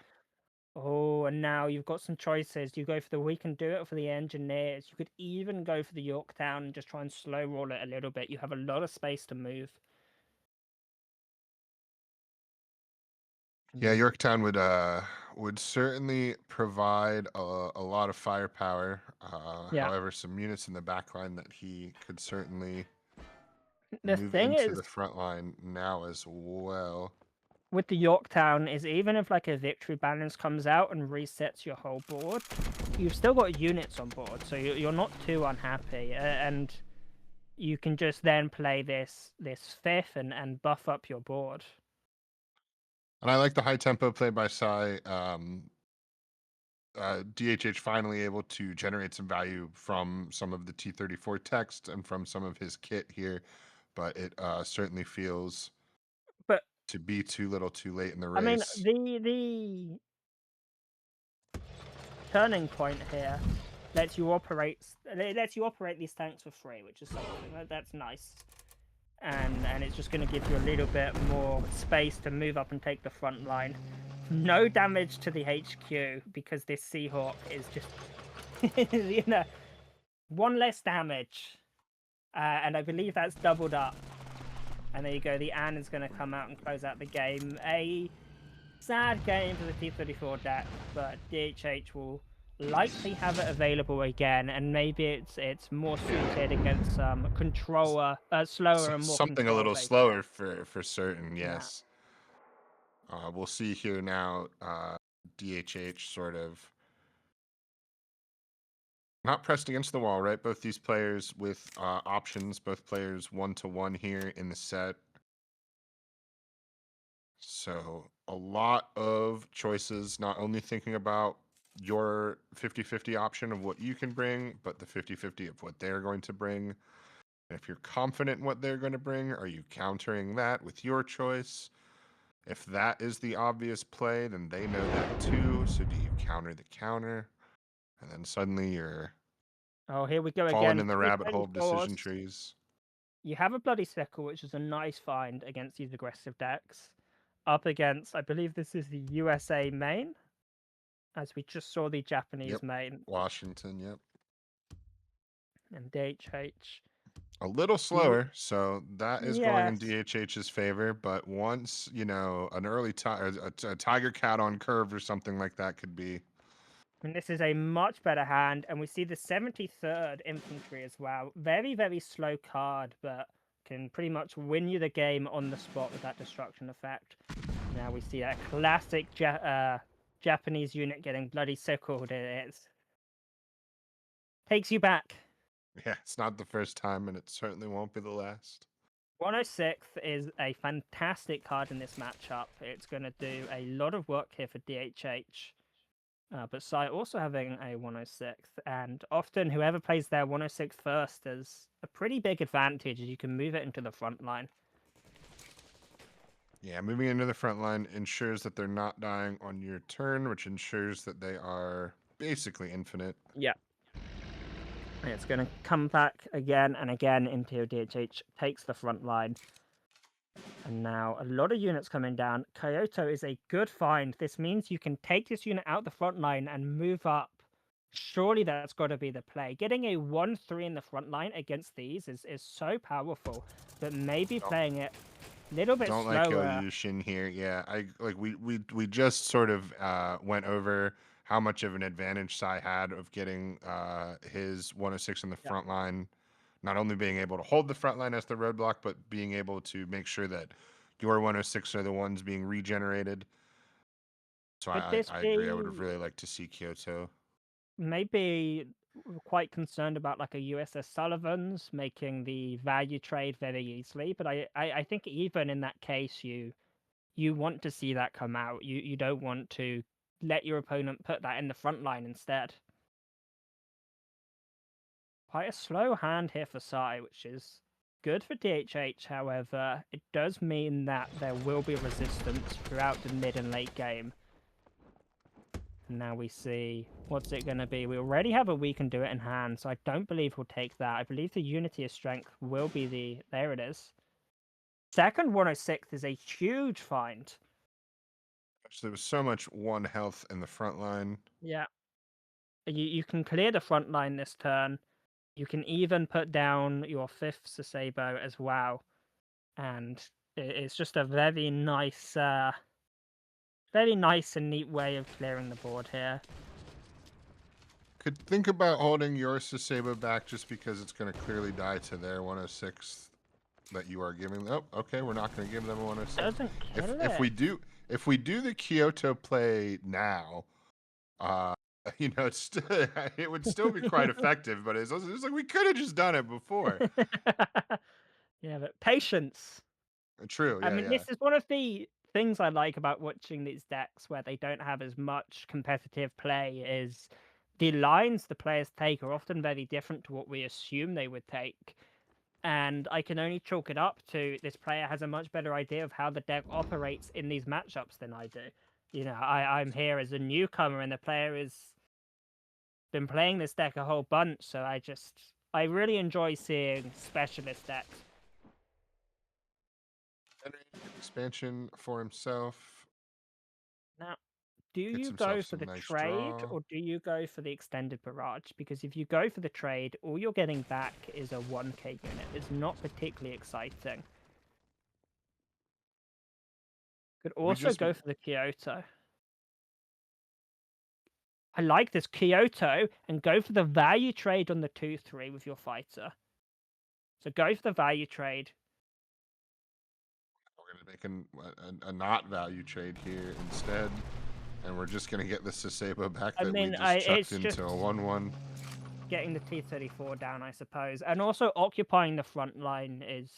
Oh, and now you've got some choices. You go for the We Can Do It for the engineers. You could even go for the Yorktown and just try and slow roll it a little bit. You have a lot of space to move. Yeah, Yorktown would certainly provide a lot of firepower. Yeah. However, some units in the back line that he could certainly The move thing into is, the front line now as well. with the Yorktown is even if like a victory balance comes out and resets your whole board, you've still got units on board, so you're not too unhappy, and you can just then play this fifth and buff up your board. And I like the high tempo play by Sai. DHH finally able to generate some value from some of the T-34 text and from some of his kit here, but it certainly feels But to be too little too late in the I mean, race. the turning point here lets you operate these tanks for free, which is something that's nice. And it's just going to give you a little bit more space to move up and take the front line. No damage to the HQ because this Seahawk is just, 1 less damage. And I believe that's doubled up. And there you go, the Ann is going to come out and close out the game. A sad game for the T-34 deck, but DHH will likely have it available again, and maybe it's more suited against controller, slower and more Something a little control-based slower decks. for certain, yes. We'll see here now, DHH sort of not pressed against the wall, right? Both these players with options, both players 1-1 here in the set. So a lot of choices, not only thinking about your 50-50 option of what you can bring, but the 50-50 of what they're going to bring. And if you're confident in what they're going to bring, are you countering that with your choice? If that is the obvious play, then they know that too. So do you counter the counter? And then suddenly you're Oh, here we go falling again. in the rabbit hole of 224s. decision trees. You have a Bloody Sickle, which is a nice find against these aggressive decks. Up against, I believe this is the USA main, as we just saw the Japanese main. Washington, yep. And DHH. A little slower, so that is going in Yes. DHH's favor. But once, an early a Tiger Cat on curve or something like that could be. I mean, this is a much better hand, and we see the 73rd Infantry as well. Very, very slow card, but can pretty much win you the game on the spot with that destruction effect. Now we see a classic Japanese unit getting bloody sickled. It takes you back. Yeah, it's not the first time, and it certainly won't be the last. 106th is a fantastic card in this matchup. It's going to do a lot of work here for DHH. But Sai also having a 106th, and often whoever plays their 106th first has a pretty big advantage as you can move it into the front line. Yeah, moving into the front line ensures that they're not dying on your turn, which ensures that they are basically infinite. Yeah. And it's going to come back again and again until DHH takes the front line. And now a lot of units coming down. Kyoto is a good find. This means you can take this unit out the front line and move up. Surely that's got to be the play. Getting a 1-3 in the front line against these is so powerful. But maybe playing it a little bit Don't let slower. Yushin here. Yeah, we just sort of went over how much of an advantage Sai had of getting his 106 in the front line, not only being able to hold the front line as the roadblock, but being able to make sure that your 106 are the ones being regenerated. So Could I this agree. I would have be really liked to see Kyoto. maybe we're quite concerned about like a USS Sullivan's making the value trade very easily, but I think even in that case you want to see that come out. You don't want to let your opponent put that in the front line instead. Quite a slow hand here for Sai, which is good for DHH. However, it does mean that there will be resistance throughout the mid and late game. And now we see what's it going to be. We already have a we can do it in hand, so I don't believe he'll take that. I believe the Unity of Strength will be the... There it is. Second 106 is a huge find. So there was so much 1 health in the front line. Yeah. You can clear the front line this turn. You can even put down your 5th Sasebo as well. And it's just a very nice and neat way of clearing the board here. Could think about holding your Sasebo back just because it's going to clearly die to their 106 that you are giving. Oh, okay, we're not going to give them a 106. Doesn't kill If we do the Kyoto play now, you know, it would still be quite effective. But it's like we could have just done it before. Yeah, but patience. True. Yeah, I mean, yeah. this is one of the things I like about watching these decks where they don't have as much competitive play is the lines the players take are often very different to what we assume they would take. And I can only chalk it up to this player has a much better idea of how the deck operates in these matchups than I do. You know, I'm here as a newcomer and the player has been playing this deck a whole bunch, so I really enjoy seeing specialist decks. Expansion for himself. Now, do Gets you himself go for some the nice trade draw. or do you go for the extended barrage? Because if you go for the trade, all you're getting back is a 1k unit. It's not particularly exciting. Could also go for the Kyoto. I like this Kyoto and go for the value trade on the 2-3 with your fighter. So go for the value trade. We're going to make a not value trade here instead. And we're just going to get the Sasebo back that we just chucked into a 1-1. Getting the T-34 down, I suppose. And also occupying the front line is...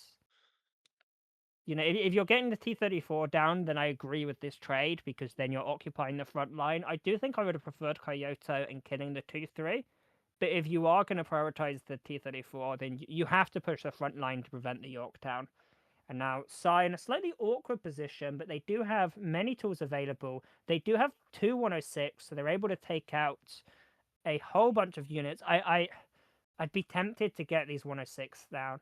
You know, if you're getting the T-34 down, then I agree with this trade, because then you're occupying the front line. I do think I would have preferred Kyoto and killing the 2-3. But if you are going to prioritize the T-34, then you have to push the front line to prevent the Yorktown. And now Sai in a slightly awkward position, but they do have many tools available. They do have 2 106, so they're able to take out a whole bunch of units. I'd be tempted to get these 106 down.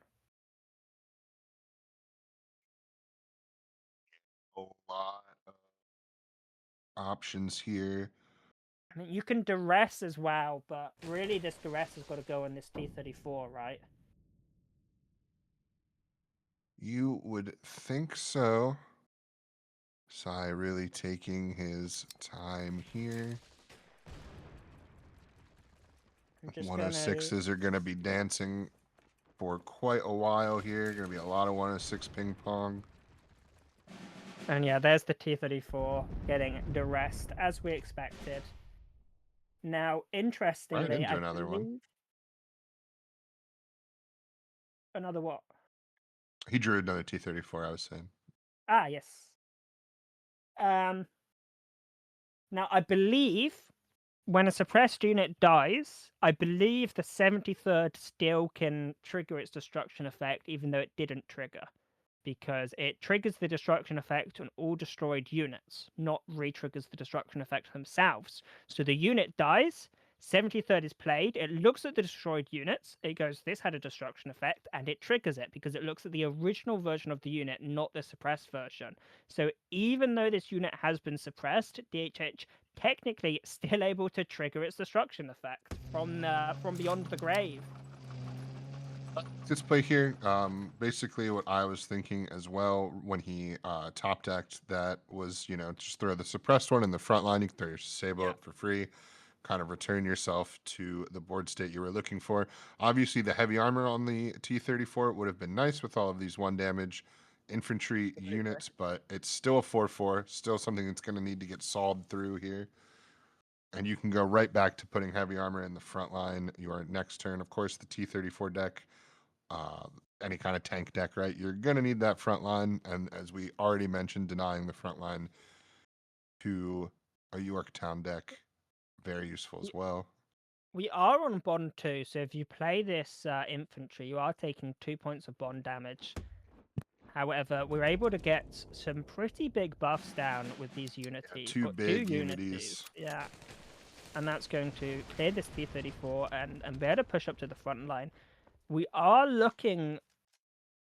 A lot of options here. I mean, you can duress as well, but really this duress has got to go on this T-34, right? You would think so. Sai really taking his time here. 106s are going to be dancing for quite a while here. Going to be a lot of 106 ping pong. And yeah, there's the T-34 getting duressed as we expected. Now, interestingly, Right into another one. Another what? He drew another T-34, I was saying. Ah, yes. Now, I believe when a suppressed unit dies, I believe the 73rd still can trigger its destruction effect, even though it didn't trigger. because it triggers the destruction effect on all destroyed units, not re-triggers the destruction effect themselves. So the unit dies, 73rd is played, it looks at the destroyed units, it goes, this had a destruction effect, and it triggers it because it looks at the original version of the unit, not the suppressed version. So even though this unit has been suppressed, DHH technically still able to trigger its destruction effect from beyond the grave. Let's play here. Basically, what I was thinking as well when he top decked that was, just throw the suppressed one in the front line. You can throw your Sable up for free, kind of return yourself to the board state you were looking for. Obviously, the heavy armor on the T-34 would have been nice with all of these 1 damage infantry units, but it's still a 4/4, still something that's going to need to get solved through here. And you can go right back to putting heavy armor in the front line your next turn. Of course, the T-34 deck, any kind of tank deck, right? You're going to need that front line. And as we already mentioned, denying the front line to a Yorktown deck, very useful as well. We are on bond 2, so if you play this infantry, you are taking 2 points of bond damage. However, we're able to get some pretty big buffs down with these unities. Two big unities. Yeah. And that's going to clear this T-34 and be able to push up to the front line. We are looking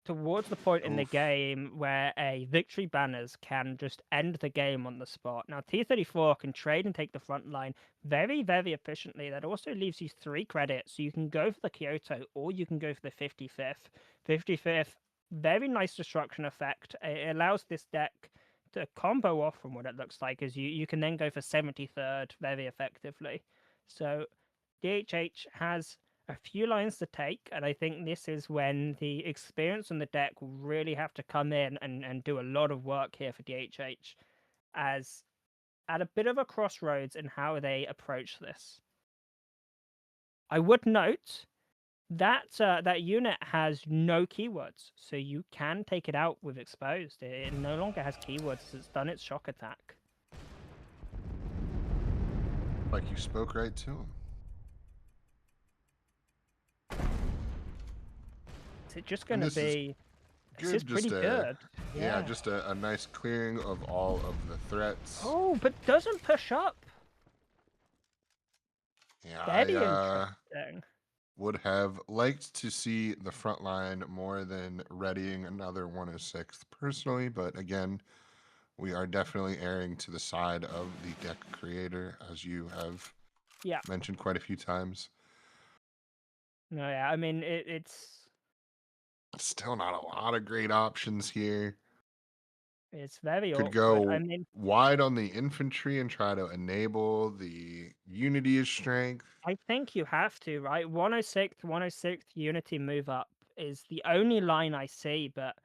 towards the point in the game where a victory banners can just end the game on the spot. Now, T-34 can trade and take the front line very, very efficiently. That also leaves you 3 credits, so you can go for the Kyoto or you can go for the 55th. 55th, very nice destruction effect. It allows this deck to combo off from what it looks like, as you can then go for 73rd very effectively. So DHH has a few lines to take, and I think this is when the experience on the deck will really have to come in and do a lot of work here for DHH, as at a bit of a crossroads in how they approach this. I would note that that unit has no keywords, so you can take it out with exposed. It no longer has keywords, it's done its shock attack. Like you spoke right to him. Is it just going to be... This is pretty just good. Yeah, just a nice clearing of all of the threats. Oh, but doesn't push up. Yeah, Very I interesting. would have liked to see the front line more than readying another 106th personally, but again, we are definitely erring to the side of the deck creator, as you have mentioned quite a few times. No, yeah, I mean, it's still not a lot of great options here. It's very Could awkward. go I mean, wide on the infantry and try to enable the unity of strength. I think you have to, right? 106th unity move up is the only line I see, but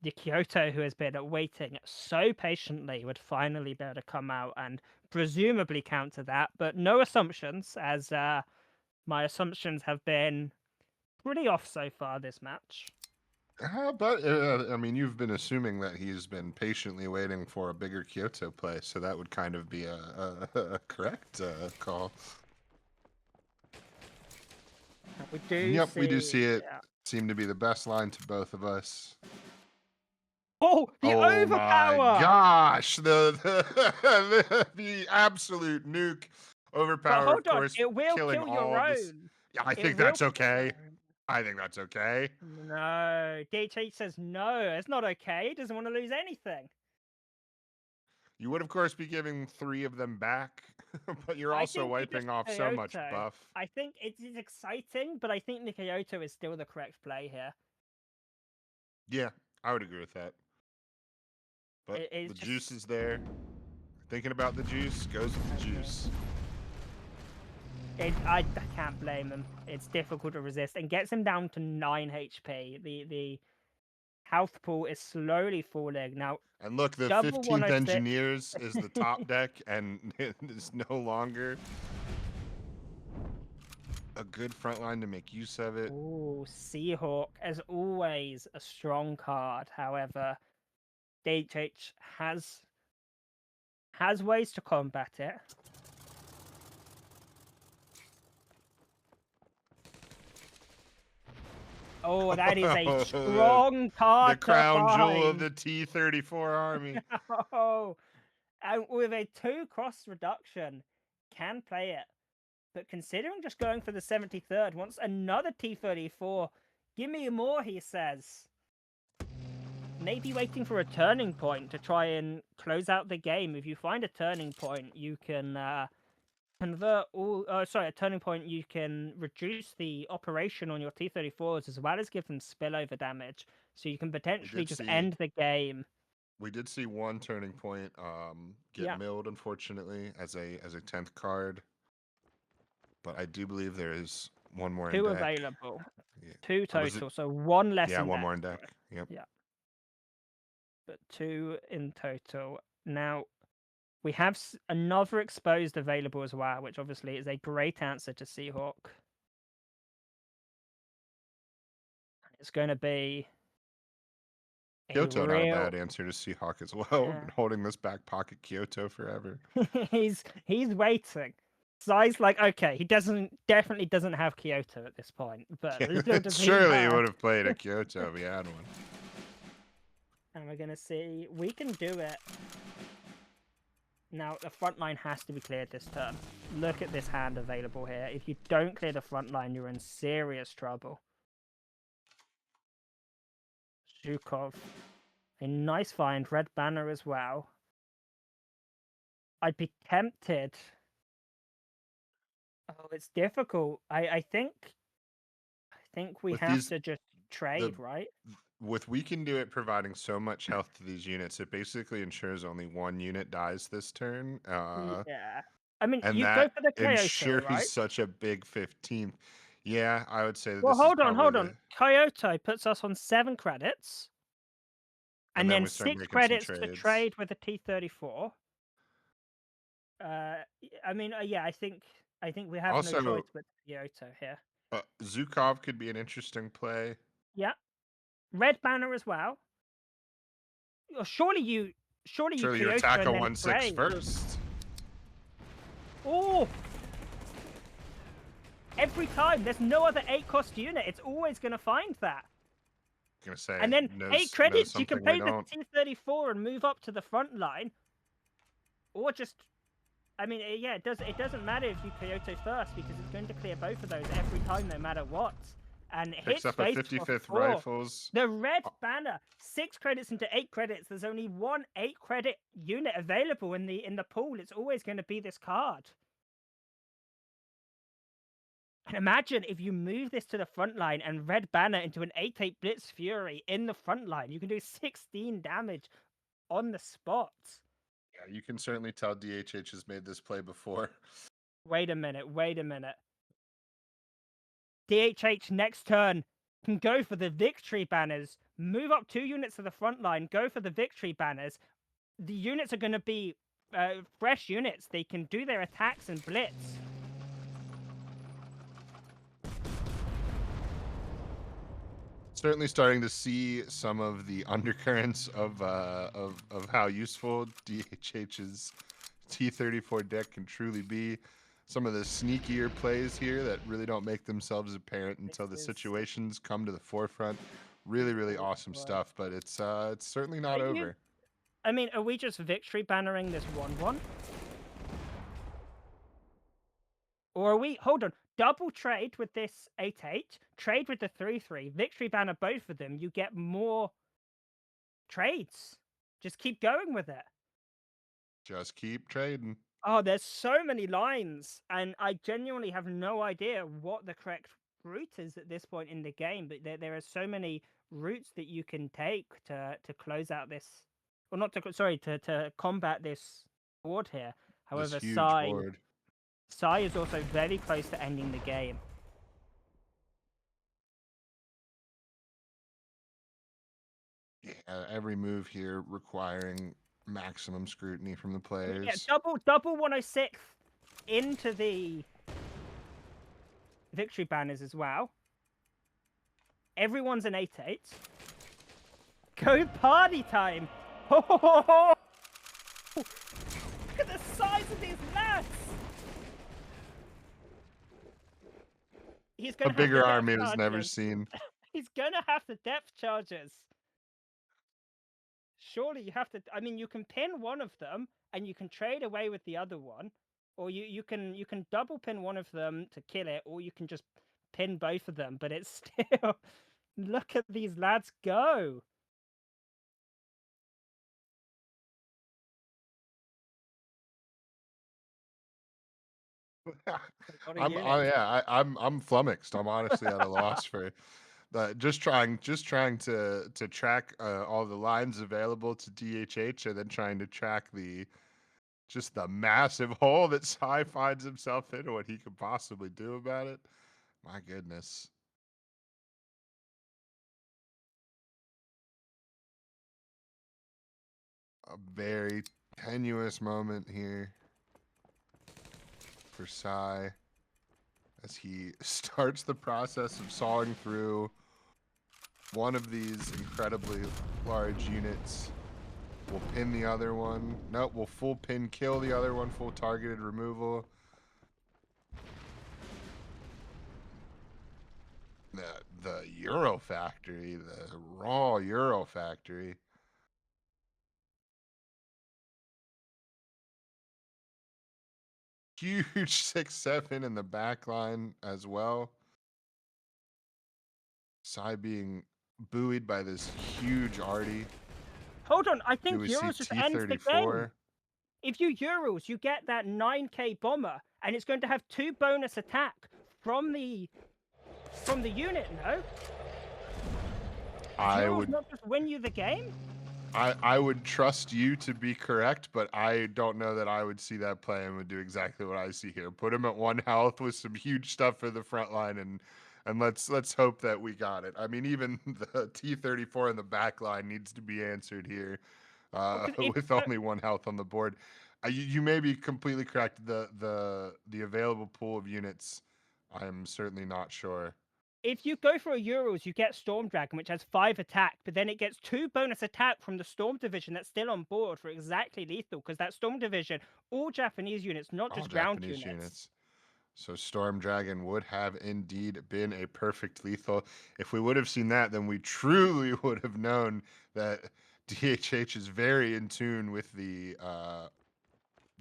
the Kyoto, who has been waiting so patiently, would finally be able to come out and presumably counter that. But no assumptions, as my assumptions have been pretty off so far this match. But I mean, you've been assuming that he's been patiently waiting for a bigger Kyoto play, so that would kind of be a correct call. We do. Yep, we do see it. Seem to be the best line to both of us. Oh, the overpower! My gosh, the absolute nuke overpower. But hold of course, on, it will killing kill all your own. this. Yeah, I think that's okay. I think that's okay. No, DHH says no. It's not okay. He doesn't want to lose anything. You would, of course, be giving 3 of them back, but you're also wiping off so much buff. I think it is exciting, but I think the Kyoto is still the correct play here. Yeah, I would agree with that. But the juice is there. Thinking about the juice, goes with the juice. I can't blame him. It's difficult to resist and gets him down to 9 HP. The health pool is slowly falling now. And look, the 15th Engineers is the top deck, and it is no longer a good front line to make use of it. Oh, Seahawk, as always, a strong card. However, DHH has ways to combat it. Oh, that is a The strong card to crown jewel of find. the T-34 army. Oh, and with a 2 cross reduction, can play it. But considering just going for the 73rd, wants another T-34. Give me more, he says. Maybe waiting for a turning point to try and close out the game. If you find a turning point, you can convert all. A turning point. You can reduce the operation on your T-34s as well as give them spillover damage. So you can potentially just end the game. We did see one turning point get milled, unfortunately, as a 10th card. But I do believe there is one more in 2 deck. available. Yeah. 2 total. So 1 less. Yeah, in one deck. more in deck. Yep. Yeah. But 2 in total. Now, we have another exposed available as well, which obviously is a great answer to Seahawk. It's going to be Kyoto, not a bad answer to Seahawk as well. Yeah. Been holding this back pocket Kyoto forever. he's waiting. Sai's like, okay, he definitely doesn't have Kyoto at this point, but little does surely he know. would have played a Kyoto if he had one. And we're gonna see, we can do it. Now the front line has to be cleared this turn. Look at this hand available here. If you don't clear the front line, you're in serious trouble. Zhukov, a nice find. Red banner as well. I'd be tempted. Oh, it's difficult. I think we have to just trade, right? With we can do it providing so much health to these units, it basically ensures only 1 unit dies this turn. Yeah. I mean, and you that go for the Kyoto, ensures right? such a big 15th. Yeah, I would say that Well, this hold is on. Kyoto puts us on 7 credits. And then 6 credits to trade with a T-34. I mean, yeah, I think we have Also, no choice but Kyoto here. Zhukov could be an interesting play. Yeah. Red banner as well. Surely you attack a 1/6 first. Oh! Every time, there's no other 8 cost unit. It's always going to find that. Gonna say, and then 8 credits, you can play the T-34 and move up to the front line, or just, I mean, yeah, it doesn't matter if you Kyoto first because it's going to clear both of those every time, no matter what. And picks up a 55th rifles. The red banner, 6 credits into 8 credits. There's only one 8 credit unit available in the pool. It's always going to be this card. And imagine if you move this to the front line and red banner into an 8/8 Blitz Fury in the front line. You can do 16 damage on the spot. Yeah, you can certainly tell DHH has made this play before. Wait a minute. DHH next turn can go for the victory banners, move up 2 units to the front line, go for the victory banners. The units are going to be fresh units. They can do their attacks and blitz. Certainly starting to see some of the undercurrents of how useful DHH's T-34 deck can truly be. Some of the sneakier plays here that really don't make themselves apparent until the situations come to the forefront. Really, really awesome stuff, but it's certainly not over. I mean, are we just victory bannering this 1/1? Or are we, hold on, double trade with this 8/8, trade with the 3/3, victory banner both of them, you get more trades. Just keep going with it. Just keep trading. Oh, there's so many lines, and I genuinely have no idea what the correct route is at this point in the game, but there are so many routes that you can take to close out this, or not to, sorry, to combat this board here. However, Sai is also very close to ending the game. Yeah, every move here requiring maximum scrutiny from the players. Yeah, double 106 into the victory banners as well. Everyone's an 8/8. Go party time! Oh, look at the size of these mats! He's gonna a bigger army has never seen. He's gonna have the depth charges. Surely you have to. I mean, you can pin one of them and you can trade away with the other one, or you can double pin one of them to kill it, or you can just pin both of them. But it's still. Look at these lads go. I'm flummoxed. I'm honestly at a loss for just trying to track all the lines available to DHH, and then trying to track the massive hole that Sai finds himself in, and what he could possibly do about it. My goodness. A very tenuous moment here for Sai as he starts the process of sawing through one of these incredibly large units. We'll pin the other one. Nope, we'll full pin kill the other one, full targeted removal. The Euro factory, the raw Euro factory. Huge 6-7 in the back line as well. Sai being buoyed by this huge Artie. Hold on, I think Do we see Euros just ends the game. T-34? If you Euros, you get that 9k bomber, and it's going to have 2 bonus attack from the unit. No, I would not just win you the game. I would trust you to be correct, but I don't know that I would see that play and would do exactly what I see here. Put him at 1 health with some huge stuff for the front line, and let's hope that we got it. I mean, even the T-34 in the back line needs to be answered here with only 1 health on the board. You may be completely correct. The available pool of units, I'm certainly not sure. If you go for a Euros, you get Storm Dragon, which has 5 attack, but then it gets 2 bonus attack from the Storm Division that's still on board for exactly lethal, because that Storm Division, all Japanese units, not just ground units. So Storm Dragon would have indeed been a perfect lethal. If we would have seen that, then we truly would have known that DHH is very in tune with the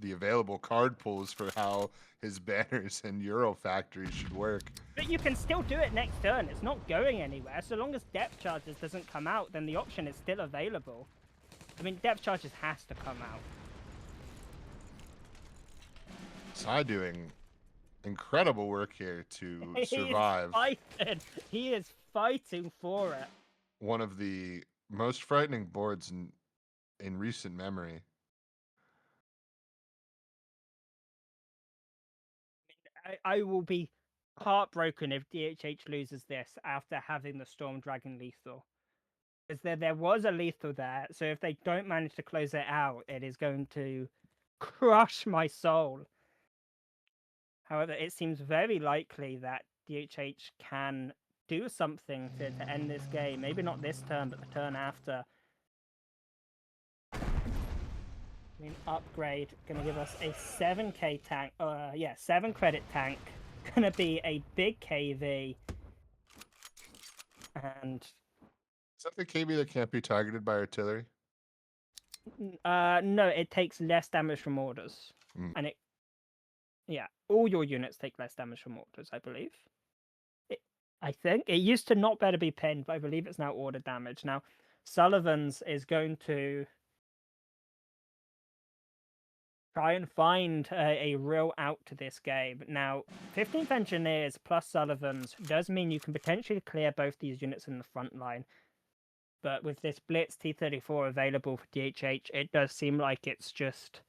available card pools for how his banners and Euro factories should work. But you can still do it next turn. It's not going anywhere. So long as depth charges doesn't come out, then the option is still available. I mean, depth charges has to come out. Sai doing incredible work here to survive. He is fighting for it. One of the most frightening boards in recent memory. I will be heartbroken if DHH loses this after having the Storm Dragon lethal. Because there was a lethal there, so if they don't manage to close it out, it is going to crush my soul. However, it seems very likely that DHH can do something to end this game. Maybe not this turn, but the turn after. I mean, upgrade, gonna give us a 7k tank, 7 credit tank, gonna be a big KV, and... Is that the KB that can't be targeted by artillery? No, it takes less damage from orders, and all your units take less damage from orders, I believe. I think, it used to not better be pinned, but I believe it's now order damage. Now, Sullivan's is going to try and find a real out to this game. Now, 15th Engineers plus Sullivan's does mean you can potentially clear both these units in the front line. But with this Blitz T-34 available for DHH, it does seem like it's just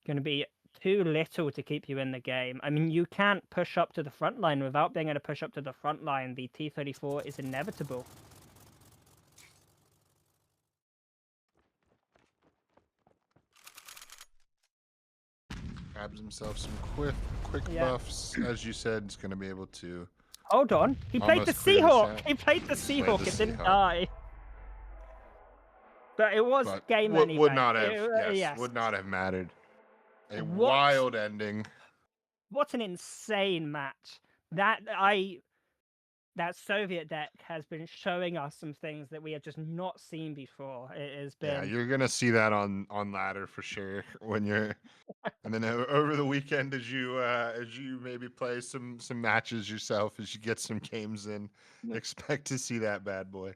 going to be too little to keep you in the game. I mean, you can't push up to the front line. Without being able to push up to the front line, the T-34 is inevitable. Grabs himself some quick buffs. As you said, he's going to be able to... Hold on. He played the Seahawk. He played the Seahawk. It didn't die. But it was game anyway. Would not have, would not have mattered. A wild ending. What an insane match. that Soviet deck has been showing us some things that we have just not seen before. It has Yeah, been you're gonna see that on ladder for sure when you're. And then over the weekend, as you maybe play some matches yourself, as you get some games in, expect to see that bad boy.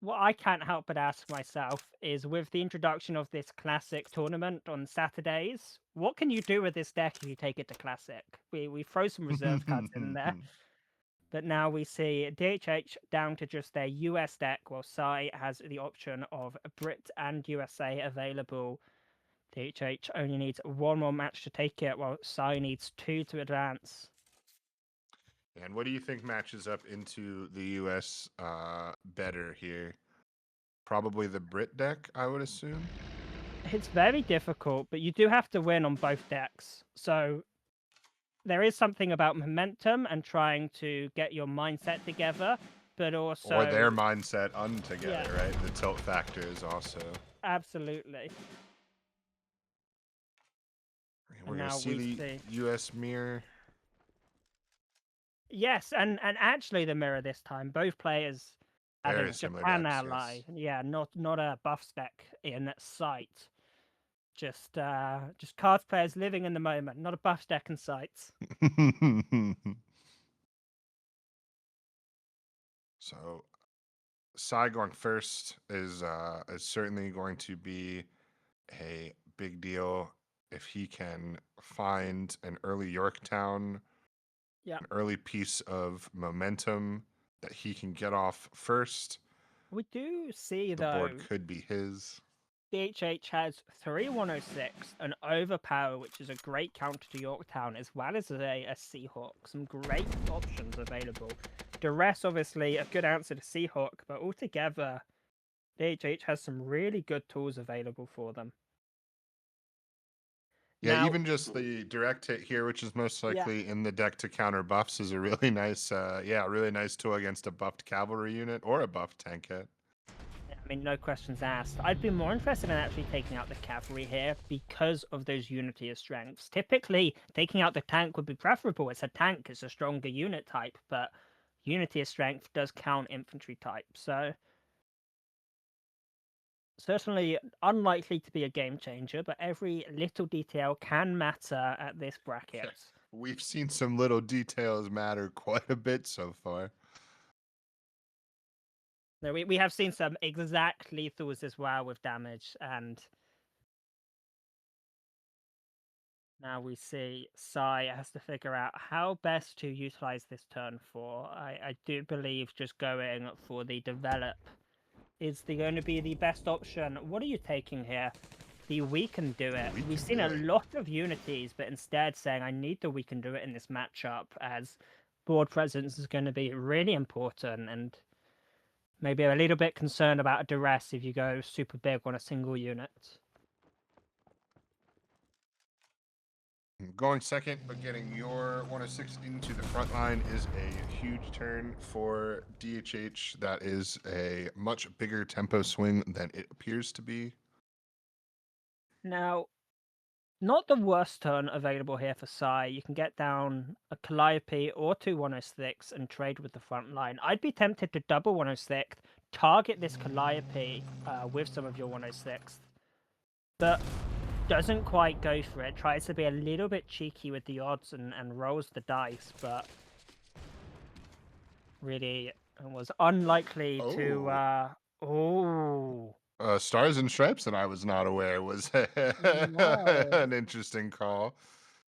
what I can't help but ask myself is, with the introduction of this classic tournament on Saturdays, what can you do with this deck if you take it to classic? We throw some reserve cards in there, but now we see DHH down to just their US deck, while Sai has the option of Brit and USA available. DHH only needs one more match to take it, while Sai needs 2 to advance. And what do you think matches up into the US better here? Probably the Brit deck, I would assume. It's very difficult, but you do have to win on both decks. So there is something about momentum and trying to get your mindset together, but also... Or their mindset untogether, Yeah. right? The tilt factor is also... Absolutely. We're going to see the US mirror. Yes, and actually the mirror this time. Both players having a Japan ally. Yes. Yeah, not a buff spec in sight. Just cards players living in the moment, not a buff deck in sight. So, Sai going first is certainly going to be a big deal if he can find an early Yorktown, an early piece of momentum that he can get off first. We do see, the board could be his. DHH has 3 106, an Overpower, which is a great counter to Yorktown, as well as a Seahawk. Some great options available. Duress, obviously, a good answer to Seahawk, but altogether, DHH has some really good tools available for them. Yeah, now, even just the direct hit here, which is most likely in the deck to counter buffs, is a really nice, really nice tool against a buffed cavalry unit or a buffed tank hit. I mean, no questions asked. I'd be more interested in actually taking out the cavalry here because of those unity of strengths. Typically, taking out the tank would be preferable. It's a tank, it's a stronger unit type, but unity of strength does count infantry type, so certainly unlikely to be a game changer, but every little detail can matter at this bracket. Yeah. We've seen some little details matter quite a bit so far. No, we have seen some exact lethals as well with damage, and now we see Sai has to figure out how best to utilize this turn for. I do believe just going for the develop is going to be the best option. What are you taking here? The we can do it. We've seen a lot of unities, but instead saying I need the we can do it in this matchup, as board presence is going to be really important, and maybe a little bit concerned about a duress if you go super big on a single unit. Going second, but getting your 106 into the front line is a huge turn for DHH. That is a much bigger tempo swing than it appears to be. Now, not the worst turn available here for Sai. You can get down a Calliope or 2 106 and trade with the front line. I'd be tempted to double 106, target this Calliope with some of your 106, but doesn't quite go for it. Tries to be a little bit cheeky with the odds and rolls the dice, but really was unlikely to... Stars and Stripes that I was not aware was an interesting call.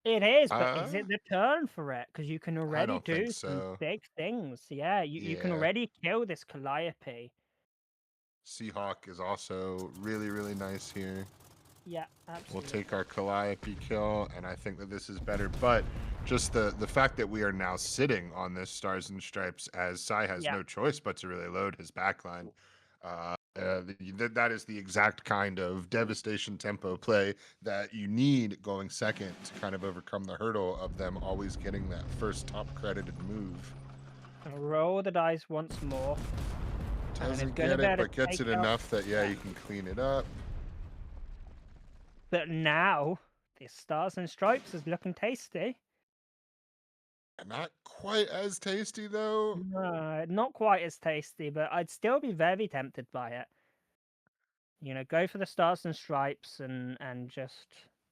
It is, but is it the turn for it? Because you can already do some big things. Yeah, you can already kill this Calliope. Seahawk is also really, really nice here. Yeah, absolutely. We'll take our Calliope kill, and I think that this is better. But just the fact that we are now sitting on this Stars and Stripes, as Sai has no choice but to really load his backline. That is the exact kind of devastation tempo play that you need going second to kind of overcome the hurdle of them always getting that first top credited move. Roll the dice once more. Doesn't get it, but gets it enough that, you can clean it up. But now, the Stars and Stripes is looking tasty. And not quite as tasty though. No, not quite as tasty, but I'd still be very tempted by it. You know, go for the stars and stripes and just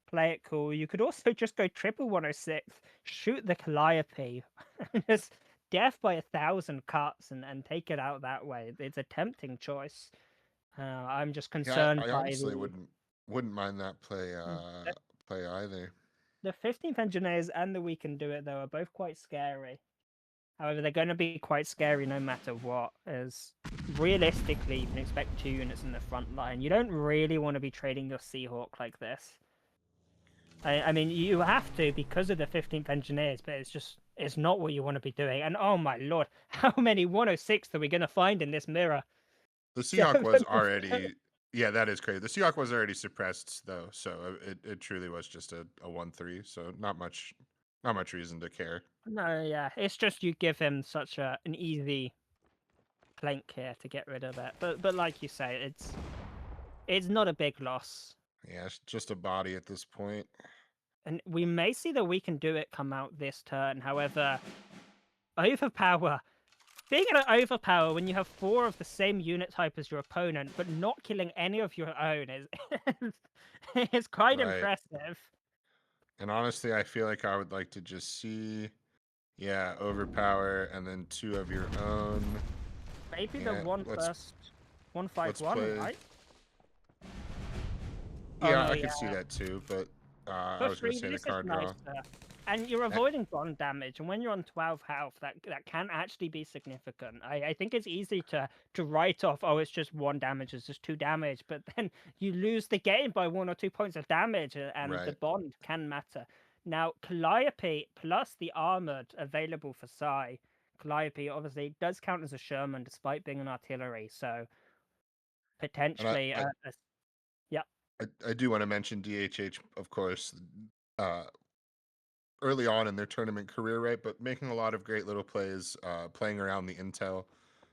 play it cool. You could also just go triple 106, shoot the Calliope, just death by 1,000 cuts and take it out that way. It's a tempting choice. I'm just Yeah, concerned I by honestly the wouldn't mind that play the play either. the 15th engineers and the We Can Do It though are both quite scary. However, they're going to be quite scary no matter what, as realistically, you can expect 2 units in the front line. You don't really want to be trading your Seahawk like this. I mean, you have to because of the 15th Engineers, but it's not what you want to be doing. And oh my lord, how many 106 are we going to find in this mirror? The Seahawk was 7 of already, yeah, that is crazy. The Seahawk was already suppressed though, so it truly was just a 1-3. So not much reason to care. No, yeah, it's just you give him such an easy plank here to get rid of it. But like you say, it's not a big loss. Yeah, it's just a body at this point. And we may see that We Can Do It come out this turn. However, overpower. Being an overpower when you have 4 of the same unit type as your opponent, but not killing any of your own is quite Right. impressive. And honestly, I feel like I would like to just see, yeah, overpower and then 2 of your own. Maybe Yeah, the one let's- first. let's 151, play- right? Yeah, Oh, no, I yeah. could see that too, but I For was going to free, say the this is card draw. nicer. And you're avoiding bond damage, and when you're on 12 health, that can actually be significant. I think it's easy to write off, oh, it's just 1 damage, it's just 2 damage, but then you lose the game by 1 or 2 points of damage, and the Right. bond can matter. Now, Calliope plus the armored available for Psy, Calliope obviously does count as a Sherman despite being an artillery, so potentially, I do want to mention DHH, of course, early on in their tournament career, right? But making a lot of great little plays, playing around the intel.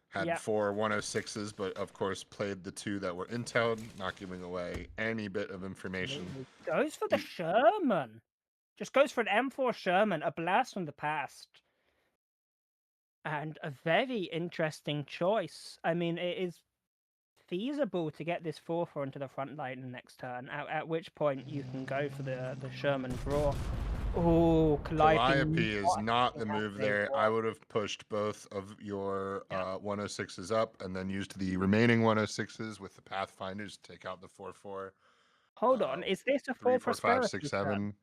Had Yeah. 4 106s, but of course played the 2 that were intel, not giving away any bit of information. Goes for the Sherman. Just goes for an M4 Sherman, a blast from the past. And a very interesting choice. I mean, it is feasible to get this 4-4 into the front line the next turn, at which point you can go for the Sherman draw. Oh, Calliope is not the move there. I would have pushed both of your 106s up and then used the remaining 106s with the Pathfinders to take out the 4-4. Hold on, is this a 3, 4 4, 5, prosperity 6, turn? 7.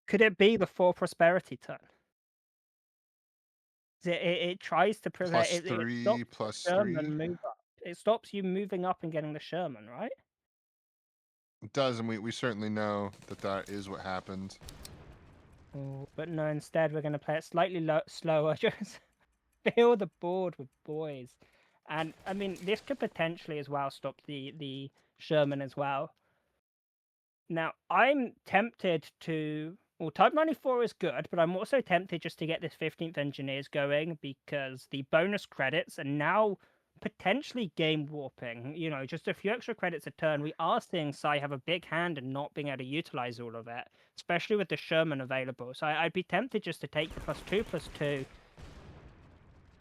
Could it be the 4 prosperity turn? It tries to prevent Plus it. 3, It stops plus the Sherman 3. move up. It stops you moving up and getting the Sherman, right? It does, and we certainly know that is what happened. Oh, but no, instead we're going to play it slightly slower. Just fill the board with boys. And, I mean, this could potentially as well stop the Sherman as well. Now, I'm tempted to... Well, Type 94 is good, but I'm also tempted just to get this 15th Engineers going because the bonus credits are now potentially game warping. You know, just a few extra credits a turn. We are seeing Psy have a big hand and not being able to utilize all of it, especially with the Sherman available. So I'd be tempted just to take the +2/+2.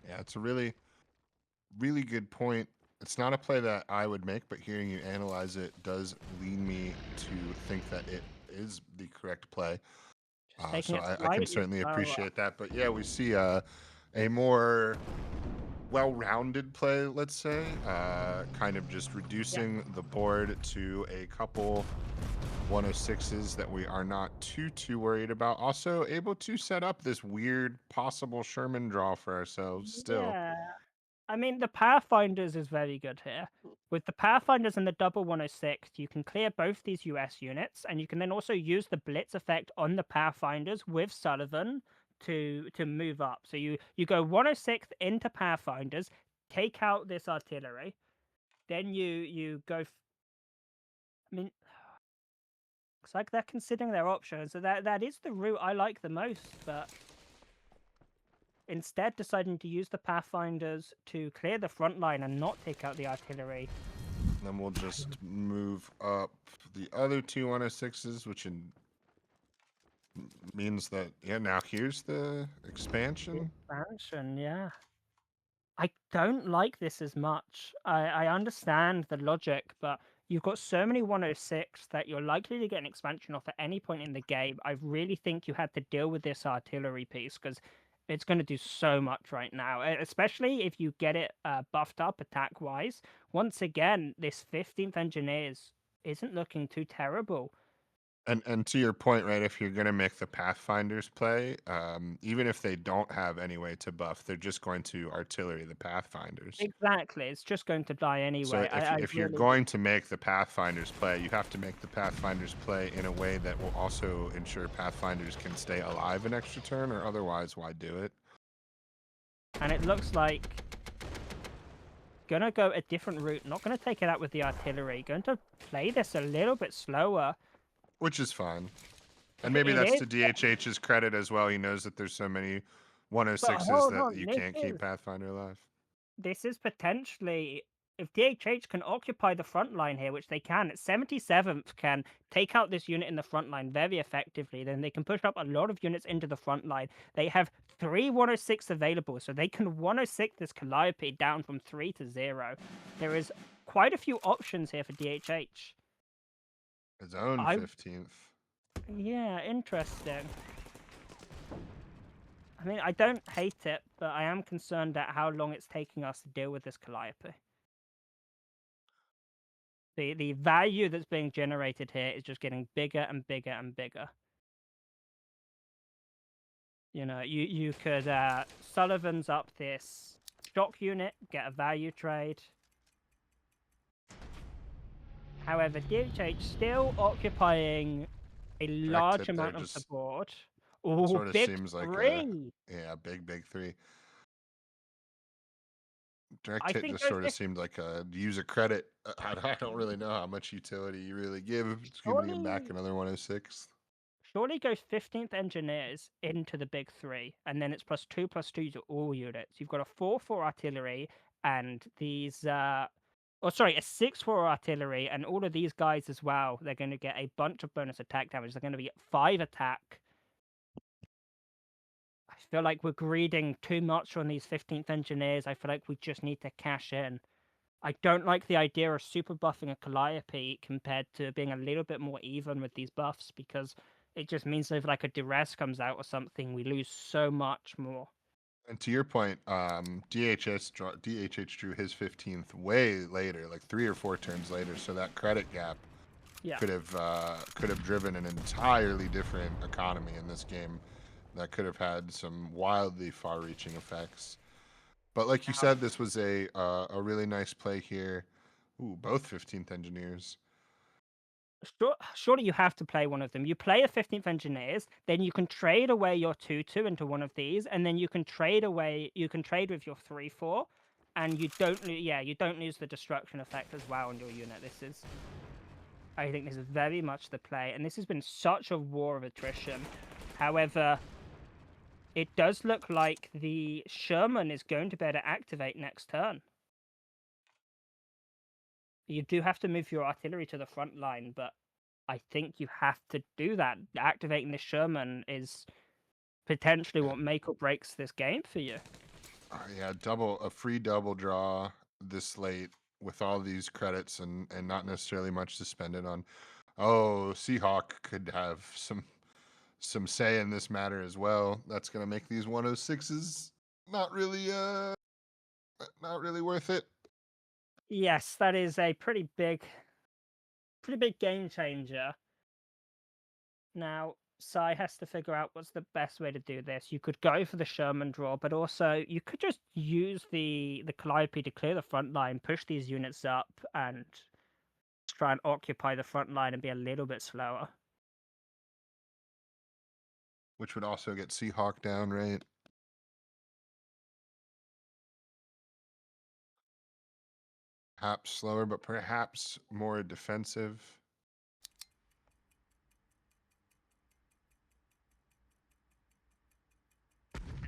Yeah, it's a really, really good point. It's not a play that I would make, but hearing you analyze it does lead me to think that it is the correct play. So I can certainly appreciate that. But yeah, we see a more well-rounded play, let's say, kind of just reducing the board to a couple 106s that we are not too worried about. Also able to set up this weird possible Sherman draw for ourselves still. Yeah. I mean, the Pathfinders is very good here. With the Pathfinders and the double 106, you can clear both these US units, and you can then also use the Blitz effect on the Pathfinders with Sullivan to move up. So you go 106th into Pathfinders, take out this artillery, then you go... I mean, looks like they're considering their options, so that is the route I like the most, but... Instead, deciding to use the Pathfinders to clear the front line and not take out the artillery. Then we'll just move up the other 2 106s, which means that, yeah, now here's the expansion. Expansion, yeah. I don't like this as much. I understand the logic, but you've got so many 106 that you're likely to get an expansion off at any point in the game. I really think you had to deal with this artillery piece because it's going to do so much right now, especially if you get it buffed up attack-wise. Once again, this 15th Engineers isn't looking too terrible. And to your point, right, if you're going to make the Pathfinders play, even if they don't have any way to buff, they're just going to artillery the Pathfinders. Exactly, it's just going to die So anyway. if you're Really going to make the Pathfinders play, you have to make the Pathfinders play in a way that will also ensure Pathfinders can stay alive an extra turn, or otherwise, why do it? And it looks like gonna go a different route, not gonna take it out with the artillery, going to play this a little bit slower. Which is fine. And maybe It that's is, to DHH's credit as well. He knows that there's so many but 106s hold that on, you can't keep Pathfinder alive. this is potentially, if DHH can occupy the front line here, which they can, 77th can take out this unit in the front line very effectively, then they can push up a lot of units into the front line. They have 3 106 available, so they can 106 this Calliope down from 3 to 0. There is quite a few options here for DHH. His own 15th. Yeah, interesting. I mean, I don't hate it, but I am concerned at how long it's taking us to deal with this Calliope. The value that's being generated here is just getting bigger and bigger and bigger. You know, you could Sullivan's up this shock unit, get a value trade. However, DHH still occupying a large amount of the board. Oh, sort of big seems like three. Yeah, big 3. Direct hit just sort of seemed like a user credit. I don't really know how much utility you really give. It's giving him back another 106. Surely goes 15th Engineers into the big 3, and then it's +2/+2 to all units. You've got a 4/4 artillery, and these a 6/4 artillery, and all of these guys as well. They're going to get a bunch of bonus attack damage. They're going to be at 5 attack. I feel like we're greeding too much on these 15th Engineers. I feel like we just need to cash in. I don't like the idea of super buffing a Calliope compared to being a little bit more even with these buffs, because it just means if like a duress comes out or something, we lose so much more. And to your point, DHH drew his 15th way later, like 3 or 4 turns later. So that credit gap could have driven an entirely different economy in this game. That could have had some wildly far-reaching effects. But like you said, this was a really nice play here. Ooh, both 15th Engineers. Surely you have to play one of them. You play a 15th Engineers, then you can trade away your 2/2 into one of these, and then you can trade with your 3/4, and you don't lose the destruction effect as well on your unit. I think this is very much the play, and this has been such a war of attrition. However, it does look like the Sherman is going to be able to activate next turn. You do have to move your artillery to the front line, but I think you have to do that. Activating the Sherman is potentially what make or breaks this game for you. Yeah, a free double draw this late with all these credits and not necessarily much to spend it on. Oh, Seahawk could have some say in this matter as well. That's gonna make these 106s not really worth it. Yes, that is a pretty big game changer. Now, Sai has to figure out what's the best way to do this. You could go for the Sherman draw, but also you could just use the Calliope to clear the front line, push these units up, and try and occupy the front line and be a little bit slower. Which would also get Seahawk down, right? Perhaps slower, but perhaps more defensive.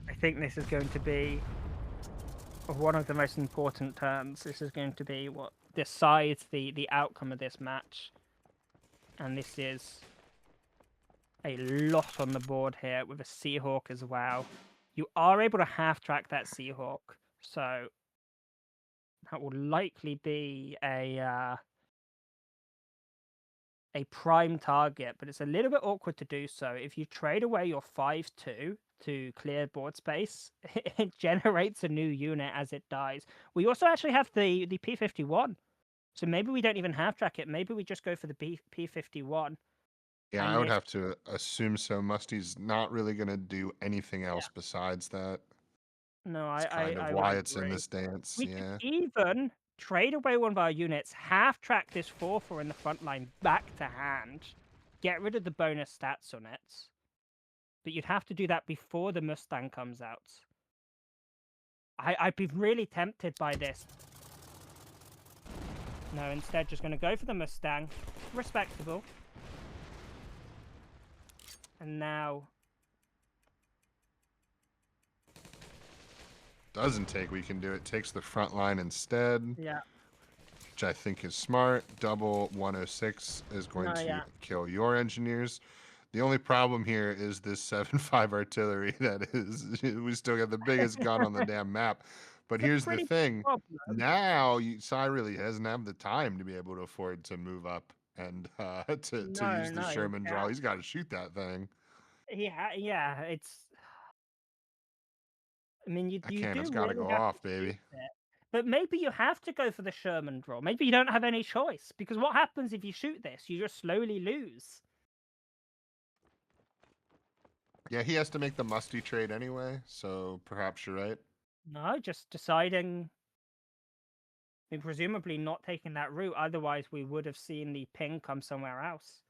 I think this is going to be one of the most important turns. This is going to be what decides the outcome of this match. And this is a lot on the board here with a Seahawk as well. You are able to half-track that Seahawk, so that will likely be a prime target, but it's a little bit awkward to do so. If you trade away your 5-2 to clear board space, it generates a new unit as it dies. We also actually have the P-51, so maybe we don't even half-track it. Maybe we just go for the P-51. Yeah, And I would this- have to assume so. Musty's not really going to do anything else besides that. No, It's kind of I would why it's in agree. this dance. We Yeah. could even trade away one of our units, half-track this 4-4 in the front line back to hand, get rid of the bonus stats on it. But you'd have to do that before the Mustang comes out. I'd be really tempted by this. No, instead just going to go for the Mustang. Respectable. And now... Doesn't take, we can do it. Takes the front line instead. Yeah. Which I think is smart. Double 106 is going to kill your engineers. The only problem here is this 7.5 artillery that is, we still got the biggest gun on the damn map. But here's the thing. Now, Cy really doesn't have the time to be able to afford to move up and to use the Sherman draw. He's got to shoot that thing. Yeah, it's... I mean, you do Cannon's got to go off, baby. But maybe you have to go for the Sherman draw. Maybe you don't have any choice. Because what happens if you shoot this? You just slowly lose. Yeah, he has to make the Musty trade anyway, so perhaps you're right. No, just deciding... I mean, presumably not taking that route. Otherwise, we would have seen the ping come somewhere else.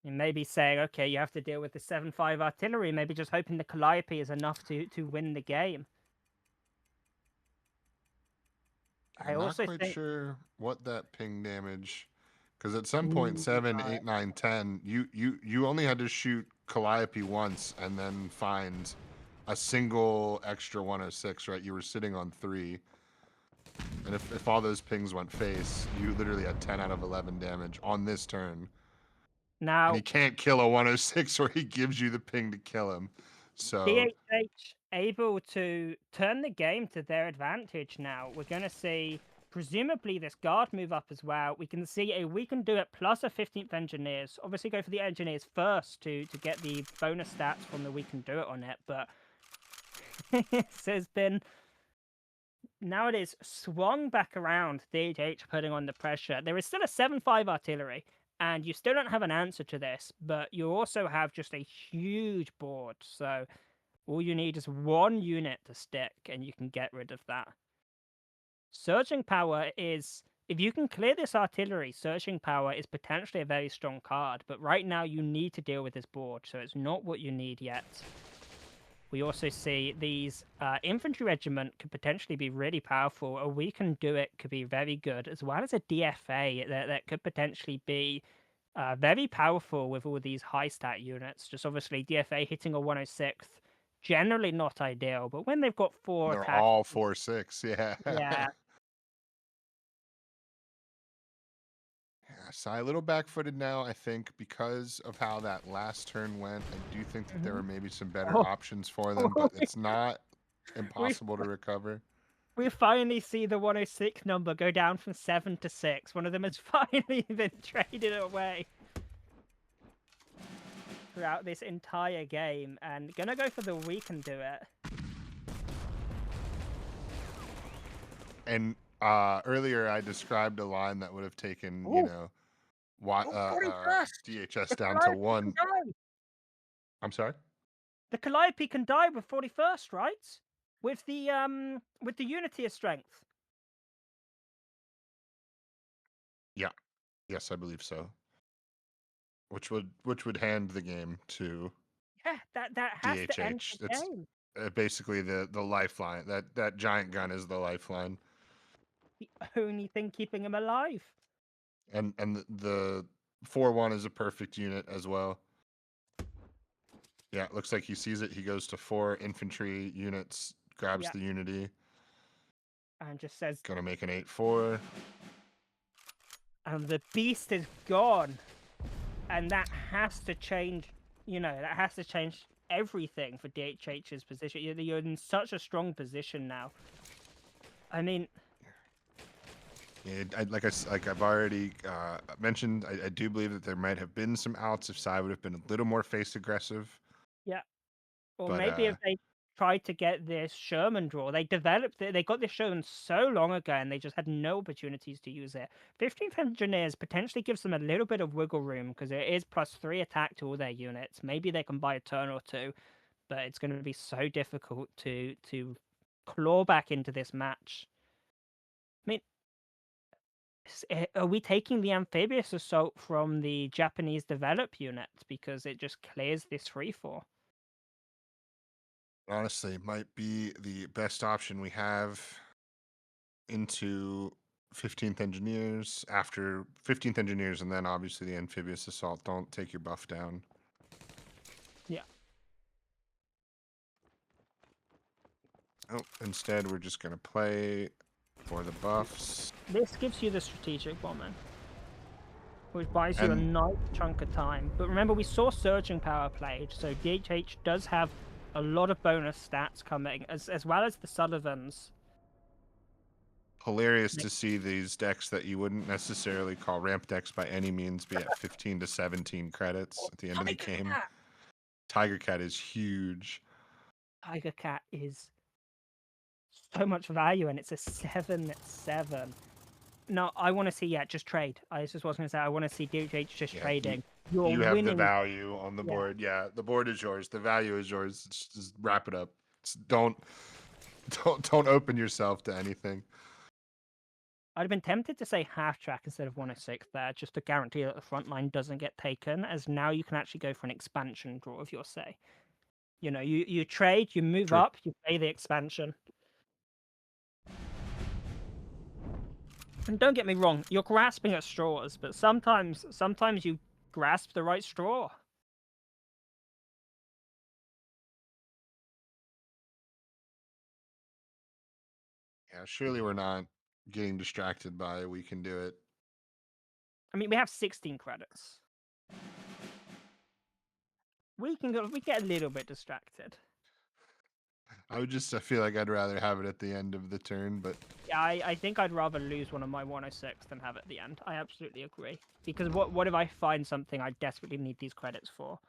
And maybe saying, okay, you have to deal with the 7.5 artillery. Maybe just hoping the Calliope is enough to win the game. I'm not quite sure what that ping damage, because at some point 7, 8, 9, 10, you only had to shoot Calliope once and then find a single extra 106, right? You were sitting on 3, and if all those pings went face, you literally had 10 out of 11 damage on this turn. Now, and he can't kill a 106, or he gives you the ping to kill him. So DHH able to turn the game to their advantage now. We're going to see, presumably, this guard move up as well. We can see we can do it plus a 15th engineers. Obviously, go for the engineers first to get the bonus stats from the we can do it on it. But this has been... Now it is swung back around, DHH putting on the pressure. There is still a 7.5 artillery. And you still don't have an answer to this, but you also have just a huge board. So all you need is one unit to stick, and you can get rid of that. Surging power is... If you can clear this artillery, surging power is potentially a very strong card. But right now, you need to deal with this board, so it's not what you need yet. We also see these infantry regiment could potentially be really powerful. A we can do it could be very good, as well as a DFA that could potentially be very powerful with all these high stat units. Just obviously DFA hitting a 106, generally not ideal, but when they've got 4 they're attacks, all 4/6, yeah. Yeah. Cy a little back-footed now, I think, because of how that last turn went. I do think that there were maybe some better options for them, but it's not impossible to recover. We finally see the 106 number go down from 7 to 6. One of them has finally been traded away throughout this entire game, and gonna go for the we can do it. And earlier I described a line that would have taken, you know, DHS down to 1. I'm sorry? The Calliope can die with 41st, right? With the unity of strength. Yeah. Yes, I believe so. Which would hand the game to that has to end DHH. the game. It's basically the lifeline. That giant gun is the lifeline. The only thing keeping him alive. And the 4-1 is a perfect unit as well. Yeah, it looks like he sees it. He goes to 4 infantry units, grabs the unity. And just says... Gonna make an 8-4. And the beast is gone. And that has to change, that has to change everything for DHH's position. You're in such a strong position now. I mean, Yeah, like I've already mentioned, I do believe that there might have been some outs if Sai would have been a little more face aggressive. yeah. Or But maybe if they tried to get this Sherman draw, they developed it. They got this Sherman so long ago, and they just had no opportunities to use it. 15th Engineers potentially gives them a little bit of wiggle room because it is +3 attack to all their units. Maybe they can buy a turn or two, but it's going to be so difficult to claw back into this match. I mean, are we taking the amphibious assault from the Japanese develop unit because it just clears this free for? honestly, it might be the best option we have into 15th Engineers. After 15th Engineers, and then obviously the amphibious assault. Don't take your buff down. Yeah. Oh, instead, we're just going to play for the buffs. This gives you the strategic bombing, which buys you a And- nice chunk of time. But remember, we saw surging power played, so DHH does have a lot of bonus stats coming, as well as the Sullivans. Hilarious to see these decks that you wouldn't necessarily call ramp decks by any means be at 15 to 17 credits at the end of the game. Tiger Cat is huge. Tiger Cat is so much value, and it's a 7/7. No, I want to see, just trade. I just was going to say, I want to see DHH just Yeah, trading. You You're have the winning. value on the Yeah. board. Yeah, the board is yours. The value is yours. Just wrap it up. Don't open yourself to anything. I'd have been tempted to say half track instead of 106 there, just to guarantee that the front line doesn't get taken, as now you can actually go for an expansion draw of your say. You trade, you move True. up, you play the expansion. And don't get me wrong, you're grasping at straws, but sometimes you grasp the right straw. Yeah, surely we're not getting distracted by we can do it. I mean, we have 16 credits. We get a little bit distracted. I feel like I'd rather have it at the end of the turn, but Yeah, I think I'd rather lose one of my 106 than have it at the end. I absolutely agree. Because what if I find something I desperately need these credits for?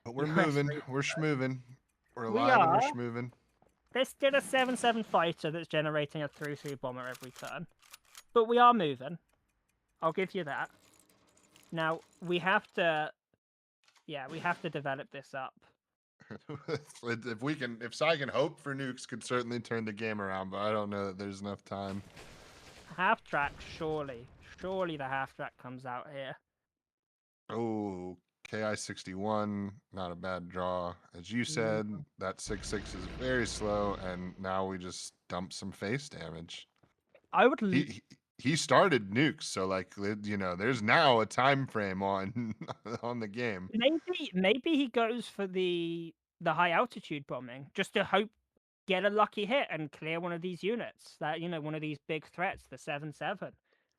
we're US moving. race We're schmoving. We're We alive and we're are. schmoving. There's still a 7/7 fighter that's generating a 3/3 bomber every turn. But we are moving. I'll give you that. Now, we have to develop this up. If Sai can hope for nukes, could certainly turn the game around, but I don't know that there's enough time. Half track, surely. Surely the half track comes out here. Oh, KI 61, not a bad draw. As you said, that 6/6 is very slow, and now we just dump some face damage. I would He started nukes, so like there's now a time frame on on the game. maybe he goes for the high altitude bombing just to hope get a lucky hit and clear one of these units. That one of these big threats, the 7/7.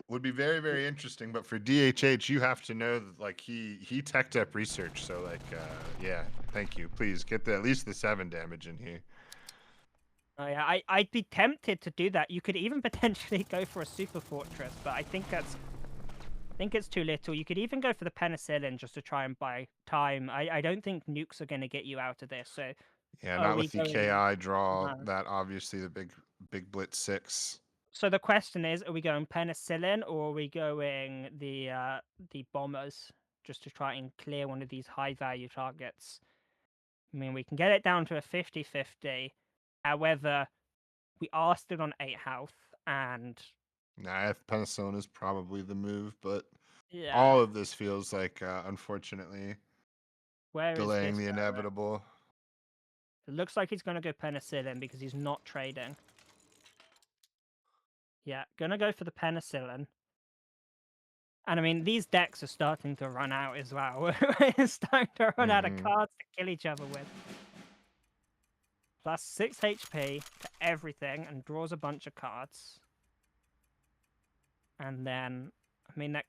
Would be very, very interesting, but for DHH, you have to know that like he teched up research. So like, yeah, thank you. Please get at least the 7 damage in here. Oh yeah, I'd be tempted to do that. You could even potentially go for a super fortress, but I think it's too little. You could even go for the penicillin just to try and buy time. I don't think nukes are going to get you out of this. So Yeah, Are not we with the going- KI draw. No. That obviously the big blitz 6. So the question is, are we going penicillin or are we going the bombers just to try and clear one of these high value targets? I mean, we can get it down to a 50-50. However, we are still on 8 health, and Nah, penicillin is probably the move, but yeah, all of this feels like unfortunately where is delaying this the going? inevitable. It looks like he's going to go penicillin because he's not trading. Yeah, going to go for the penicillin. And I mean, these decks are starting to run out as well. We're starting to run out of cards to kill each other with. Plus 6 HP to everything and draws a bunch of cards. And then, I mean,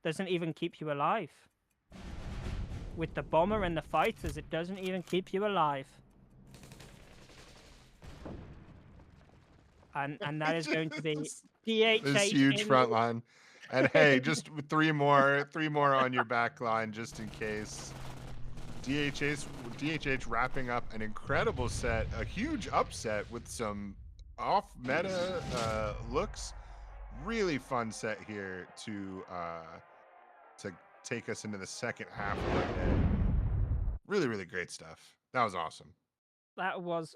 doesn't even keep you alive. With the bomber and the fighters, it doesn't even keep you alive. And that is going to be DHH this huge in front line. And hey, just three more on your back line just in case. DHH wrapping up an incredible set, a huge upset with some off-meta looks. Really fun set here to take us into the second half of our day. Really, really great stuff. That was awesome. That was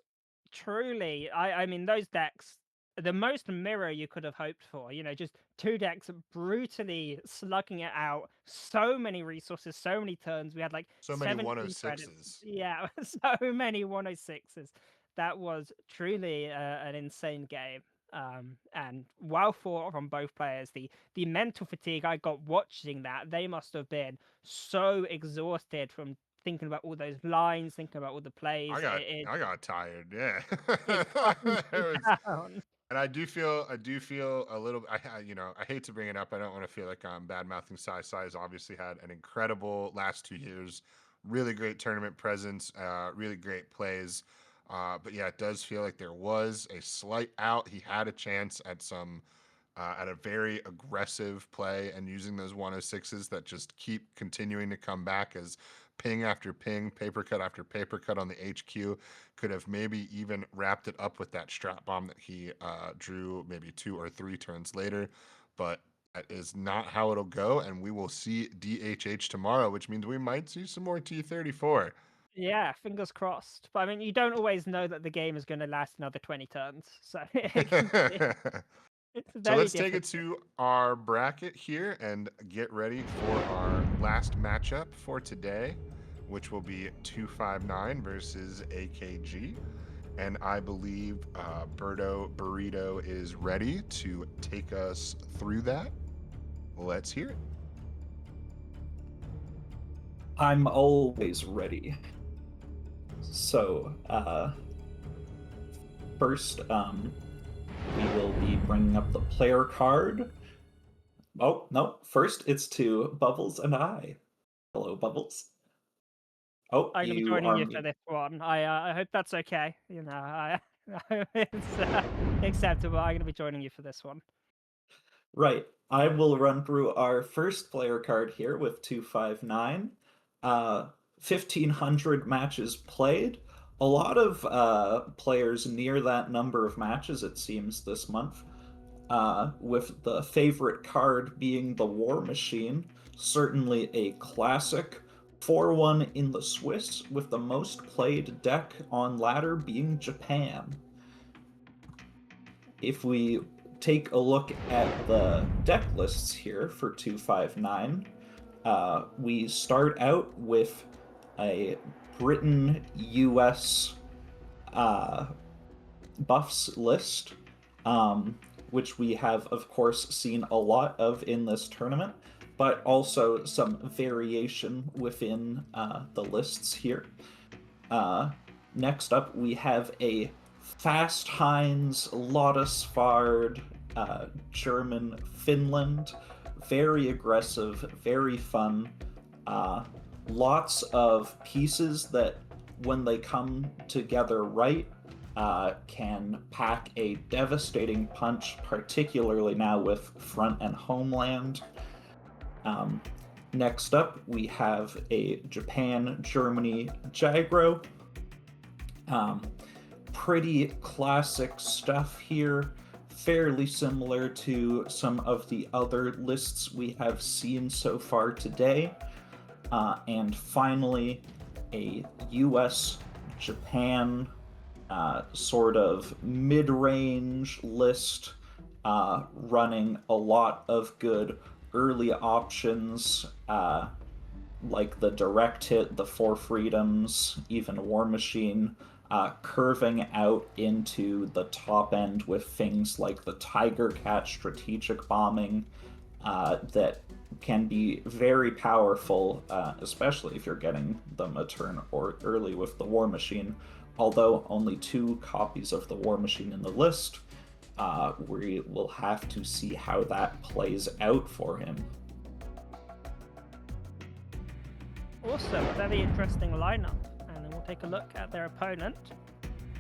truly, I mean, those decks, the most mirror you could have hoped for. You know, just two decks brutally slugging it out. So many resources, so many turns. We had like So many 17 credits. 106s. Yeah, so many 106s. That was truly an insane game. And well thought from both players. The mental fatigue I got watching that, they must have been so exhausted from thinking about all those lines, thinking about all the plays. I got tired. Yeah. It calmed It me was- down. And I do feel a little. I hate to bring it up. I don't want to feel like I'm bad mouthing Sai. Sai's obviously had an incredible last 2 years. Really great tournament presence. Really great plays. But yeah, it does feel like there was a slight out. He had a chance at at a very aggressive play and using those 106s that just keep continuing to come back as ping after ping, paper cut after paper cut on the HQ. Could have maybe even wrapped it up with that strat bomb that he drew maybe 2 or 3 turns later. But that is not how it'll go. And we will see DHH tomorrow, which means we might see some more T34. Yeah, fingers crossed. But I mean, you don't always know that the game is going to last another 20 turns. So it's So very let's take it difficult. to our bracket here and get ready for our last matchup for today, which will be 259 versus AKG. And I believe Birdo Burrito is ready to take us through that. Let's hear it. I'm always ready. So, first, we will be bringing up the player card. Oh, no, first it's to Bubbles and I. Hello, Bubbles. Oh, I'm going to be you joining are you for this one. I hope that's okay. You know, I it's acceptable. I'm going to be joining you for this one. Right. I will run through our first player card here with 259. 1,500 matches played. A lot of players near that number of matches, it seems, this month. With the favorite card being the War Machine. Certainly a classic. 4-1 in the Swiss, with the most played deck on ladder being Japan. If we take a look at the deck lists here for 259, we start out with a Britain-US buffs list, which we have, of course, seen a lot of in this tournament, but also some variation within the lists here. Next up, we have a Fast Heinz, Lotusfard, German, Finland. Very aggressive, very fun. Lots of pieces that, when they come together right, can pack a devastating punch, particularly now with Front and Homeland. Next up, we have a Japan-Germany Jagro. Pretty classic stuff here, fairly similar to some of the other lists we have seen so far today. And finally, a US-Japan sort of mid-range list, running a lot of good early options, like the Direct Hit, the Four Freedoms, even War Machine, curving out into the top end with things like the Tiger Cat strategic bombing, that can be very powerful, especially if you're getting them a turn or early with the War Machine. Although only 2 copies of the War Machine in the list, we will have to see how that plays out for him. Awesome, a very interesting lineup. And then we'll take a look at their opponent.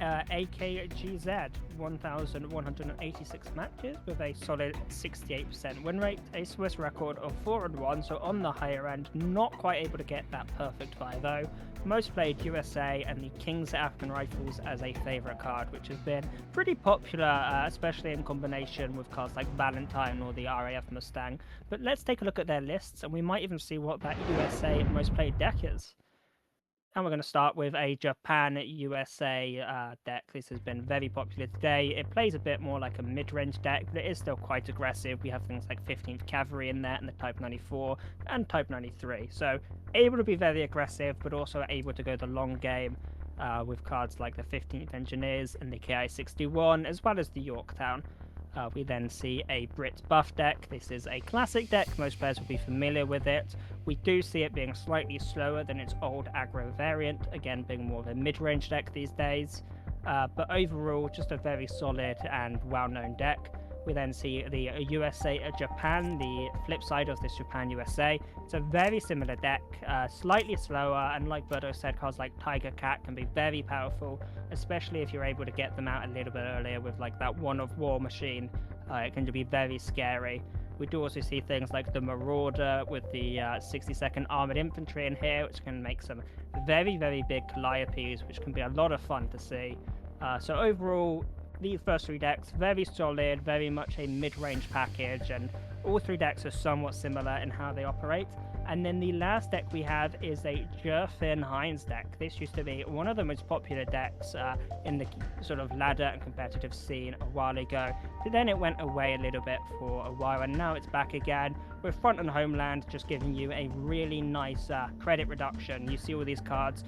AKGZ, 1,186 matches with a solid 68% win rate, a Swiss record of 4-1, so on the higher end, not quite able to get that perfect 5-0. Most played USA and the King's African Rifles as a favourite card, which has been pretty popular, especially in combination with cards like Valentine or the RAF Mustang. But let's take a look at their lists, and we might even see what that USA most played deck is. And we're going to start with a Japan USA deck. This has been very popular today. It plays a bit more like a mid-range deck, but it is still quite aggressive. We have things like 15th Cavalry in there, and the Type 94 and Type 93. So able to be very aggressive, but also able to go the long game with cards like the 15th Engineers and the KI-61, as well as the Yorktown. We then see a Brit buff deck. This is a classic deck. Most players will be familiar with it. We do see it being slightly slower than its old aggro variant, again being more of a mid-range deck these days. But overall, just a very solid and well-known deck. We then see the USA Japan, the flip side of this Japan USA. It's a very similar deck, slightly slower, and like Birdo said, cards like Tiger Cat can be very powerful, especially if you're able to get them out a little bit earlier with like that One of War machine. It can be very scary. We do also see things like the Marauder with the 60-second armored infantry in here, which can make some very, very big Calliopes, which can be a lot of fun to see. So overall, these first three decks, very solid, very much a mid-range package, and all three decks are somewhat similar in how they operate. And then the last deck we have is a Jerfin Heinz deck. This used to be one of the most popular decks in the sort of ladder and competitive scene a while ago. But then it went away a little bit for a while, and now it's back again with Front and Homeland just giving you a really nice credit reduction. You see all these cards,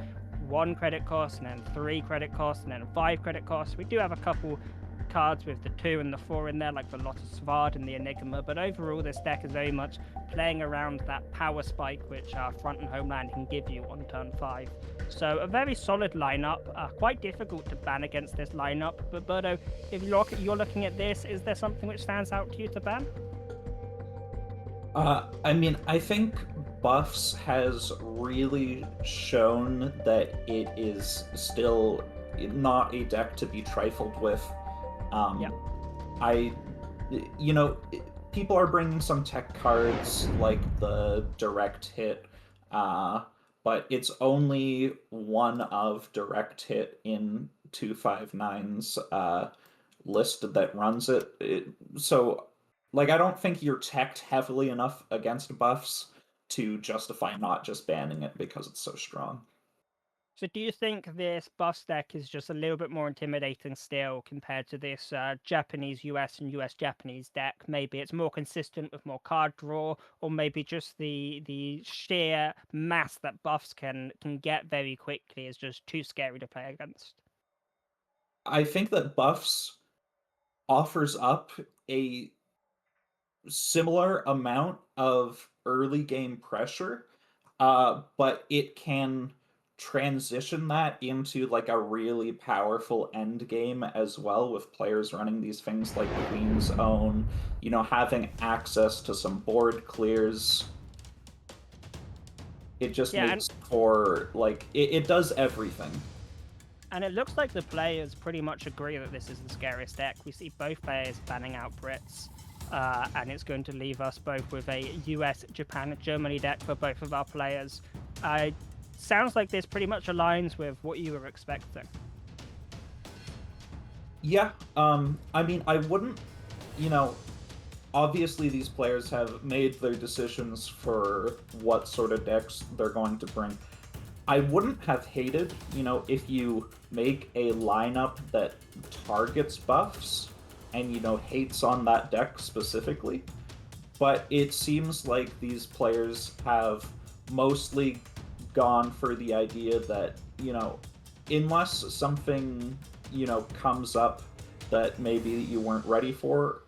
1 credit cost, and then 3 credit costs, and then 5 credit costs. We do have a couple cards with the 2 and the 4 in there, like the Lotus Svard and the Enigma, but overall this deck is very much playing around that power spike which Front and Homeland can give you on turn 5. So a very solid lineup, quite difficult to ban against this lineup, but Birdo, if you're looking at this, is there something which stands out to you to ban? I mean, I think Buffs has really shown that it is still not a deck to be trifled with. People are bringing some tech cards like the direct hit, but it's only one of direct hit in 259's list that runs it. So, like, I don't think you're teched heavily enough against buffs to justify not just banning it because it's so strong. So do you think this buff deck is just a little bit more intimidating still compared to this Japanese US and US Japanese deck? Maybe it's more consistent with more card draw, or maybe just the sheer mass that buffs can get very quickly is just too scary to play against? I think that buffs offers up a similar amount of early game pressure, but it can transition that into like a really powerful end game as well, with players running these things like Queen's Own, having access to some board clears. It just makes for like it does everything. And it looks like the players pretty much agree that this is the scariest deck. We see both players banning out Brits. And it's going to leave us both with a US, Japan, Germany deck for both of our players. Sounds like this pretty much aligns with what you were expecting. Yeah, I mean, I wouldn't, obviously these players have made their decisions for what sort of decks they're going to bring. I wouldn't have hated, if you make a lineup that targets buffs and hates on that deck specifically, but it seems like these players have mostly gone for the idea that unless something comes up that maybe you weren't ready for,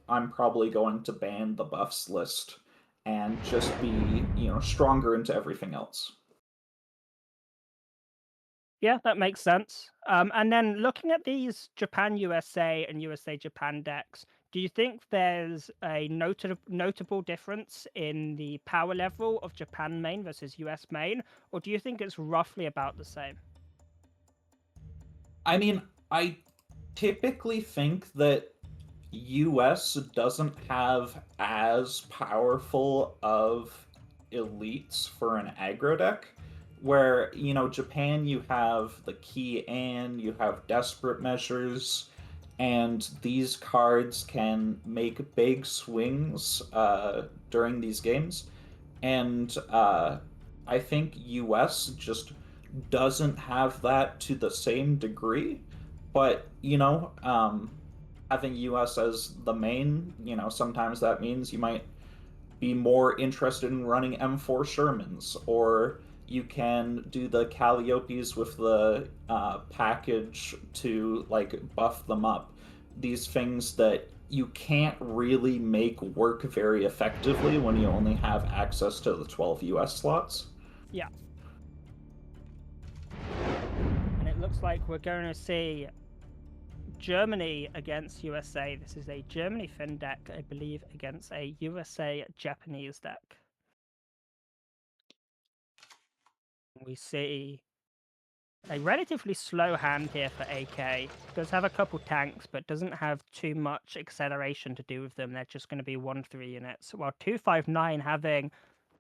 I'm probably going to ban the buffs list and just be stronger into everything else. Yeah, that makes sense. And then looking at these Japan USA and USA Japan decks, Do you think there's a notable difference in the power level of Japan main versus US main, or do you think it's roughly about the same? I mean, I typically think that US doesn't have as powerful of elites for an aggro deck. Where, Japan, you have the Key An, you have Desperate Measures, and these cards can make big swings during these games. And I think US just doesn't have that to the same degree. But, having US as the main, sometimes that means you might be more interested in running M4 Shermans, or you can do the Calliopes with the package to buff them up. These things that you can't really make work very effectively when you only have access to the 12 US slots. Yeah. And it looks like we're going to see Germany against USA. This is a Germany Finn deck, I believe, against a USA Japanese deck. We see a relatively slow hand here for AK. Does have a couple tanks, but doesn't have too much acceleration to do with them. They're just going to be 1-3 units. While 259 having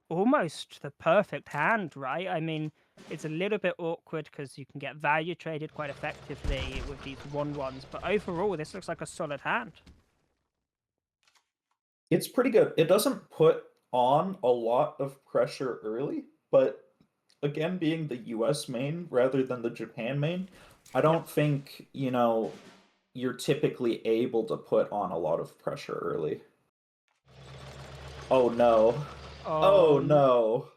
almost the perfect hand, right? I mean, it's a little bit awkward because you can get value traded quite effectively with these 1-1s, but overall, this looks like a solid hand. It's pretty good. It doesn't put on a lot of pressure early, but again, being the US main rather than the Japan main, I don't think, you're typically able to put on a lot of pressure early. Oh no. Oh no.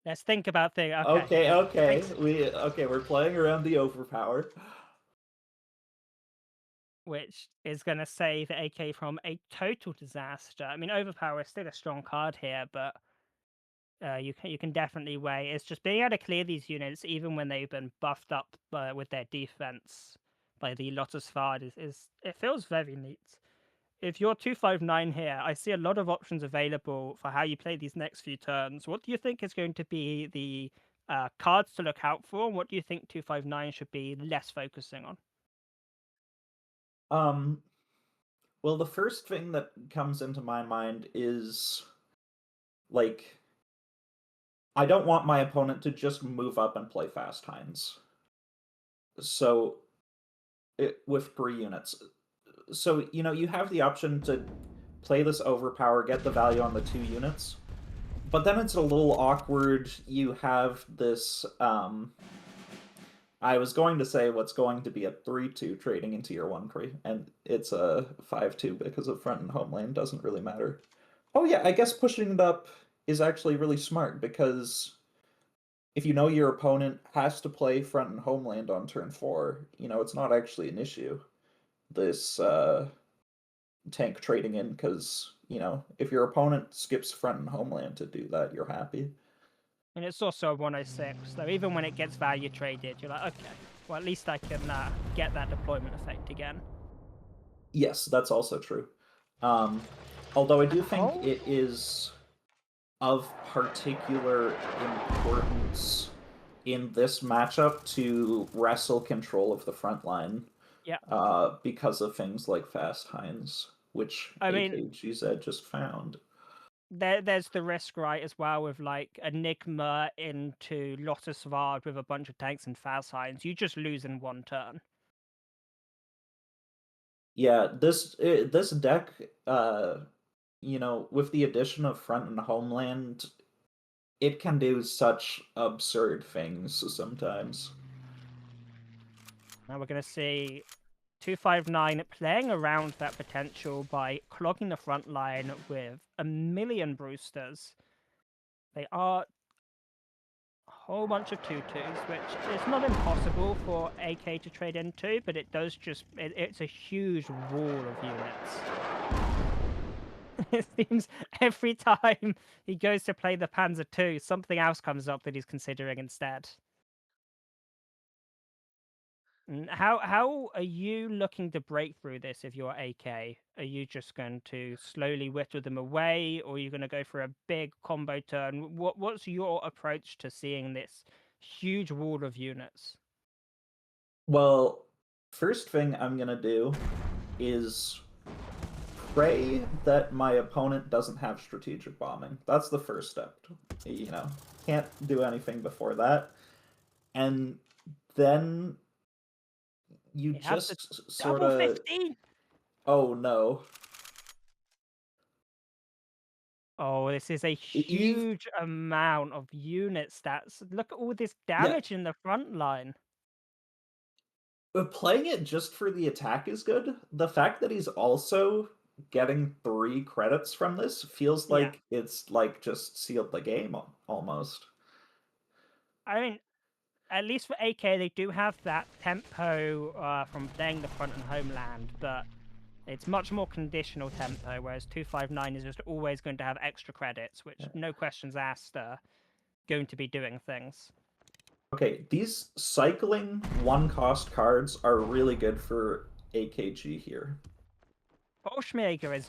Let's think about things. Okay. We're playing around the overpower. Which is going to save AK from a total disaster. I mean, overpower is still a strong card here, but you can definitely weigh. It's just being able to clear these units even when they've been buffed up with their defense by the Lotus Fard is it feels very neat. If you're 259 here, I see a lot of options available for how you play these next few turns. What do you think is going to be the cards to look out for, and what do you think 259 should be less focusing on? Well, the first thing that comes into my mind is I don't want my opponent to just move up and play Fast Hinds. So, with 3 units. So, you have the option to play this overpower, get the value on the 2 units, but then it's a little awkward. You have this, I was going to say what's going to be a 3-2 trading into your 1-3, and it's a 5-2 because of front and home lane, doesn't really matter. Oh yeah, I guess pushing it up is actually really smart, because if you know your opponent has to play front and homeland on turn 4, it's not actually an issue, this tank trading in, because, if your opponent skips front and homeland to do that, you're happy. And it's also a 106, so even when it gets value traded, you're like, okay, well, at least I can get that deployment effect again. Yes, that's also true. Although I do think it is of particular importance in this matchup to wrestle control of the front line. Yeah. Because of things like Fast Hinds, which AKGZ just found. There's the risk, right, as well, with Enigma into Lotus Vard with a bunch of tanks and Fast Hinds. You just lose in 1 turn. Yeah, this deck, with the addition of front and homeland, it can do such absurd things sometimes. Now we're going to see 259 playing around that potential by clogging the front line with a million Brewsters. They are a whole bunch of 2-2s, which is not impossible for AK to trade into, but it does it's a huge wall of units. It seems every time he goes to play the Panzer II, something else comes up that he's considering instead. How are you looking to break through this if you're AK? Are you just going to slowly whittle them away, or are you going to go for a big combo turn? What's your approach to seeing this huge wall of units? Well, first thing I'm gonna do is pray that my opponent doesn't have strategic bombing. That's the first step. You know, can't do anything before that. And then you You have the just sort double of, 15. oh no. Oh, this is a Eve, huge amount of unit stats. Look at all this yeah, damage in the front line. but playing it just for the attack is good. The fact that he's also getting 3 credits from this feels Yeah. like it's like just sealed the game almost. I mean, at least for AK, they do have that tempo from playing the front and homeland, but it's much more conditional tempo, whereas 259 is just always going to have extra credits, which, no questions asked, are going to be doing things. Okay, these cycling 1-cost cards are really good for AKG here. Bolshmieger is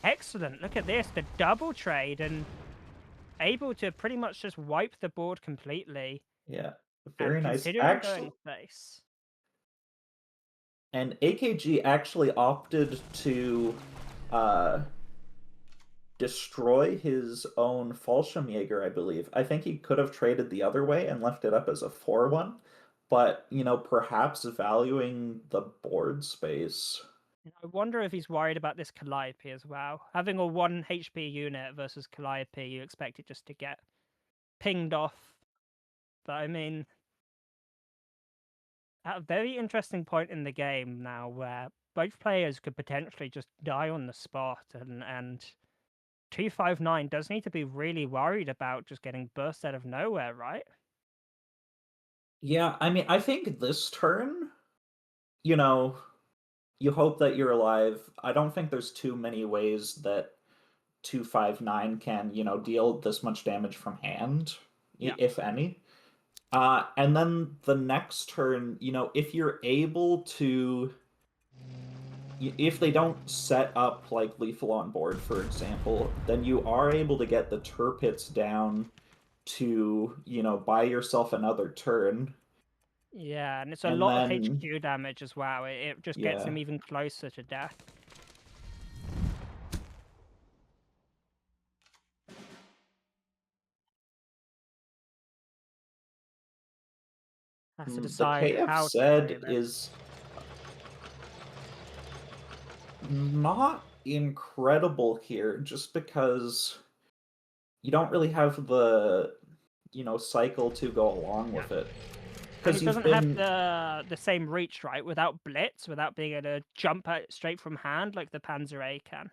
excellent. Look at this, the double trade, and able to pretty much just wipe the board completely. Yeah, And very nice. considering Actually, going face. and AKG actually opted to destroy his own Fallschirmjäger, I believe. I think he could have traded the other way and left it up as a 4-1, but, you know, perhaps valuing the board space. I wonder if he's worried about this Calliope as well. Having a 1 HP unit versus Calliope, you expect it just to get pinged off. But I mean, at a very interesting point in the game now where both players could potentially just die on the spot, and 259 does need to be really worried about just getting burst out of nowhere, right? Yeah, I mean, I think this turn, you know, you hope that you're alive. I don't think there's too many ways that 259 can, you know, deal this much damage from hand, Yeah. if any. And then the next turn, you know, if you're able to, if they don't set up like lethal on board, for example, then you are able to get the Turpits down to, you know, buy yourself another turn. Yeah, and it's a And lot of then, HQ damage as well. It just gets yeah. him even closer to death. Has to The decide KF how to play said this. is not incredible here, just because you don't really have the, you know, cycle to go along with it. And he Because you've doesn't have been, the same reach, right? Without blitz, without being able to jump out straight from hand like the Panzer A can.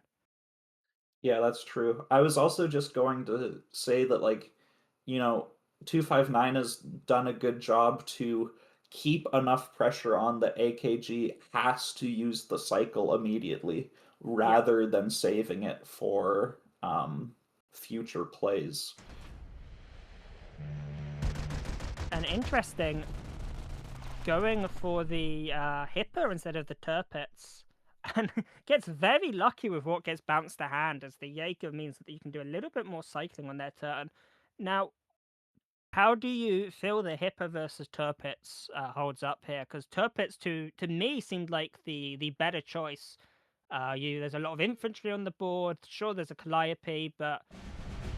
yeah, that's true. I was also just going to say that, like, you know, 259 has done a good job to keep enough pressure on the AKG has to use the cycle immediately rather than saving it for future plays. And interesting, going for the Hipper instead of the Turpits, and gets very lucky with what gets bounced to hand, as the Jaeger means that you can do a little bit more cycling on their turn. Now, how do you feel the Hipper versus Turpits holds up here? Because Turpits, to me, seemed like the better choice. There's a lot of infantry on the board. Sure, there's a Calliope, but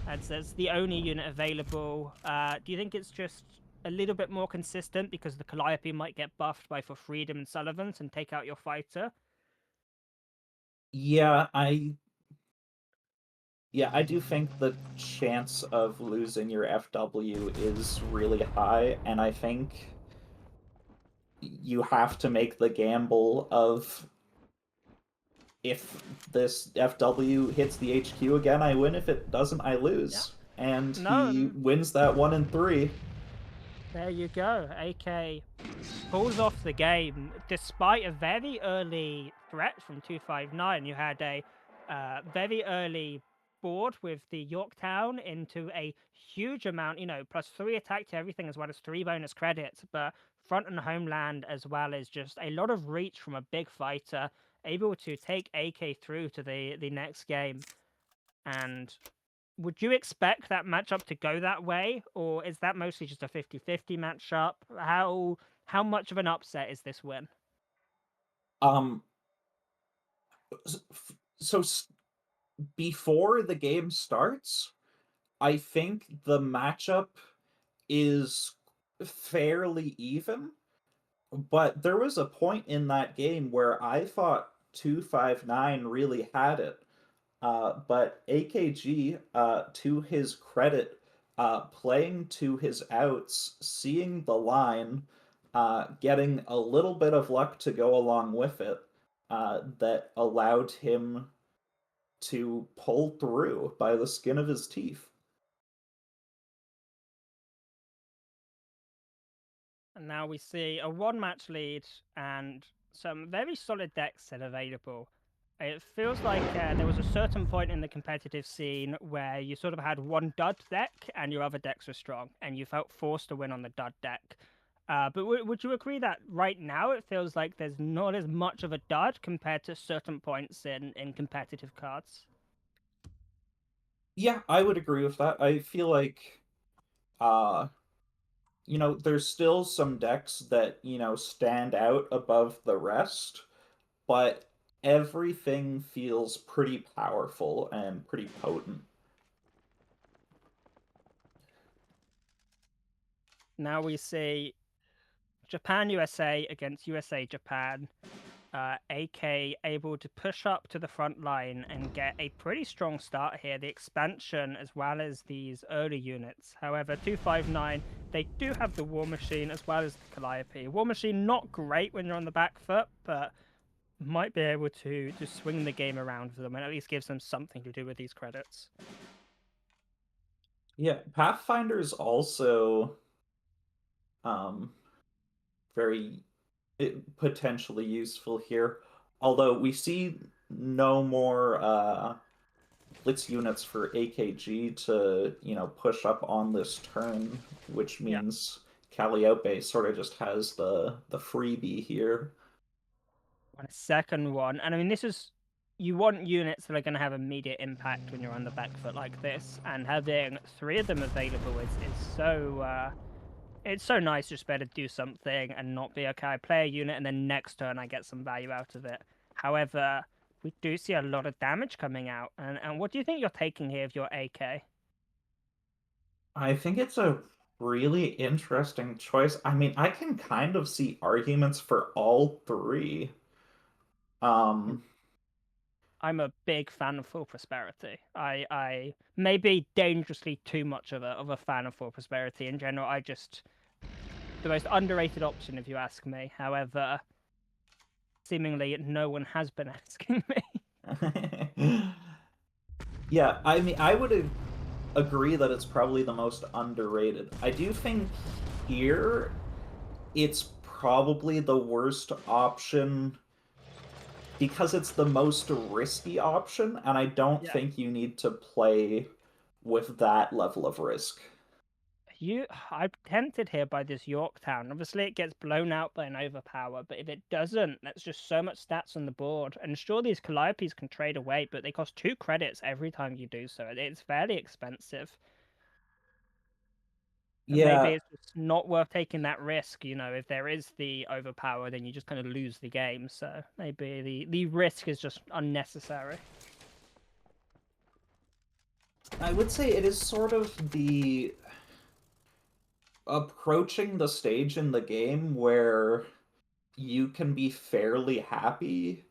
that's the only unit available. Do you think it's just a little bit more consistent because the Calliope might get buffed by For Freedom and Sullivan's and take out your fighter? Yeah, I do think the chance of losing your FW is really high, and I think you have to make the gamble of, if this FW hits the HQ again, I win. If it doesn't, I lose. Yeah. And No, he wins that 1 in 3. there you go. AK pulls off the game despite a very early threat from 259. You had a very early board with the Yorktown into a huge amount, +3 attack to everything as well as 3 bonus credits, but front and homeland as well as just a lot of reach from a big fighter, able to take AK through to the next game. And would you expect that matchup to go that way, or is that mostly just a 50-50 matchup? How much of an upset is this win? Um, so before the game starts, I think the matchup is fairly even, but there was a point in that game where I thought 259 really had it. But AKG, to his credit, playing to his outs, seeing the line, getting a little bit of luck to go along with it, that allowed him to pull through by the skin of his teeth. And now we see a one-match lead and some very solid decks still available. It feels like there was a certain point in the competitive scene where you sort of had one dud deck and your other decks were strong, and you felt forced to win on the dud deck. But would you agree that right now it feels like there's not as much of a dud compared to certain points in competitive cards? Yeah, I would agree with that. I feel like, uh, there's still some decks that, stand out above the rest, but everything feels pretty powerful and pretty potent. Now we see Japan USA against USA Japan. AK able to push up to the front line and get a pretty strong start here. The expansion as well as these early units. However, 259, they do have the War Machine as well as the Calliope. War Machine not great when you're on the back foot, but might be able to swing the game around for them and at least gives them something to do with these credits. Yeah, Pathfinder's also very potentially useful here. Although we see no more blitz units for AKG to, push up on this turn, which means Calliope sort of just has the freebie here. And a second one, and I mean this is, you want units that are going to have immediate impact when you're on the back foot like this, and having 3 of them available is so it's so nice just better to do something and not be okay, I play a unit and then next turn I get some value out of it. However, we do see a lot of damage coming out, and what do you think you're taking here of your AK? I think it's a really interesting choice. I mean, I can kind of see arguments for all three. Um, I'm a big fan of Full Prosperity. I may be dangerously too much of a fan of Full Prosperity in general. I just, the most underrated option if you ask me. However, seemingly no one has been asking me. yeah, I mean, I would agree that it's probably the most underrated. I do think here it's probably the worst option because it's the most risky option, and I don't think you need to play with that level of risk. I'm tempted here by this Yorktown. Obviously, it gets blown out by an overpower, but if it doesn't, that's just so much stats on the board. And sure, these Calliopes can trade away, but they cost 2 credits every time you do so. It's fairly expensive. And maybe Yeah, it's just not worth taking that risk. If there is the overpower, then you just kind of lose the game. So maybe the risk is just unnecessary. I would say it is sort of the approaching the stage in the game where you can be fairly happy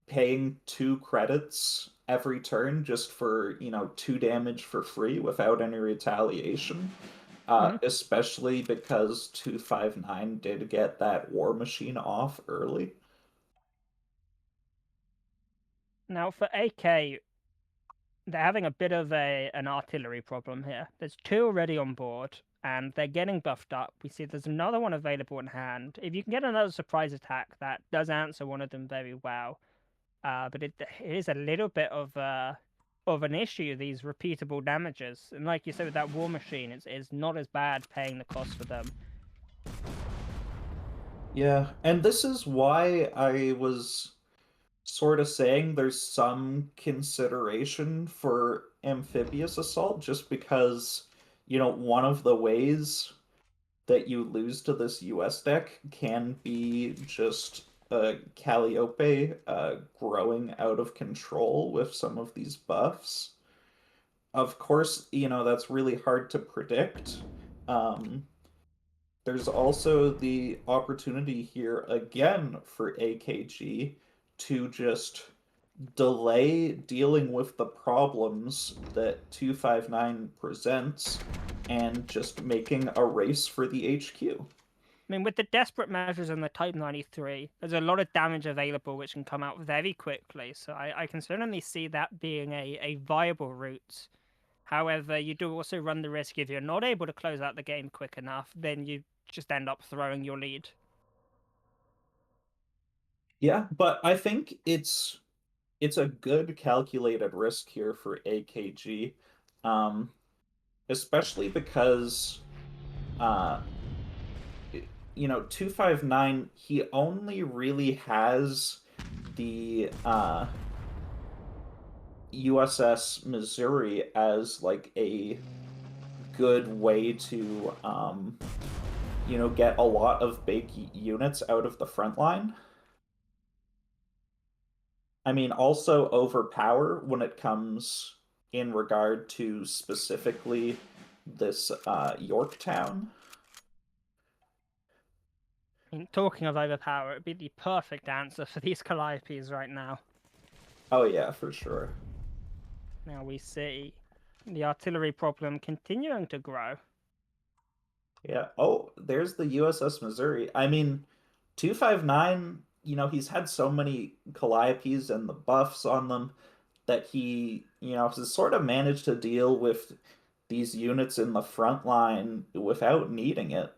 paying 2 credits every turn just for, 2 damage for free without any retaliation. Especially because 259 did get that War Machine off early. Now for AK, they're having a bit of an artillery problem here. There's 2 already on board, and they're getting buffed up. We see there's another one available in hand. If you can get another surprise attack, that does answer one of them very well. But it is a little bit of of an issue, these repeatable damages. And like you said with that War Machine, it's not as bad paying the cost for them. Yeah, and this is why I was sort of saying there's some consideration for amphibious assault, just because, one of the ways that you lose to this US deck can be just Calliope growing out of control with some of these buffs. Of course, that's really hard to predict. Um, there's also the opportunity here again for AKG to just delay dealing with the problems that 259 presents and just making a race for the HQ. I mean, with the desperate measures and the Type 93, there's a lot of damage available which can come out very quickly, so I can certainly see that being a viable route. However, you do also run the risk if you're not able to close out the game quick enough, then you just end up throwing your lead. Yeah, but I think it's a good calculated risk here for AKG, um, especially because uh, 259, he only really has the USS Missouri as like a good way to get a lot of big units out of the front line. I mean, also overpower when it comes in regard to specifically this Yorktown. I mean, talking of overpower, it'd be the perfect answer for these Calliopes right now. Oh yeah, for sure. Now we see the artillery problem continuing to grow. Yeah. Oh, there's the USS Missouri. I mean, 259, he's had so many Calliopes and the buffs on them that he, has sort of managed to deal with these units in the front line without needing it.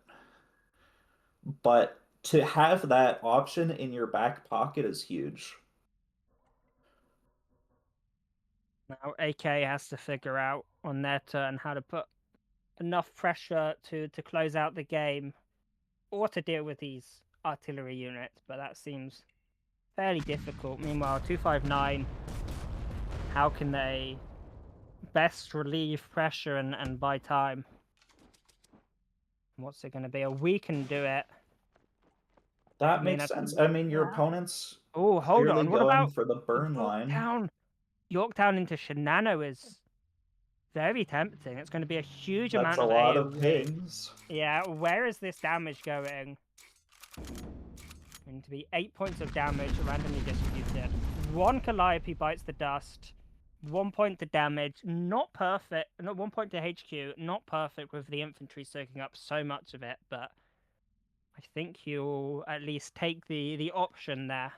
But to have that option in your back pocket is huge. Now AK has to figure out on their turn how to put enough pressure to close out the game or to deal with these artillery units, but that seems fairly difficult. Meanwhile, 259, how can they best relieve pressure and buy time? What's it going to be? A week can do it. That makes sense. I mean, your opponent's hold clearly on. What going about for the burn line. Yorktown into Shinano is very tempting. It's going to be a huge That's amount a of lot AoE. of pings. Yeah, where is this damage going? Going to be 8 points of damage randomly distributed. 1 Calliope bites the dust. 1 point to damage. Not perfect. Not 1 point to HQ. Not perfect with the infantry soaking up so much of it, but I think you'll at least take the option there.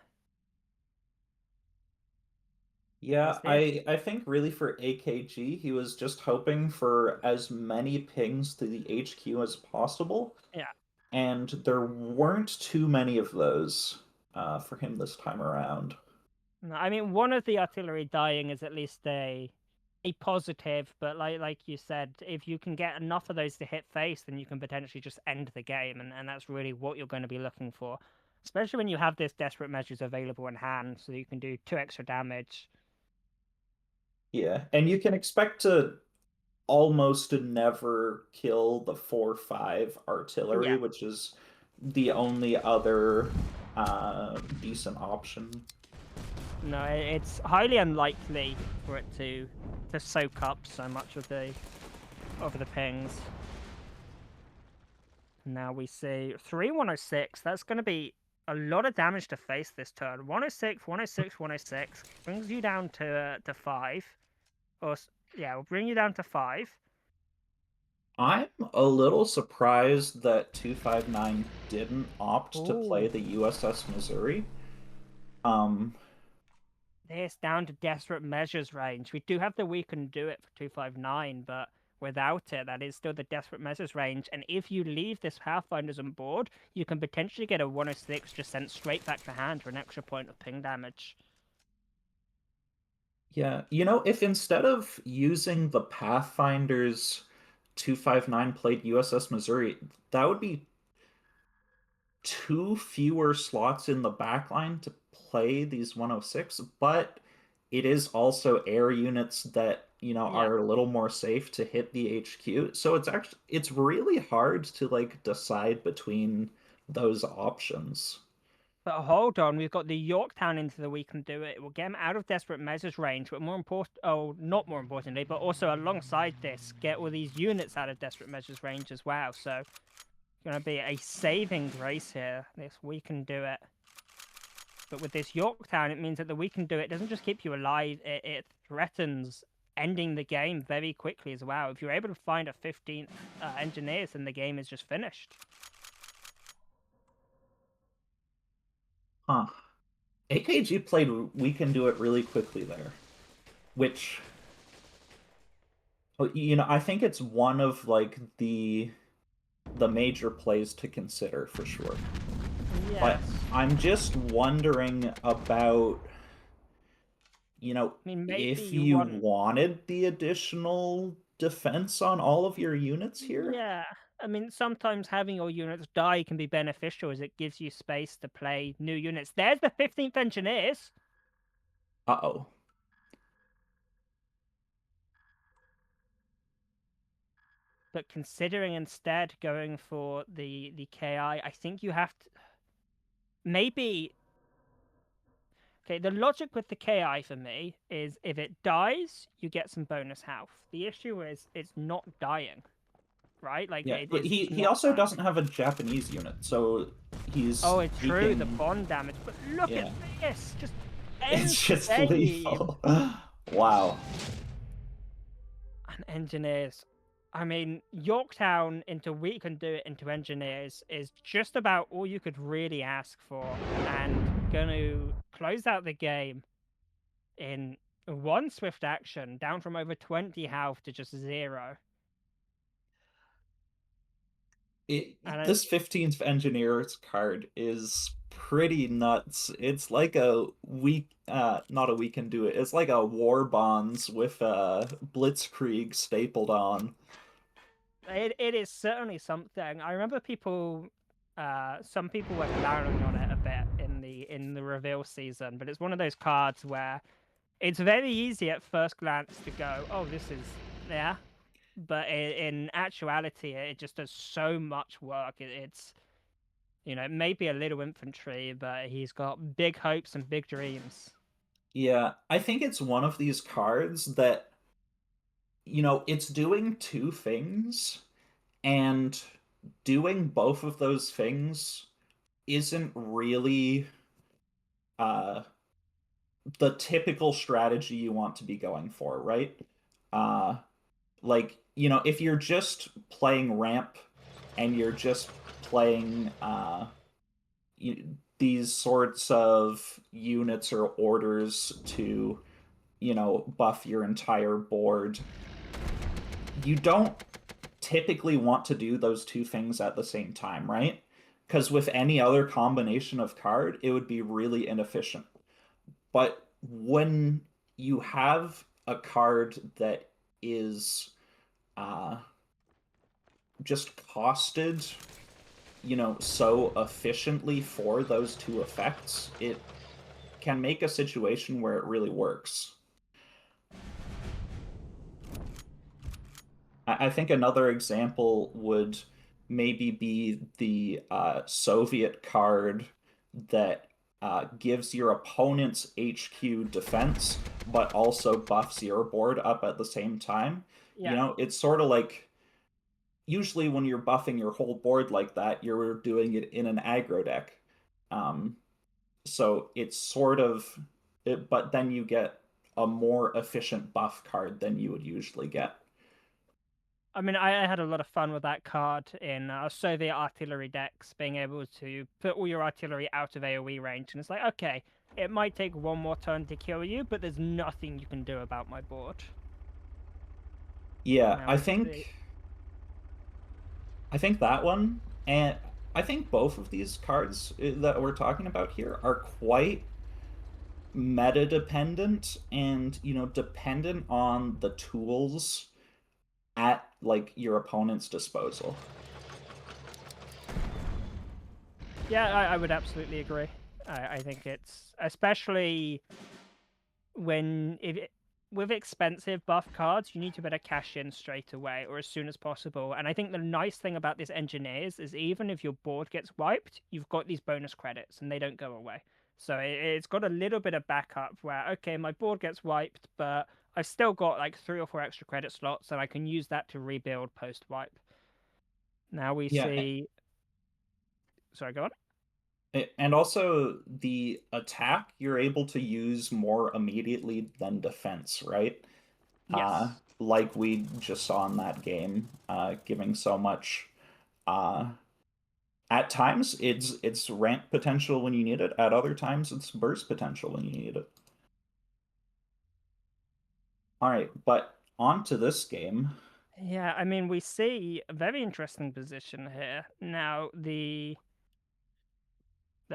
Yeah, I think really for AKG, he was just hoping for as many pings to the HQ as possible. Yeah. And there weren't too many of those for him this time around. No, I mean, one of the artillery dying is at least a positive, but like you said, if you can get enough of those to hit face, then you can potentially just end the game, and that's really what you're going to be looking for. Especially when you have this desperate measures available in hand, so you can do 2 extra damage. Yeah, and you can expect to almost never kill the 4-5 artillery, Yeah. which is the only other decent option. No, it's highly unlikely for it to soak up so much of the pings. Now we see 3106. That's going to be a lot of damage to face this turn. 106, 106, 106 brings you down to 5. Or yeah, we'll bring you down to 5. I'm a little surprised that 259 didn't opt to play the USS Missouri. This down to desperate measures range. We do have the we can do it for 259, but without it, that is still the desperate measures range. And if you leave this Pathfinders on board, you can potentially get a 106 just sent straight back to hand for an extra point of ping damage. Yeah, you know, if instead of using the Pathfinder's 259 plate USS Missouri, that would be two fewer slots in the backline to play these 106, but it is also air units that, you know, Yeah. are a little more safe to hit the HQ. So it's really hard to like decide between those options. But hold on, we've got the Yorktown into the we can do it. It will get him out of desperate measures range, but more important, oh, not more importantly, but also alongside this, get all these units out of desperate measures range as well. So it's going to be a saving grace here. This we can do it. But with this Yorktown, it means that the we can do it doesn't just keep you alive; it threatens ending the game very quickly as well. If you're able to find a 15th engineers, then the game is just finished. Huh. AKG played We Can Do It really quickly there, which, you know, I think it's one of like the major plays to consider for sure. But Yes. I'm just wondering about, you know, I mean, maybe if you you want. wanted the additional defense on all of your units here. Yeah, I mean, sometimes having your units die can be beneficial as it gives you space to play new units. There's the 15th Engineers. Uh-oh. But considering instead going for the KI, I think you have to maybe. Okay, the logic with the KI for me is if it dies, you get some bonus health. The issue is it's not dying, right? Like Yeah, but it's just he not also dying. doesn't have a Japanese unit, so Oh, it's he true, the can, bond damage. But look at yeah. this, just It's just insane. lethal. Wow. And engineers. I mean, Yorktown into we can do it into engineers is just about all you could really ask for, and going to close out the game in one swift action, down from over 20 health to just 0. And This 15th Engineer's card is pretty nuts. It's like a week, not a We Can Do It. It's like a War Bonds with Blitzkrieg stapled on. it is certainly something. I remember some people were clowning on it a bit in the reveal season, but it's one of those cards where it's very easy at first glance to go, oh, this is, yeah. But in actuality, it just does so much work. It's, you know, maybe a little infantry, but he's got big hopes and big dreams. Yeah, I think it's one of these cards that, you know, it's doing two things, and doing both of those things isn't really uh the typical strategy you want to be going for, right? Uh like, you know, if you're just playing ramp and you're just playing these sorts of units or orders to, you know, buff your entire board, you don't typically want to do those two things at the same time, right? Because with any other combination of card, it would be really inefficient. But when you have a card that is uh, just costed, you know, so efficiently for those two effects, it can make a situation where it really works. I think another example would maybe be the Soviet card that gives your opponent's HQ defense, but also buffs your board up at the same time. Yeah. You know, it's sort of like usually when you're buffing your whole board like that, you're doing it in an aggro deck. Um, so it's sort of, but then you get a more efficient buff card than you would usually get. I mean, I had a lot of fun with that card in Soviet artillery decks, being able to put all your artillery out of AoE range, and it's like, okay, it might take one more turn to kill you, but there's nothing you can do about my board. Yeah, Now, I think that one, and I think both of these cards that we're talking about here are quite meta dependent and, dependent on the tools at like your opponent's disposal. Yeah, I would absolutely agree. I think it's especially when with expensive buff cards, you need to better cash in straight away or as soon as possible. And I think the nice thing about this Engineers is even if your board gets wiped, you've got these bonus credits and they don't go away. So it's got a little bit of backup where, okay, my board gets wiped, but I've still got like 3 or 4 extra credit slots and I can use that to rebuild post-wipe. Now we Yeah, see... Sorry, go on. and also the attack you're able to use more immediately than defense, right? Yes. Like we just saw in that game, giving so much. At times, it's ramp potential when you need it. At other times, it's burst potential when you need it. All right, but on to this game. Yeah, I mean, we see a very interesting position here. Now, the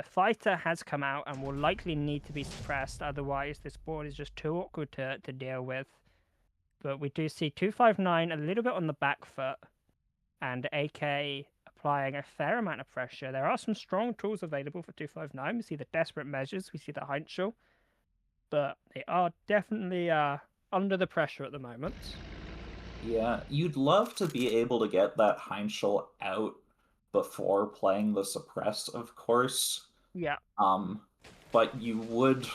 fighter has come out and will likely need to be suppressed, otherwise this board is just too awkward to deal with. But we do see 259 a little bit on the back foot, and AK applying a fair amount of pressure. There are some strong tools available for 259. We see the Desperate Measures, we see the Heinschel, but they are definitely under the pressure at the moment. Yeah, you'd love to be able to get that Heinschel out before playing the suppress, of course. Yeah. But you would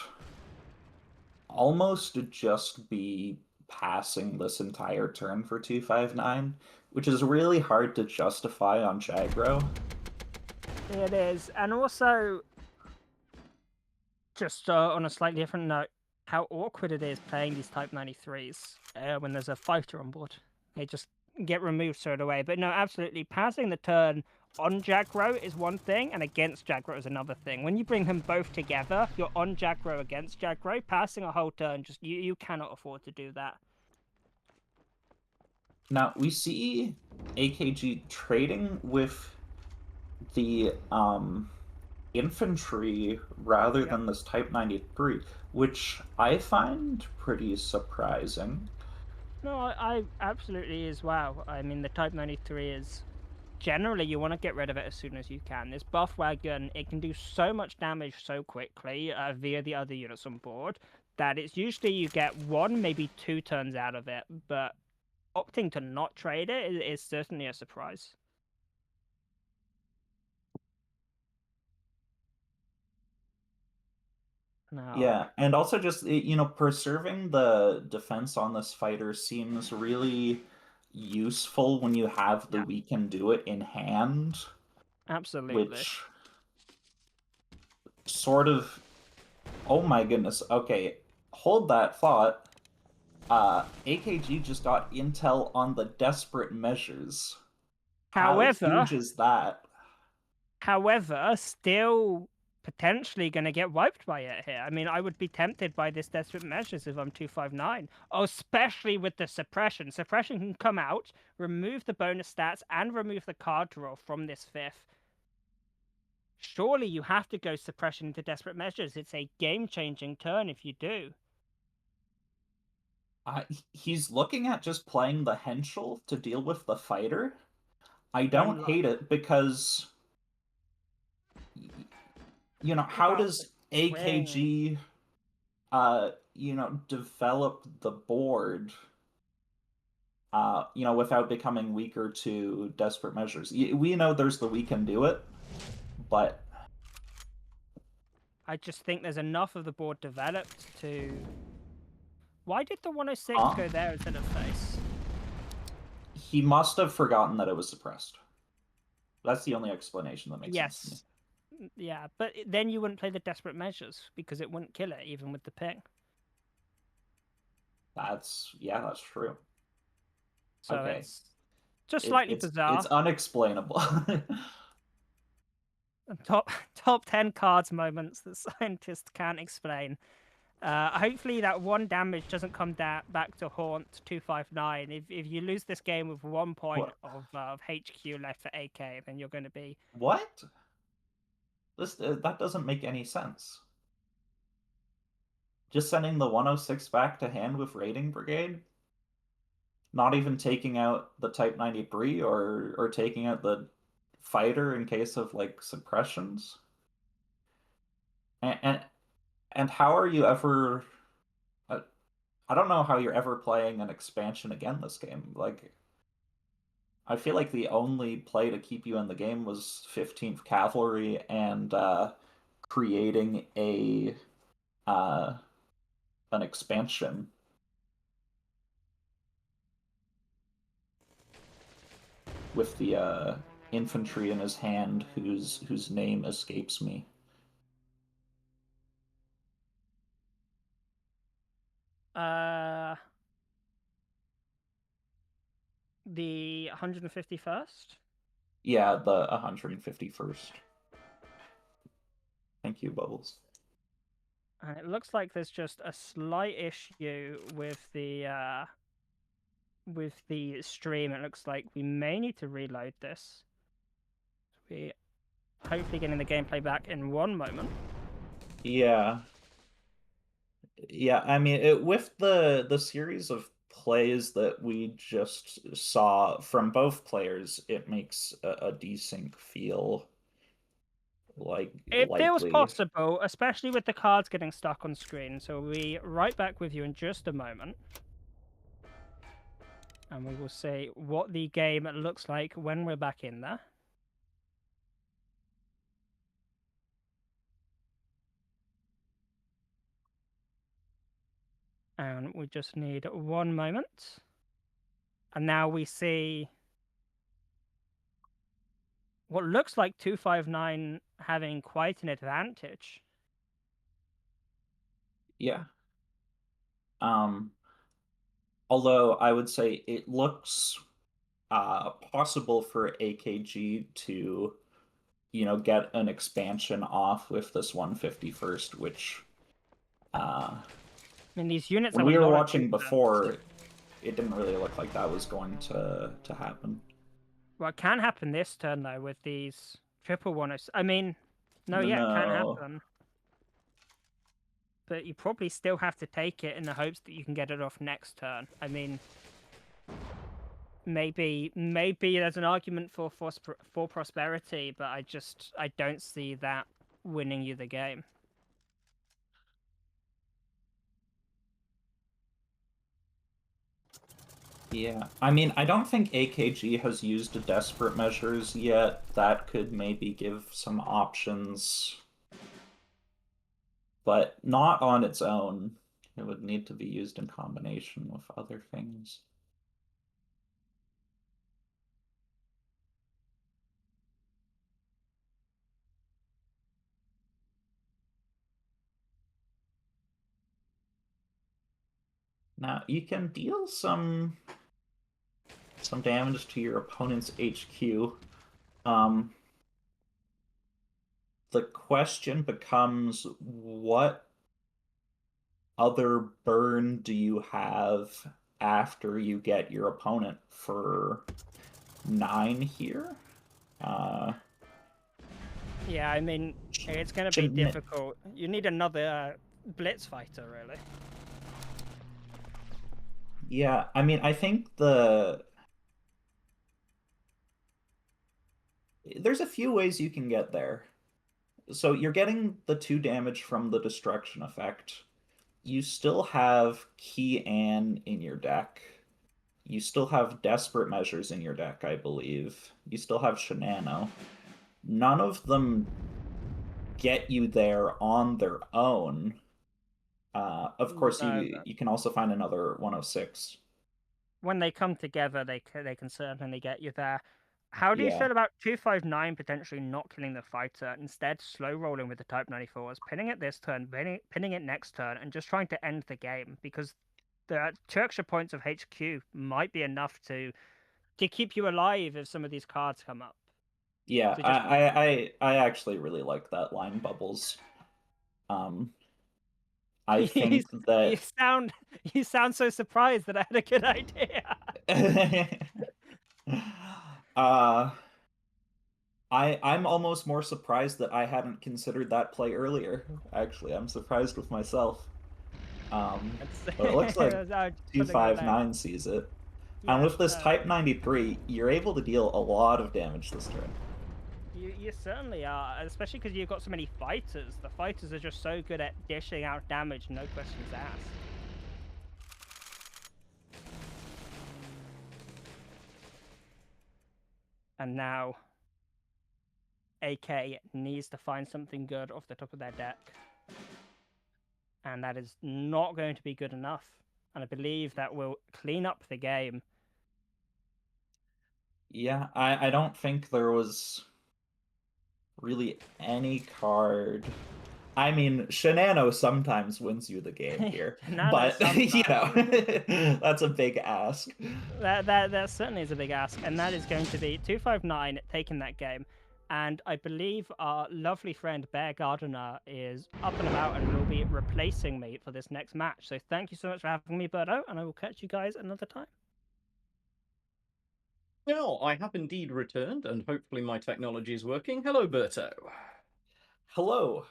almost just be passing this entire turn for 259, which is really hard to justify on Jagro. It is, and also, just on a slightly different note, how awkward it is playing these Type 93s when there's a fighter on board. They just get removed straight away. But no, absolutely, passing the turn on Jagro is one thing, and against Jagro is another thing. When you bring them both together, you're on Jagro against Jagro. Passing a whole turn, just you cannot afford to do that. Now, we see AKG trading with the infantry rather than this Type 93, which I find pretty surprising. No, I absolutely as well. I mean, the Type 93 is... Generally, you want to get rid of it as soon as you can. This buff wagon, it can do so much damage so quickly via the other units on board that it's usually you get 1, maybe 2 turns out of it, but opting to not trade it is certainly a surprise. No. Yeah, and also just, preserving the defense on this fighter seems really useful when you have the we can do it in hand. Absolutely. Which sort of... Oh my goodness. Okay, hold that thought. AKG just got intel on the Desperate Measures. However, how huge is that? However, still potentially going to get wiped by it here. I mean, I would be tempted by this Desperate Measures if I'm 259. Oh, especially with the Suppression. Suppression can come out, remove the bonus stats, and remove the card draw from this 5th. Surely you have to go Suppression into Desperate Measures. It's a game-changing turn if you do. He's looking at just playing the Henschel to deal with the fighter. I don't hate it because... how does AKG, develop the board, without becoming weaker to Desperate Measures? We know there's the we can do it, but... I just think there's enough of the board developed to... Why did the 106 go there instead of face? He must have forgotten that it was suppressed. That's the only explanation that makes sense to me. Yeah, but then you wouldn't play the Desperate Measures because it wouldn't kill it, even with the ping. That's true. So okay. It's just slightly bizarre. It's unexplainable. Top 10 cards moments that scientists can't explain. Hopefully that 1 damage doesn't come back to haunt 259. If you lose this game with 1 point of HQ left for AK, then you're going to be... What? That doesn't make any sense. Just sending the 106 back to hand with Raiding Brigade? Not even taking out the Type 93 or taking out the fighter in case of like suppressions? And how are you ever I don't know how you're ever playing an expansion again this game. Like I feel like the only play to keep you in the game was 15th Cavalry and creating uh an expansion. With the infantry in his hand whose name escapes me. The 151st. Yeah, the 151st. Thank you, Bubbles. And it looks like there's just a slight issue with the stream. It looks like we may need to reload this. We hopefully getting the gameplay back in one moment. Yeah. Yeah, I mean, with the series of plays that we just saw from both players, it makes a desync feel like It feels likely. possible, especially with the cards getting stuck on screen. So we'll be right back with you in just a moment. And we will see what the game looks like when we're back in there. And we just need one moment. And now we see what looks like 259 having quite an advantage. Yeah. Although I would say it looks possible for AKG to, get an expansion off with this 151st, which I mean, these units when have we a were lot watching of before, it didn't really look like that was going to happen. Well, it can happen this turn, though, with these triple one-offs. I mean, no, yeah, it can No. happen. But you probably still have to take it in the hopes that you can get it off next turn. I mean, maybe there's an argument for prosperity, but I don't see that winning you the game. Yeah, I mean, I don't think AKG has used desperate measures yet. That could maybe give some options, but not on its own. It would need to be used in combination with other things. Now, you can deal some damage to your opponent's HQ. The question becomes, what other burn do you have after you get your opponent for 9 here? Yeah, I mean, it's going to be difficult. You need another blitz fighter, really. Yeah, I mean, I think there's a few ways you can get there. So you're getting the 2 damage from the destruction effect. You still have Key Ann in your deck. You still have Desperate Measures in your deck, I believe. You still have Shenano. None of them get you there on their own. Of course, you can also find another 106. When they come together, they can certainly get you there. How do you feel about 259 potentially not killing the fighter, instead slow rolling with the Type 94s, pinning it this turn, pinning it next turn, and just trying to end the game? Because the 2 extra points of HQ might be enough to keep you alive if some of these cards come up. Yeah, So just... I actually really like that line, Bubbles. I think that you sound so surprised that I had a good idea. I'm almost more surprised that I hadn't considered that play earlier. Actually, I'm surprised with myself. But it looks like I'd put it there. 259 sees it. Yeah, And with this so Type 93, you're able to deal a lot of damage this turn. you certainly are, especially because you've got so many fighters. The fighters are just so good at dishing out damage, no questions asked. And now, AK needs to find something good off the top of their deck. And that is not going to be good enough. And I believe that will clean up the game. Yeah, I don't think there was really any card. I mean, Shenano sometimes wins you the game here, Shenano but you know, that's a big ask. That certainly is a big ask, and that is going to be 259 taking that game. And I believe our lovely friend Bear Gardener is up and about and will be replacing me for this next match. So thank you so much for having me, Birdo, and I will catch you guys another time. Well, I have indeed returned, and hopefully my technology is working. Hello, Berto. Hello.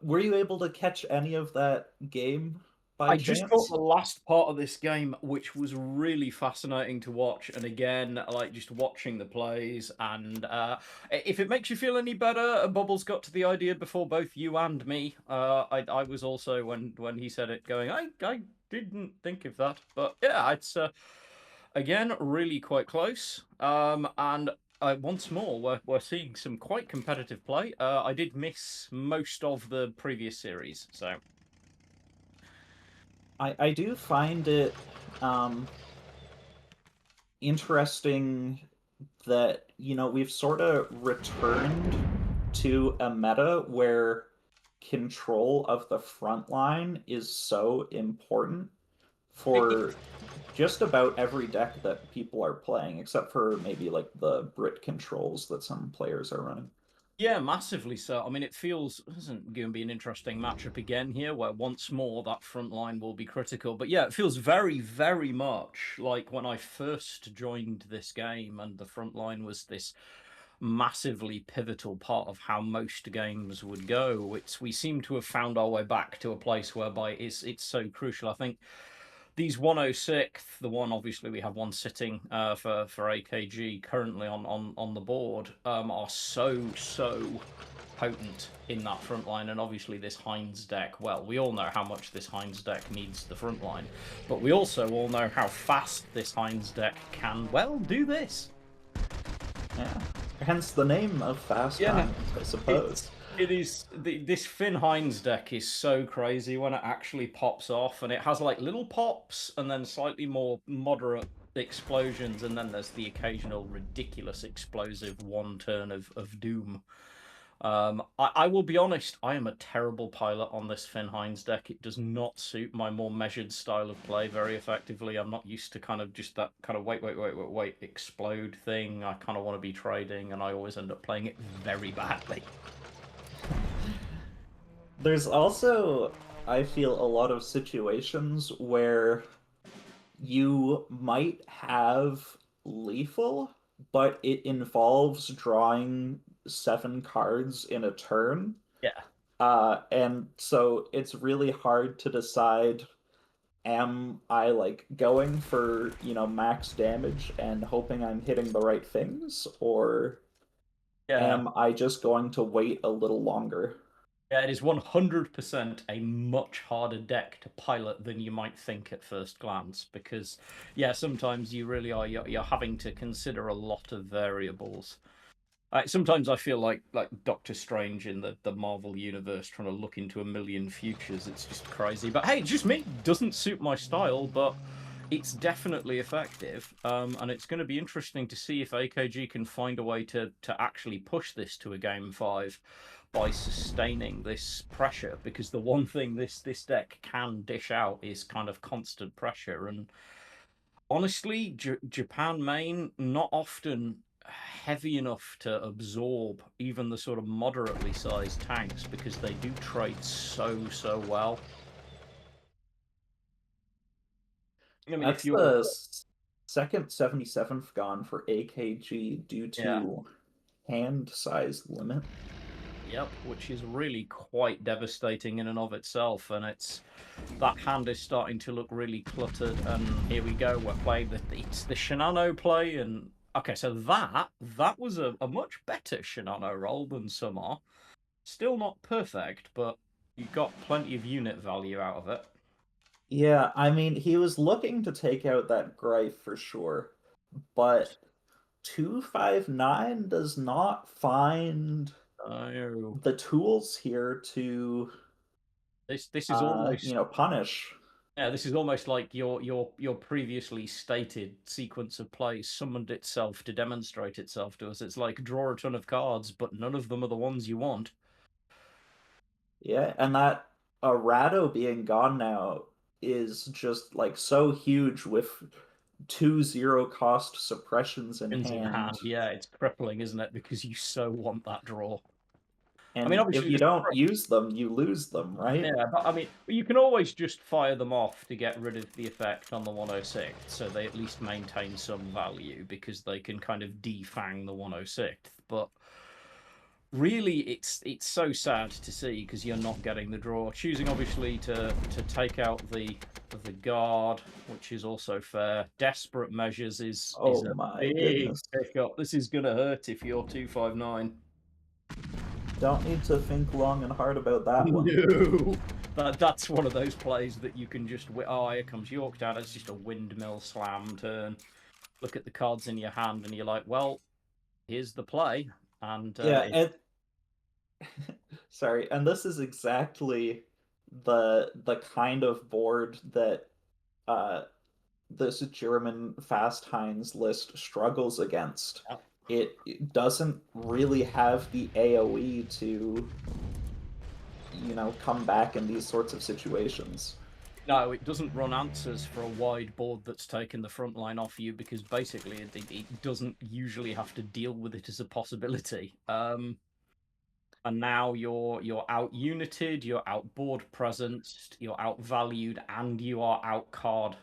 Were you able to catch any of that game by I chance? just got the last part of this game, which was really fascinating to watch. And again, like just watching the plays. And if it makes you feel any better, Bubbles got to the idea before both you and me. I was also when he said it, going, I didn't think of that, but yeah, it's again really quite close. And once more, we're seeing some quite competitive play. I did miss most of the previous series, so. I do find it interesting that, you know, we've sort of returned to a meta where control of the front line is so important for just about every deck that people are playing, except for maybe like the Brit controls that some players are running. Yeah, massively so. I mean, it feels isn't going to be an interesting matchup again here, where once more that front line will be critical. But yeah, it feels very, very much like when I first joined this game, and the front line was this massively pivotal part of how most games would go. We seem to have found our way back to a place whereby it's so crucial. I think these 106th, the one obviously we have one sitting for AKG currently on the board, are so potent in that front line. And obviously this Heinz deck, well, we all know how much this Heinz deck needs the front line, but we also all know how fast this Heinz deck can, well, do this. Yeah, hence the name of Fast Heinz, I suppose. It is this Finn Heinz deck is so crazy when it actually pops off, and it has like little pops and then slightly more moderate explosions, and then there's the occasional ridiculous explosive one turn of doom. I will be honest, I am a terrible pilot on this Finn Heinz deck. It does not suit my more measured style of play very effectively. I'm not used to kind of just that kind of wait, explode thing. I kind of want to be trading, and I always end up playing it very badly. There's also, I feel, a lot of situations where you might have lethal, but it involves drawing 7 cards in a turn. Yeah. And so it's really hard to decide, am I like going for, you know, max damage and hoping I'm hitting the right things, or am I just going to wait a little longer? Yeah, it is 100% a much harder deck to pilot than you might think at first glance, because, yeah, sometimes you really are, you're having to consider a lot of variables. Sometimes I feel like Doctor Strange in the Marvel universe trying to look into a million futures. It's just crazy. But hey, it's just me. Doesn't suit my style, but it's definitely effective. And it's going to be interesting to see if AKG can find a way to actually push this to a game 5 by sustaining this pressure, because the one thing this deck can dish out is kind of constant pressure. And honestly, Japan main not often heavy enough to absorb even the sort of moderately sized tanks, because they do trade so well. I mean, That's if you're the second 77th gone for AKG due to hand size limit. Yep, which is really quite devastating in and of itself, and that hand is starting to look really cluttered. And here we go, we're playing it's the Shinano play, and okay, so that was a much better Shinano roll than some are. Still not perfect, but you got plenty of unit value out of it. Yeah, I mean, he was looking to take out that Greif for sure, but 259 does not find Oh, the tools here to, this is almost punish. yeah, this is almost like your previously stated sequence of plays summoned itself to demonstrate itself to us. It's like draw a ton of cards, but none of them are the ones you want. Yeah, and that Rado being gone now is just like so huge with 2 0 cost suppressions in In hand. yeah, it's crippling, isn't it? Because you so want that draw. I mean, And if obviously, you don't use them, you lose them, right? yeah, but I mean, you can always just fire them off to get rid of the effect on the 106th, so they at least maintain some value because they can kind of defang the 106th. But really, it's so sad to see because you're not getting the draw. Choosing obviously to take out the guard, which is also fair. Desperate measures is Oh a my big goodness. pickup. This is gonna hurt if you're 259. Don't need to think long and hard about that one. No, that's one of those plays that you can just oh, here comes Yorktown. It's just a windmill slam turn. Look at the cards in your hand, and you're like, well, here's the play. And Yeah, sorry, and this is exactly the kind of board that uh this German Fast Heinz list struggles against. It doesn't really have the AoE to, come back in these sorts of situations. no, it doesn't run answers for a wide board that's taken the front line off you because basically it doesn't usually have to deal with it as a possibility. And now you're out united, you're out board presenced, you're outvalued, and you are out card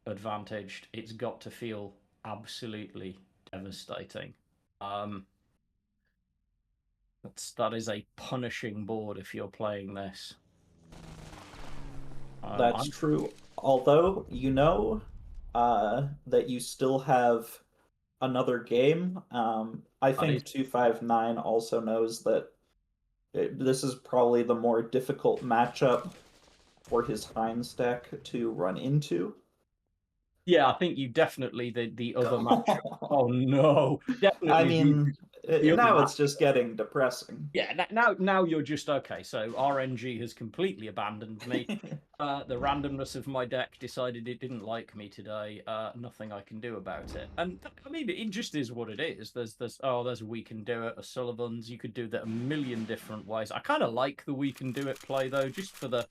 advantaged. It's got to feel absolutely devastating. That is a punishing board if you're playing this. That's true. Although, that you still have another game. I think 259 also knows that this is probably the more difficult matchup for his Heinz deck to run into. Yeah, I think you definitely the other matchup. Oh no, definitely. I mean, now it's just getting depressing. Yeah, now you're just okay. So RNG has completely abandoned me. The randomness of my deck decided it didn't like me today. Nothing I can do about it. And I mean, it just is what it is. There's We Can Do It, a Sullivan's. You could do that a million different ways. I kind of like the We Can Do It play though, just for the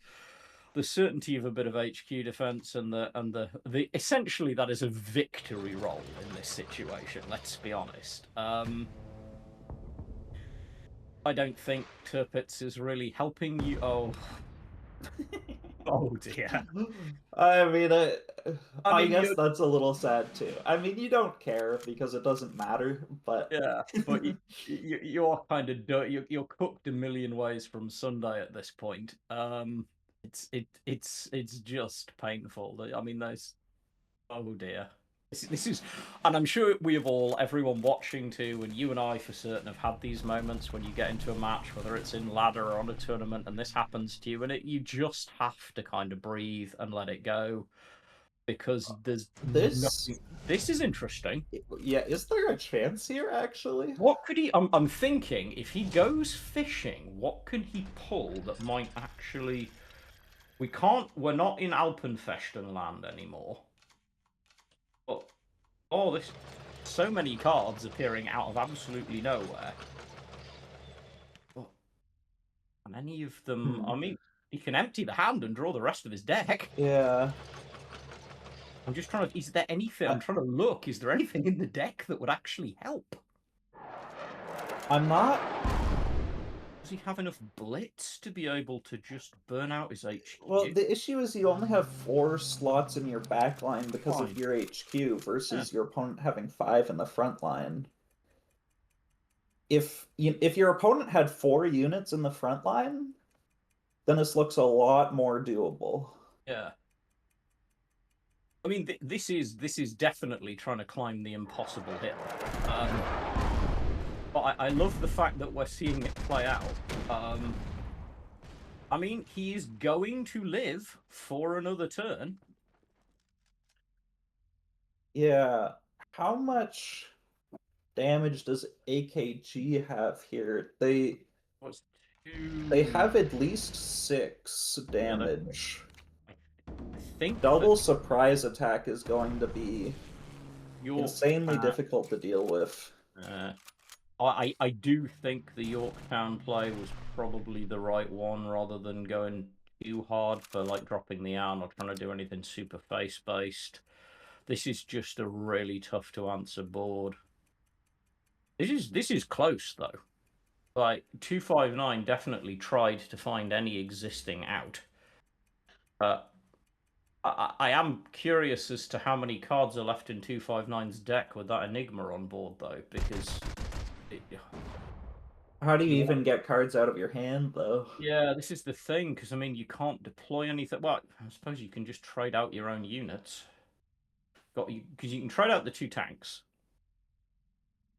certainty of a bit of HQ defense and the essentially that is a victory roll in this situation. Let's be honest. I don't think Turpitz is really helping you. Oh, oh dear. I mean, I guess that's a little sad too. I mean, you don't care because it doesn't matter, but yeah, but you're kind of you're cooked a million ways from Sunday at this point. It's just painful. I mean, oh dear. This is, and I'm sure we have everyone watching too, and you and I for certain have had these moments when you get into a match, whether it's in ladder or on a tournament, and this happens to you, and you just have to kind of breathe and let it go, because there's nothing. This is interesting. Yeah, is there a chance here actually? What could he? I'm thinking if he goes fishing, what can he pull that might actually? We're not in Alpenfesten land anymore. But, there's so many cards appearing out of absolutely nowhere. But, and any of them, I mean, he can empty the hand and draw the rest of his deck. Yeah. I'm just trying to, is there anything, I'm trying to look, is there anything in the deck that would actually help? I'm not... Does he have enough blitz to be able to just burn out his HQ? Well, the issue is you only have 4 slots in your back line because of your HQ versus your opponent having 5 in the front line. if your opponent had 4 units in the front line, then this looks a lot more doable. Yeah. I mean, this is definitely trying to climb the impossible hill. But I love the fact that we're seeing it play out. I mean, he is going to live for another turn. Yeah. How much damage does AKG have here? They What's two? they have at least 6 damage. I think Double surprise attack is going to be York insanely difficult to deal with. I do think the Yorktown play was probably the right one, rather than going too hard for like dropping the arm or trying to do anything super face based. This is just a really tough to answer board. This is close though. Like 259 definitely tried to find any existing out. I am curious as to how many cards are left in 259's deck with that Enigma on board though, because How do you even get cards out of your hand, though? yeah, this is the thing, because I mean, you can't deploy anything. Well, I suppose you can just trade out your own units. Because you can trade out the 2 tanks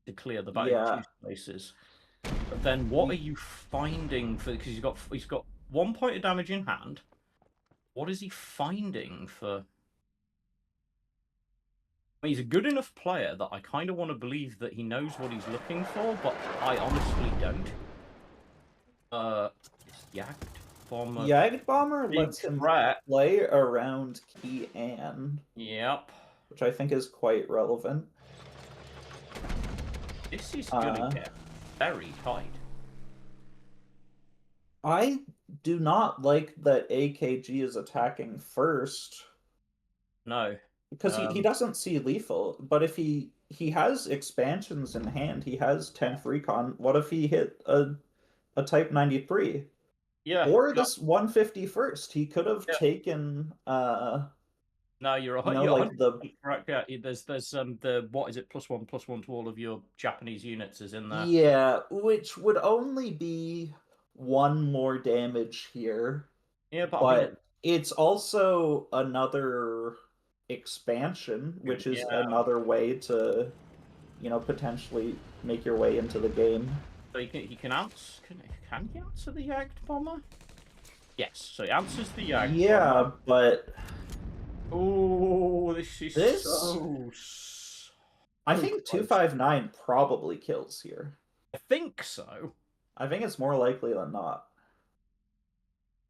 to clear the back 2 spaces. But then, what are you finding for? Because he's got 1 point of damage in hand. What is he finding for? I mean, he's a good enough player that I kind of want to believe that he knows what he's looking for, but I honestly don't. Jagd Bomber. Jagd Bomber lets him play around Kian. Yep. Which I think is quite relevant. This is gonna get very tight. I do not like that AKG is attacking first. No. Because he doesn't see lethal, but if he has expansions in hand, he has 10th recon. What if he hit a type 93? Yeah. Or this 151st? He could have taken no, you're right. You're like correct. Yeah, there's the what is it, +1/+1 to all of your Japanese units is in there. Yeah, which would only be 1 more damage here. Yeah, but I mean, it's also another expansion, which is another way to, potentially make your way into the game. So he can answer. Can he answer the Jagd Bomber? Yes. So he answers the Jagd Bomber. Yeah, but oh, this is so. I think 259 probably kills here. I think so. I think it's more likely than not.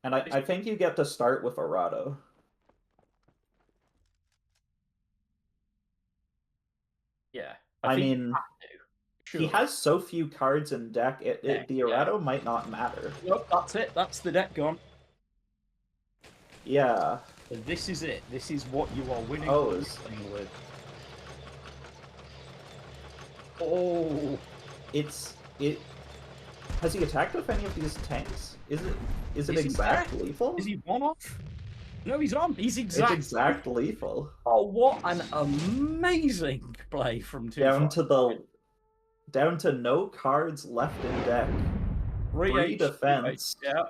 And I think you get to start with Arado. Yeah. I mean, he has so few cards in deck, the Arado might not matter. Nope, that's it. That's the deck gone. Yeah. This is it. This is what you are winning with. Oh. Has he attacked with any of these tanks? Is it exact lethal? Is he one off? No, he's on. He's exact. It's exact lethal. Oh, what an amazing play from 2. Down to no cards left in deck. 3 defense. Yeah.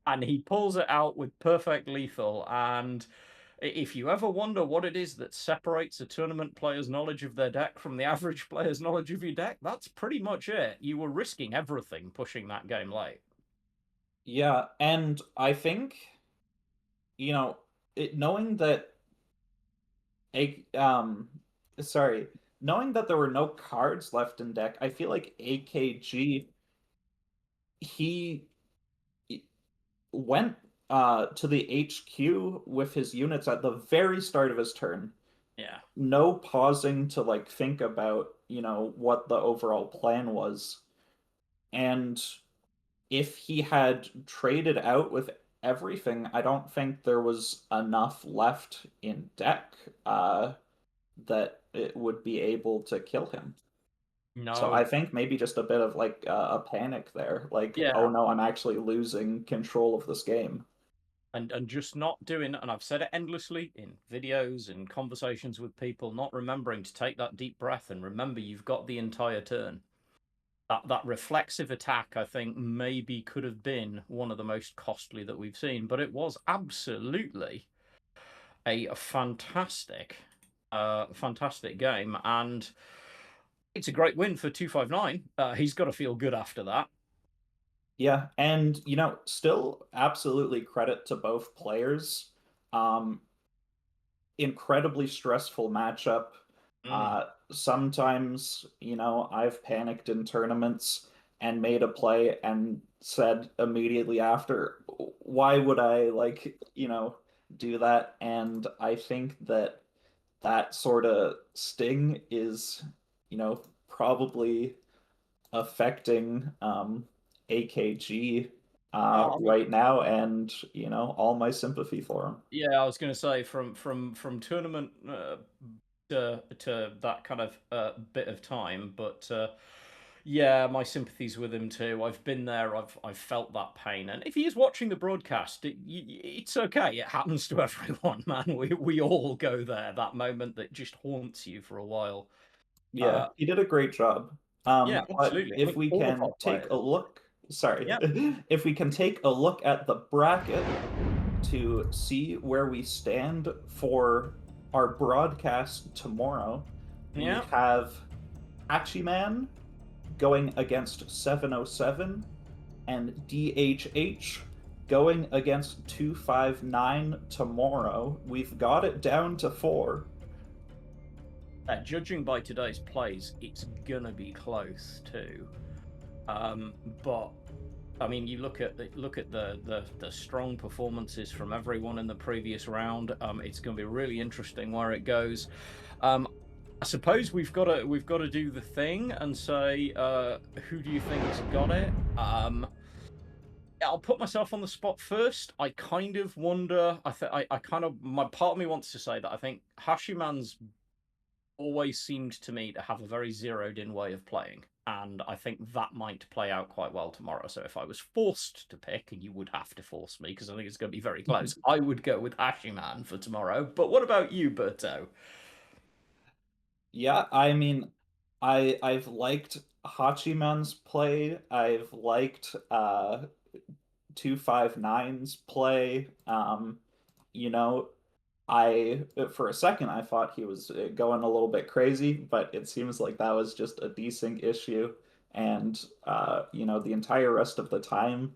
And he pulls it out with perfect lethal. And if you ever wonder what it is that separates a tournament player's knowledge of their deck from the average player's knowledge of your deck, that's pretty much it. You were risking everything pushing that game late. Yeah, and I think, knowing that knowing that there were no cards left in deck, I feel like AKG, he went to the HQ with his units at the very start of his turn. Yeah. No pausing to think about, what the overall plan was. And if he had traded out with everything, I don't think there was enough left in deck that it would be able to kill him. No. So I think maybe just a bit of a panic there. Oh no, I'm actually losing control of this game. And just not doing, and I've said it endlessly in videos and conversations with people, not remembering to take that deep breath and remember you've got the entire turn. that reflexive attack, I think, maybe could have been one of the most costly that we've seen, but it was absolutely a fantastic, fantastic game, and it's a great win for 259. He's got to feel good after that. Yeah, and still absolutely credit to both players. Um, Incredibly stressful matchup. Sometimes, I've panicked in tournaments and made a play and said immediately after, why would I do that? And I think that that sort of sting is, probably affecting AKG I mean, right now, and all my sympathy for him. yeah, I was going to say from tournament to that kind of bit of time, but yeah, my sympathies with him too. I've been there. I've felt that pain, and if he is watching the broadcast, it's okay. It happens to everyone, man. We all go there. That moment that just haunts you for a while. Yeah, he did a great job. Yeah, But absolutely. I if mean, we all of can our take a players. look, sorry, Yeah, if we can take a look at the bracket to see where we stand for our broadcast tomorrow, we yeah. have Hachiman going against 707 and DHH going against 259 tomorrow. We've got it down to 4. Judging by today's plays, it's gonna be close too. But I mean, you look at the strong performances from everyone in the previous round. It's going to be really interesting where it goes. I suppose we've got to do the thing and say who do you think's got it. I'll put myself on the spot first. I kind of wonder. I kind of, my part of me wants to say that I think Hashiman's always seemed to me to have a very zeroed in way of playing. And I think that might play out quite well tomorrow. So if I was forced to pick, and you would have to force me because I think it's going to be very close, I would go with Hachiman for tomorrow. But what about you, Berto? Yeah, I mean, I've liked Hachiman's play. I've liked 259's play. You know, I for a second I thought he was going a little bit crazy, but it seems like that was just a desync issue. And the entire rest of the time,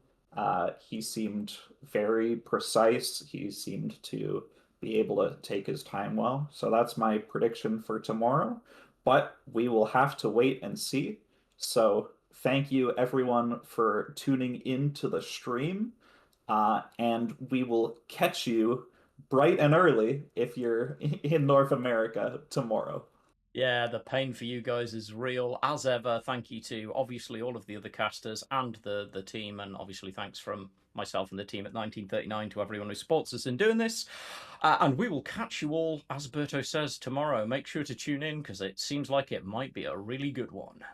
he seemed very precise. He seemed to be able to take his time well. So that's my prediction for tomorrow. But we will have to wait and see. So thank you everyone for tuning into the stream. And we will catch you bright and early if you're in North America tomorrow. Yeah, the pain for you guys is real as ever. Thank you to obviously all of the other casters and the team, and obviously thanks from myself and the team at 1939 to everyone who supports us in doing this. And we will catch you all, as Berto says, tomorrow. Make sure to tune in because it seems like it might be a really good one.